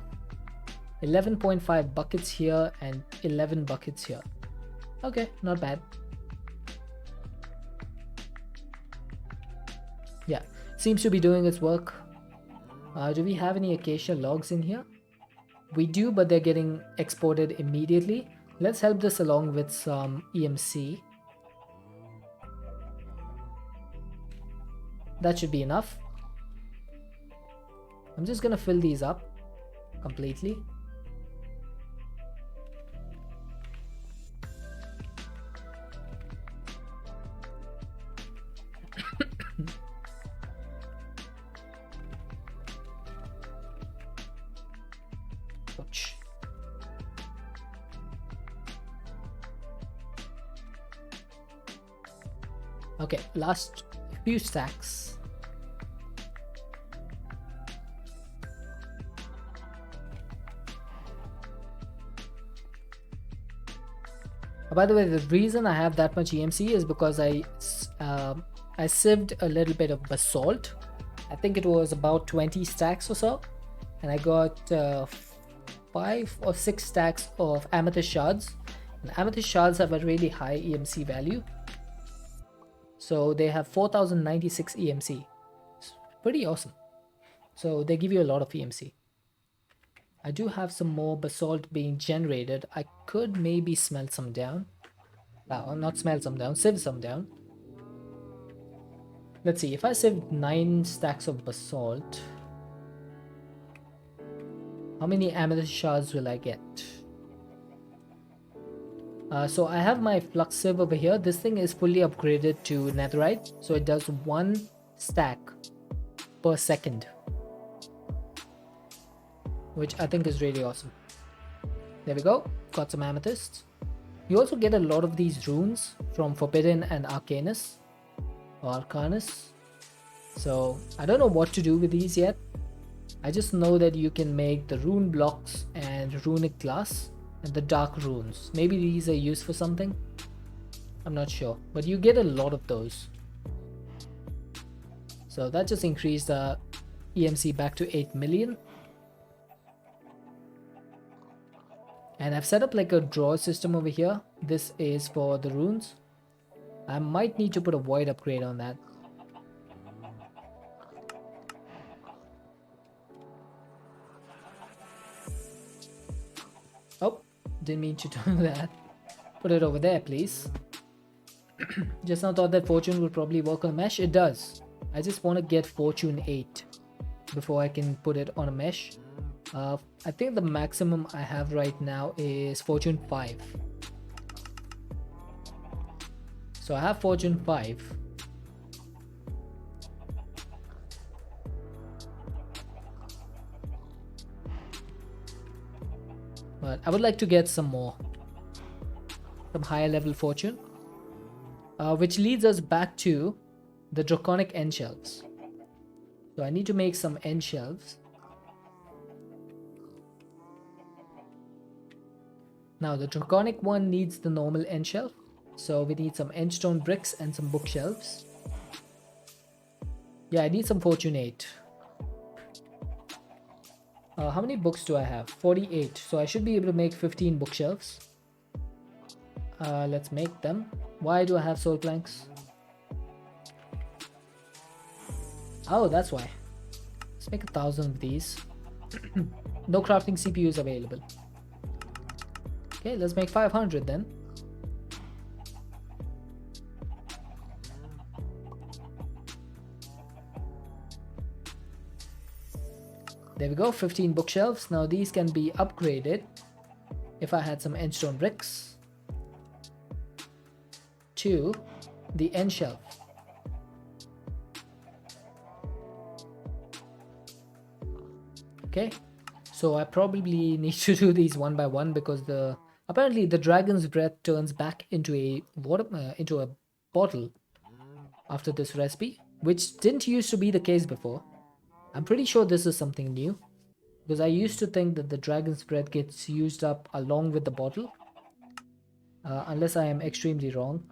11.5 buckets here and 11 buckets here. Okay, not bad. Yeah, seems to be doing its work. Do we have any acacia logs in here? We do, but they're getting exported immediately. Let's help this along with some EMC. That should be enough. I'm just gonna fill these up completely. Ouch. Okay, last few stacks. By the way, the reason I have that much EMC is because I sieved a little bit of basalt. I think it was about 20 stacks or so, and I got 5 or 6 stacks of amethyst shards. And amethyst shards have a really high EMC value, so they have 4096 EMC. It's pretty awesome. So they give you a lot of EMC. I do have some more basalt being generated. I could maybe smelt some down. Not smelt some down, sieve some down. Let's see, if I sieve 9 stacks of basalt, how many amethyst shards will I get? So I have my flux sieve over here. This thing is fully upgraded to netherite, so it does 1 stack per second, which I think is really awesome. There we go, got some amethysts. You also get a lot of these runes from Forbidden and Arcanus, or Arcanus. So I don't know what to do with these yet. I just know that you can make the rune blocks and runic glass and the dark runes. Maybe these are used for something. I'm not sure, but you get a lot of those. So that just increased the EMC back to 8 million. And I've set up like a drawer system over here. This is for the runes. I might need to put a void upgrade on that. Oh, didn't mean to do that. Put it over there, please. Just now thought that fortune would probably work on mesh. It does. I just want to get fortune 8 before I can put it on a mesh. I think the maximum I have right now is fortune 5. So I have fortune 5. But I would like to get some more. Some higher level fortune. Which leads us back to the draconic end shelves. So I need to make some end shelves. Now the draconic one needs the normal end shelf. So we need some end stone bricks and some bookshelves. Yeah, I need some fortune 8. How many books do I have? 48. So I should be able to make 15 bookshelves. Let's make them. Why do I have soul planks? Oh, that's why. Let's make 1,000 of these. No crafting CPUs available. Okay, let's make 500 then. There we go, 15 bookshelves. Now these can be upgraded if I had some endstone bricks to the end shelf. Okay, so I probably need to do these one by one because apparently the dragon's breath turns back into a into a bottle after this recipe, which didn't used to be the case before. I'm pretty sure this is something new because I used to think that the dragon's breath gets used up along with the bottle, unless I am extremely wrong.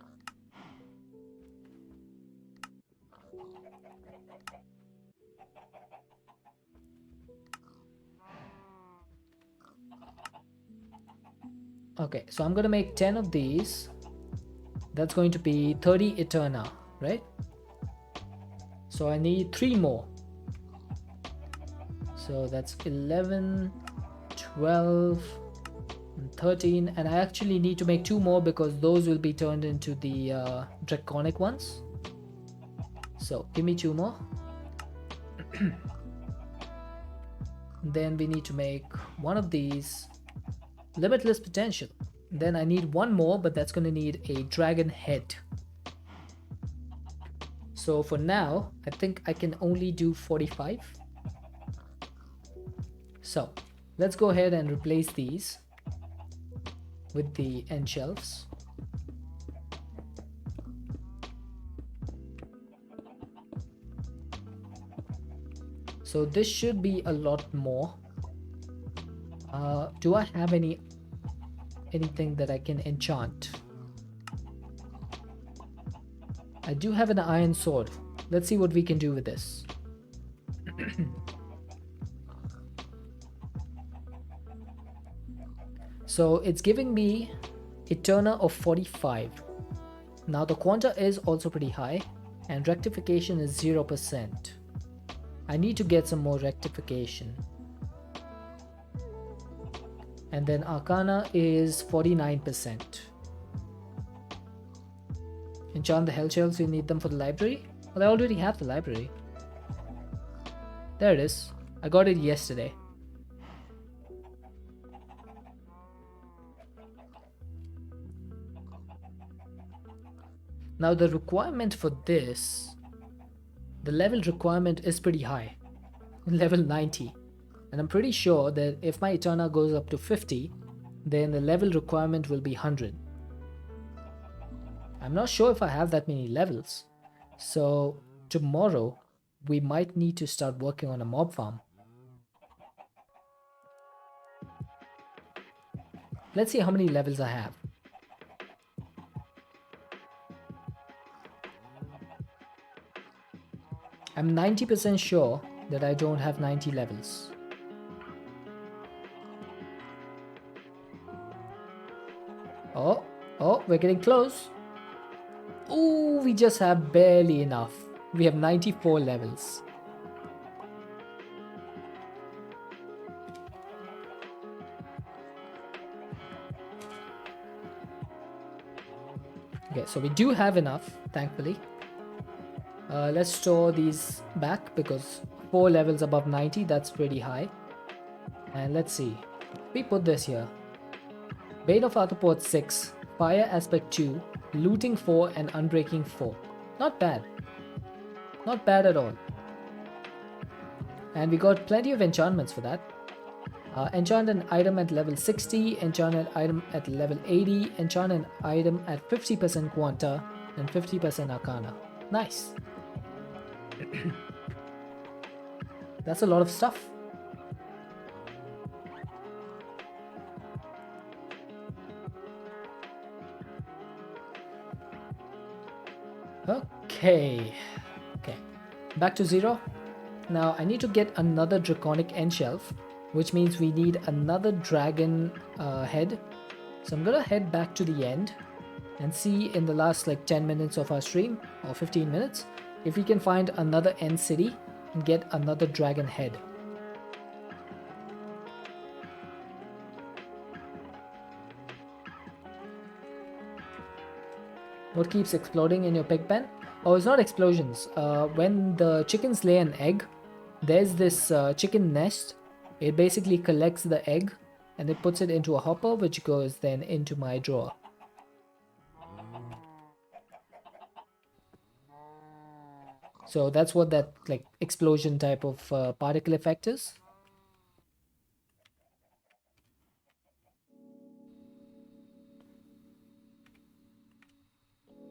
Okay, so I'm gonna make 10 of these. That's going to be 30 Eterna, right? So I need 3 more. So that's 11, 12, and 13. And I actually need to make 2 more because those will be turned into the draconic ones. So give me 2 more. Then we need to make one of these, limitless potential. Then I need 1 more, but that's going to need a dragon head. So for now, I think I can only do 45. So let's go ahead and replace these with the end shelves. So this should be a lot more. Do I have anything that I can enchant? I do have an iron sword. Let's see what we can do with this. So it's giving me Eterna of 45. Now the quanta is also pretty high and rectification is 0%. I need to get some more rectification. And then Arcana is 49%. Enchant the hell shells, you need them for the library? Well, I already have the library. There it is. I got it yesterday. Now the requirement for this, the level requirement is pretty high. Level 90. And I'm pretty sure that if my Eterna goes up to 50, then the level requirement will be 100. I'm not sure if I have that many levels. So tomorrow, we might need to start working on a mob farm. Let's see how many levels I have. I'm 90% sure that I don't have 90 levels. Oh, we're getting close. Ooh, we just have barely enough. We have 94 levels. Okay, so we do have enough, thankfully. Let's store these back because 4 levels above 90, that's pretty high. And let's see. We put this here. Bane of Arthropod 6, Fire Aspect 2, Looting 4 and Unbreaking 4. Not bad. Not bad at all. And we got plenty of enchantments for that. Enchant an item at level 60, enchant an item at level 80, enchant an item at 50% Quanta and 50% Arcana. Nice. That's a lot of stuff. Okay. Back to 0. Now I need to get another draconic end shelf, which means we need another dragon head. So I'm gonna head back to the end and see in the last like 10 minutes of our stream or 15 minutes if we can find another end city and get another dragon head. What keeps exploding in your pig pen? Oh, it's not explosions. When the chickens lay an egg, there's this chicken nest. It basically collects the egg and it puts it into a hopper, which goes then into my drawer. So that's what that like explosion type of particle effect is.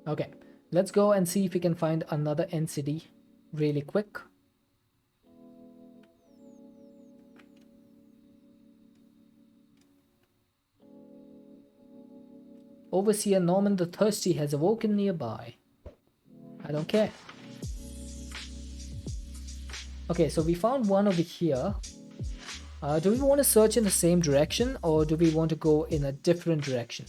Okay, let's go and see if we can find another end city really quick. Overseer Norman the Thirsty has awoken nearby. I don't care. Okay, so we found one over here. Do we want to search in the same direction, or do we want to go in a different direction?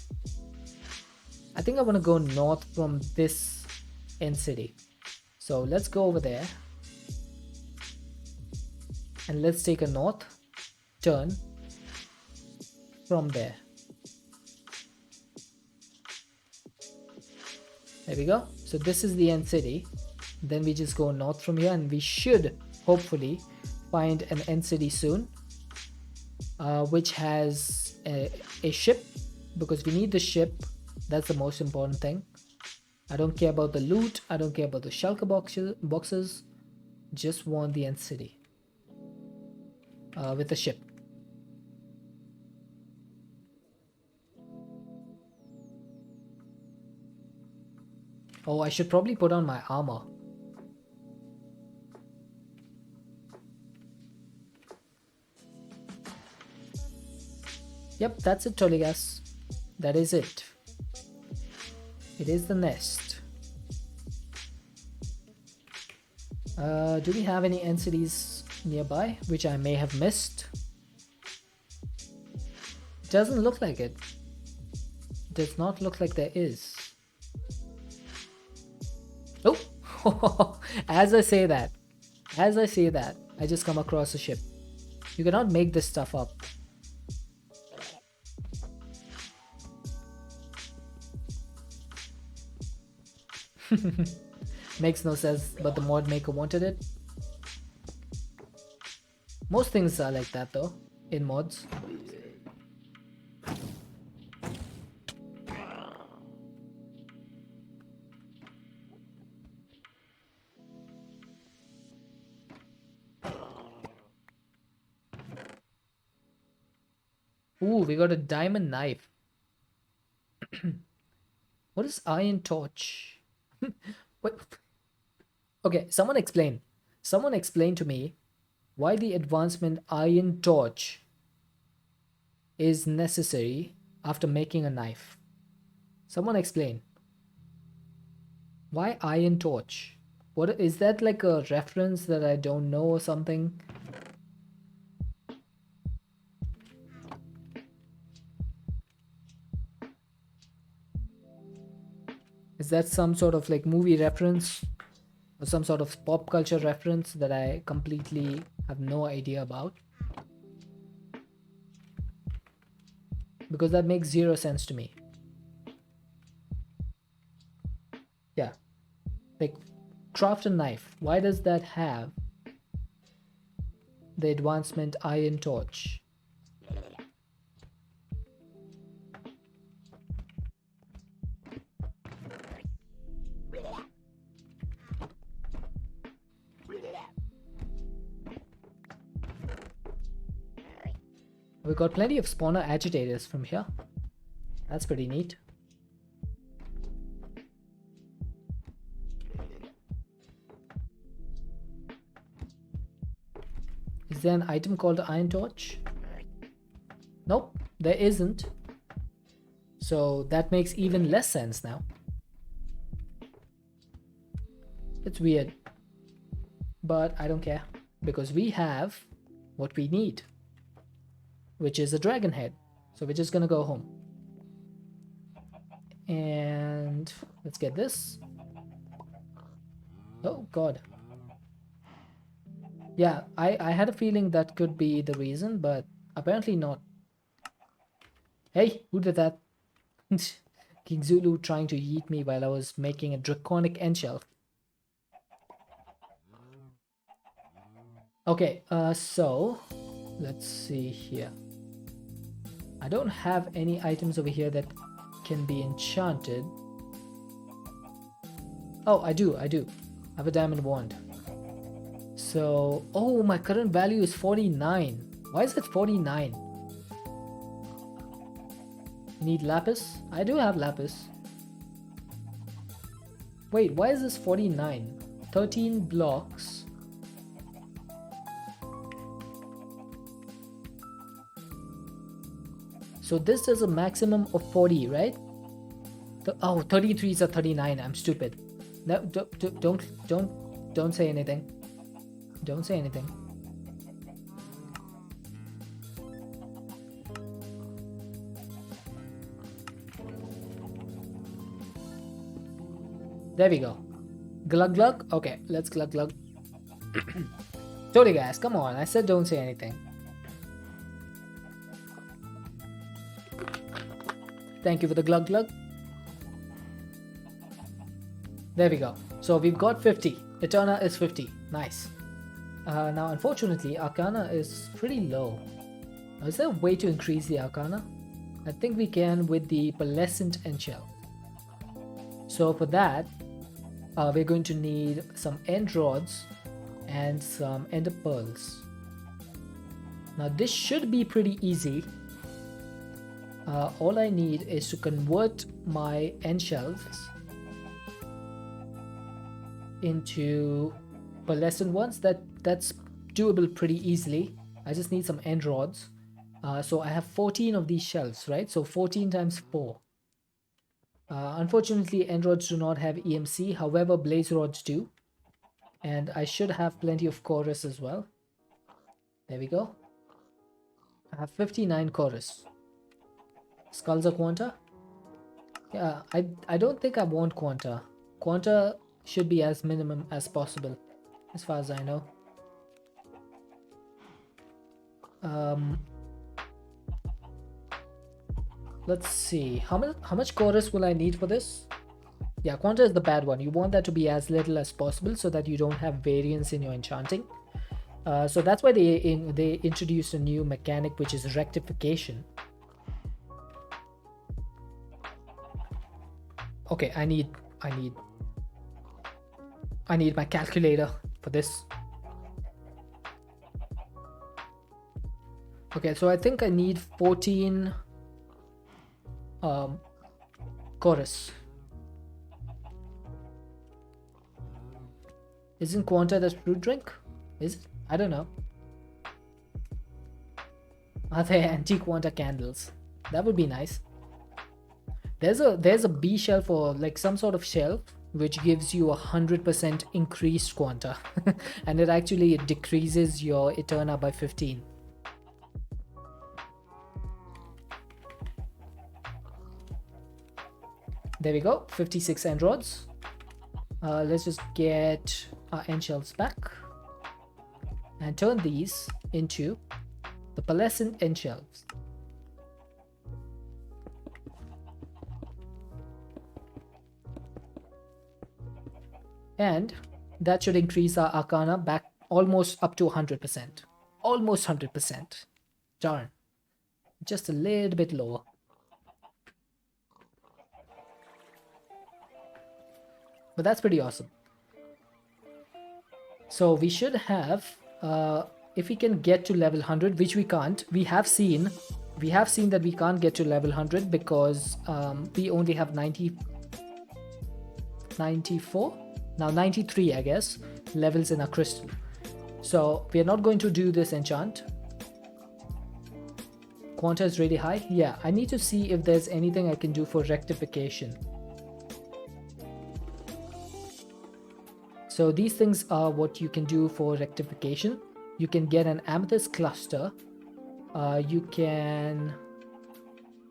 I think I want to go north from this end city. So let's go over there. And let's take a north turn from there. There we go. So this is the end city. Then we just go north from here, and we should hopefully find an end city soon, which has a ship, because we need the ship. That's the most important thing. I don't care about the loot. I don't care about the shulker boxes. Just want the end city with the ship. Oh, I should probably put on my armor. Yep, that's it, Toligas. That is it. It is the nest. Do we have any end cities nearby, which I may have missed? Doesn't look like it. Does not look like there is. Oh, as I say that, I just come across a ship. You cannot make this stuff up. Makes no sense, but the mod maker wanted it. Most things are like that though, in mods. Ooh, we got a diamond knife. What is iron torch? What? Okay, someone explain. Someone explain to me why the advancement iron torch is necessary after making a knife. Someone explain. Why iron torch? What is that, like a reference that I don't know or something? Is that some sort of like movie reference or some sort of pop culture reference that I completely have no idea about? Because that makes zero sense to me. Yeah, like craft a knife. Why does that have the advancement iron torch? We got plenty of spawner agitators from here. That's pretty neat. Is there an item called the iron torch? Nope, there isn't. So that makes even less sense now. It's weird. But I don't care, because we have what we need, which is a dragon head. So we're just gonna go home. And let's get this. Oh god. Yeah, I had a feeling that could be the reason, but apparently not. Hey, who did that? King Zulu trying to eat me while I was making a draconic end shelf. Okay, so let's see here. I don't have any items over here that can be enchanted. Oh, I do. I have a diamond wand. So, oh, my current value is 49. Why is it 49? Need lapis? I do have lapis. Wait, why is this 49? 13 blocks. So this does a maximum of 40, right? Oh, 33 is a 39. I'm stupid. No, don't say anything. Don't say anything. There we go. Glug glug. Okay, let's glug glug. Totally, guys. Come on. I said don't say anything. Thank you for the glug glug. There we go. So we've got 50. Eterna is 50. Nice. Now, unfortunately, Arcana is pretty low. Now, is there a way to increase the Arcana? I think we can with the Pearlescent Endshell. So for that, we're going to need some End Rods and some Ender Pearls. Now this should be pretty easy. All I need is to convert my End Shells into pearlescent ones. That's doable pretty easily. I just need some End Rods. So I have 14 of these shelves, right? So 14 times 4. Unfortunately, End Rods do not have EMC, however Blaze Rods do. And I should have plenty of chorus as well. There we go. I have 59 chorus. Skulls are Quanta? Yeah, I don't think I want Quanta. Quanta should be as minimum as possible, as far as I know. Let's see. How much chorus will I need for this? Yeah, Quanta is the bad one. You want that to be as little as possible so that you don't have variance in your enchanting. So that's why they introduced a new mechanic, which is rectification. Okay, I need my calculator for this. Okay, so I think I need 14 chorus. Isn't Quanta the fruit drink? Is it? I don't know. Are there anti-Quanta candles? That would be nice. There's a B shelf or like some sort of shelf which gives you 100% increased Quanta, and it decreases your Eterna by 15. There we go, 56 End Rods. Let's just get our End Shells back and turn these into the Pearlescent End Shells. And that should increase our Arcana back almost up to 100%. Almost 100%. Darn. Just a little bit lower. But that's pretty awesome. So we should have, if we can get to level 100, which we can't, we have seen that we can't get to level 100 because we only have 94, now 93, I guess, levels in our crystal. So we are not going to do this enchant. Quanta is really high. Yeah, I need to see if there's anything I can do for rectification. So these things are what you can do for rectification. You can get an amethyst cluster. You can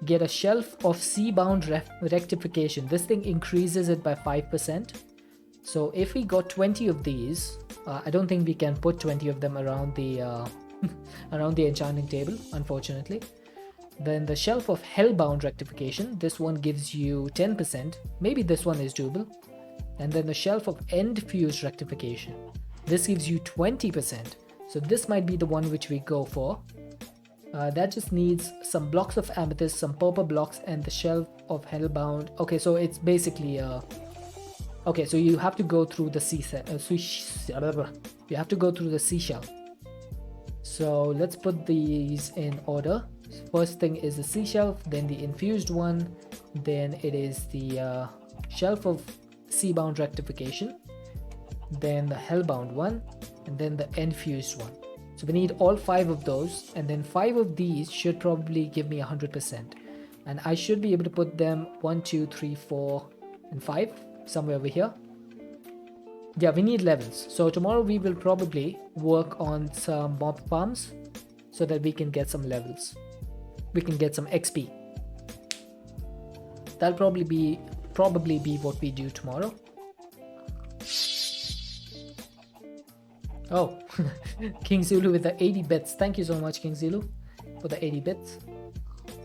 get a shelf of sea-bound rectification. This thing increases it by 5%. So if we got 20 of these, I don't think we can put 20 of them around the around the enchanting table, unfortunately. Then the shelf of hellbound rectification. This one gives you 10%. Maybe this one is doable. And then the shelf of end fused rectification. This gives you 20%. So this might be the one which we go for. That just needs some blocks of amethyst, some purple blocks, and the shelf of hellbound. Okay, so it's basically okay, so you have to go through the you have to go through the seashell. So let's put these in order. First thing is the sea shelf, then the infused one, then it is the shelf of Seabound Rectification, then the Hellbound one, and then the Enfused one. So we need all 5 of those, and then 5 of these should probably give me 100%. And I should be able to put them 1, 2, 3, 4, and 5 somewhere over here. Yeah, we need levels. So tomorrow we will probably work on some mob farms so that we can get some levels. We can get some XP. That'll probably be what we do tomorrow. Oh, King Zulu with the 80 bits. Thank you so much, King Zulu, for the 80 bits.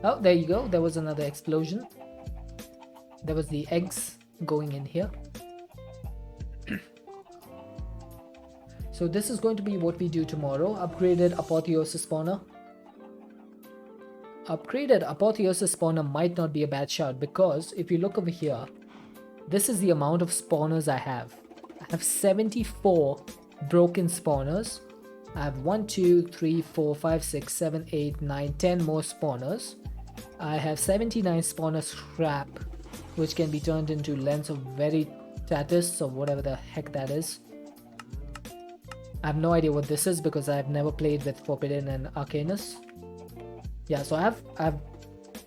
Oh, there you go. There was another explosion. There was the eggs going in here. So this is going to be what we do tomorrow. Upgraded Apotheosis Spawner. Upgraded Apotheosis Spawner might not be a bad shout, because if you look over here, this is the amount of spawners I have. I have 74 broken spawners. I have 1, 2, 3, 4, 5, 6, 7, 8, 9, 10 more spawners. I have 79 spawner scrap, which can be turned into Lens of Veritatis or whatever the heck that is. I have no idea what this is because I've never played with Forbidden and Arcanus. Yeah, so I have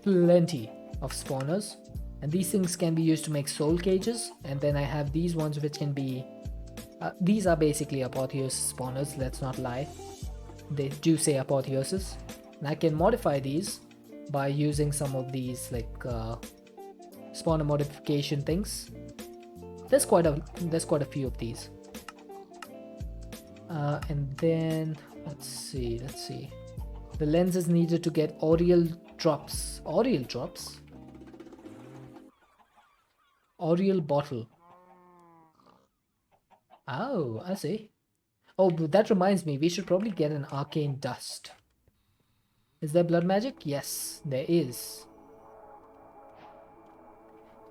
plenty of spawners, and these things can be used to make soul cages. And then I have these ones which can be these are basically apotheosis spawners, let's not lie. They do say apotheosis, and I can modify these by using some of these like spawner modification things. There's quite a few of these. And then let's see. The lens is needed to get Aureal drops. Aureal bottle. Oh, I see. Oh, but that reminds me, we should probably get an arcane dust. Is there blood magic? Yes, there is.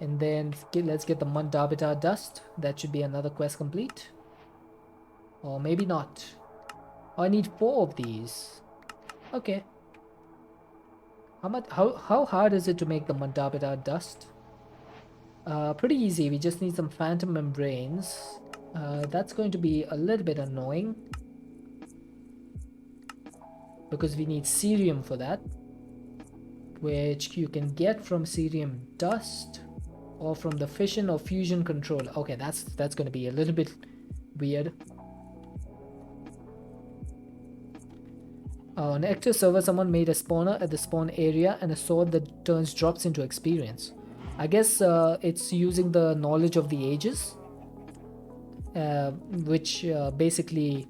And then let's get the Mundabitar dust. That should be another quest complete. Or maybe not. Oh, I need 4 of these. Okay. How hard is it to make the Mundabitar dust? Pretty easy. We just need some phantom membranes. That's going to be a little bit annoying, because we need cerium for that, which you can get from cerium dust or from the fission or fusion controller. Okay, that's going to be a little bit weird. On active server, someone made a spawner at the spawn area and a sword that turns drops into experience. I guess it's using the knowledge of the ages, which basically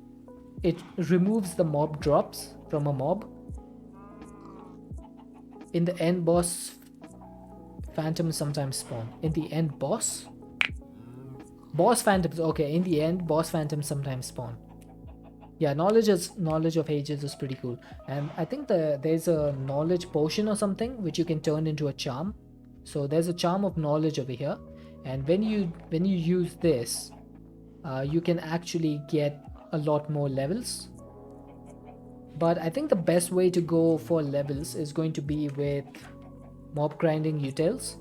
it removes the mob drops from a mob. In the end boss, phantoms sometimes spawn. In the end boss phantoms. Okay, in the end boss phantoms sometimes spawn. Yeah, knowledge of ages is pretty cool. And I think there's a knowledge potion or something which you can turn into a charm. So there's a charm of knowledge over here, and when you use this, you can actually get a lot more levels. But I think the best way to go for levels is going to be with mob grinding utils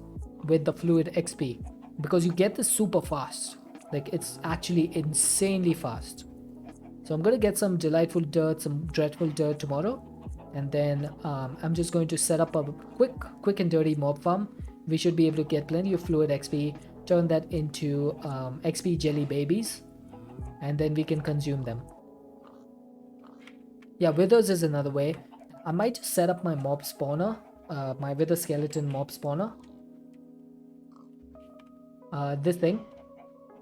with the fluid XP, because you get this super fast. Like, it's actually insanely fast. So I'm gonna get some delightful dirt, some dreadful dirt tomorrow, and then I'm just going to set up a quick and dirty mob farm. We should be able to get plenty of fluid XP, turn that into XP jelly babies, and then we can consume them. Yeah, withers is another way. I might just set up my mob spawner, my wither skeleton mob spawner. This thing.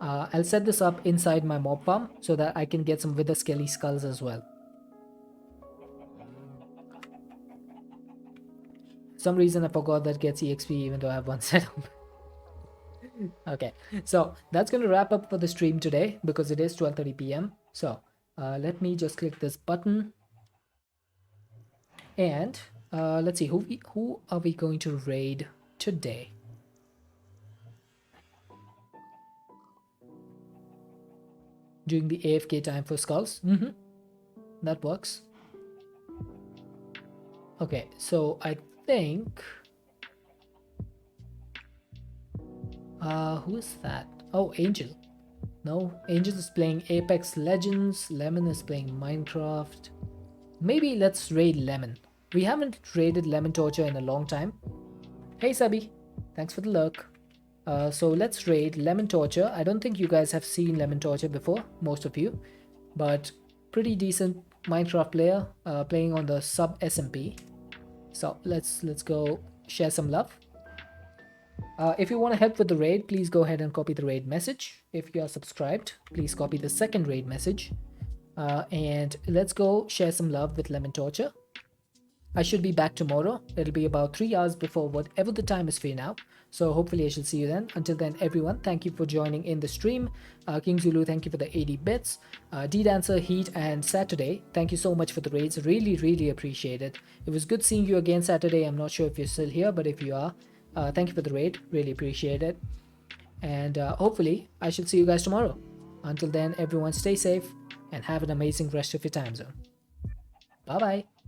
I'll set this up inside my mob farm so that I can get some wither skelly skulls as well. For some reason I forgot that gets EXP even though I have one set up. Okay, so that's going to wrap up for the stream today because it is 12:30 p.m. So let me just click this button, and let's see, who are we going to raid today? During the AFK time for skulls. That works. Okay, so I think who is that? Oh, Angel. No, Angel is playing Apex Legends. Lemon is playing Minecraft. Maybe let's raid Lemon. We haven't raided Lemon Torture in a long time. Hey Sabi, thanks for the lurk. So let's raid Lemon Torture. I don't think you guys have seen Lemon Torture before, most of you, but pretty decent Minecraft player, playing on the sub SMP. So let's go share some love. If you want to help with the raid, please go ahead and copy the raid message. If you are subscribed, please copy the second raid message. And let's go share some love with Lemon Torture. I should be back tomorrow. It'll be about 3 hours before whatever the time is for now. So hopefully I shall see you then. Until then, everyone, thank you for joining in the stream. King Zulu, thank you for the 80 bits. D-Dancer, Heat, and Saturday, thank you so much for the raids. Really appreciate it. It was good seeing you again Saturday. I'm not sure if you're still here, but if you are, thank you for the raid. Really appreciate it. And hopefully I shall see you guys tomorrow. Until then, everyone stay safe and have an amazing rest of your time zone. Bye bye.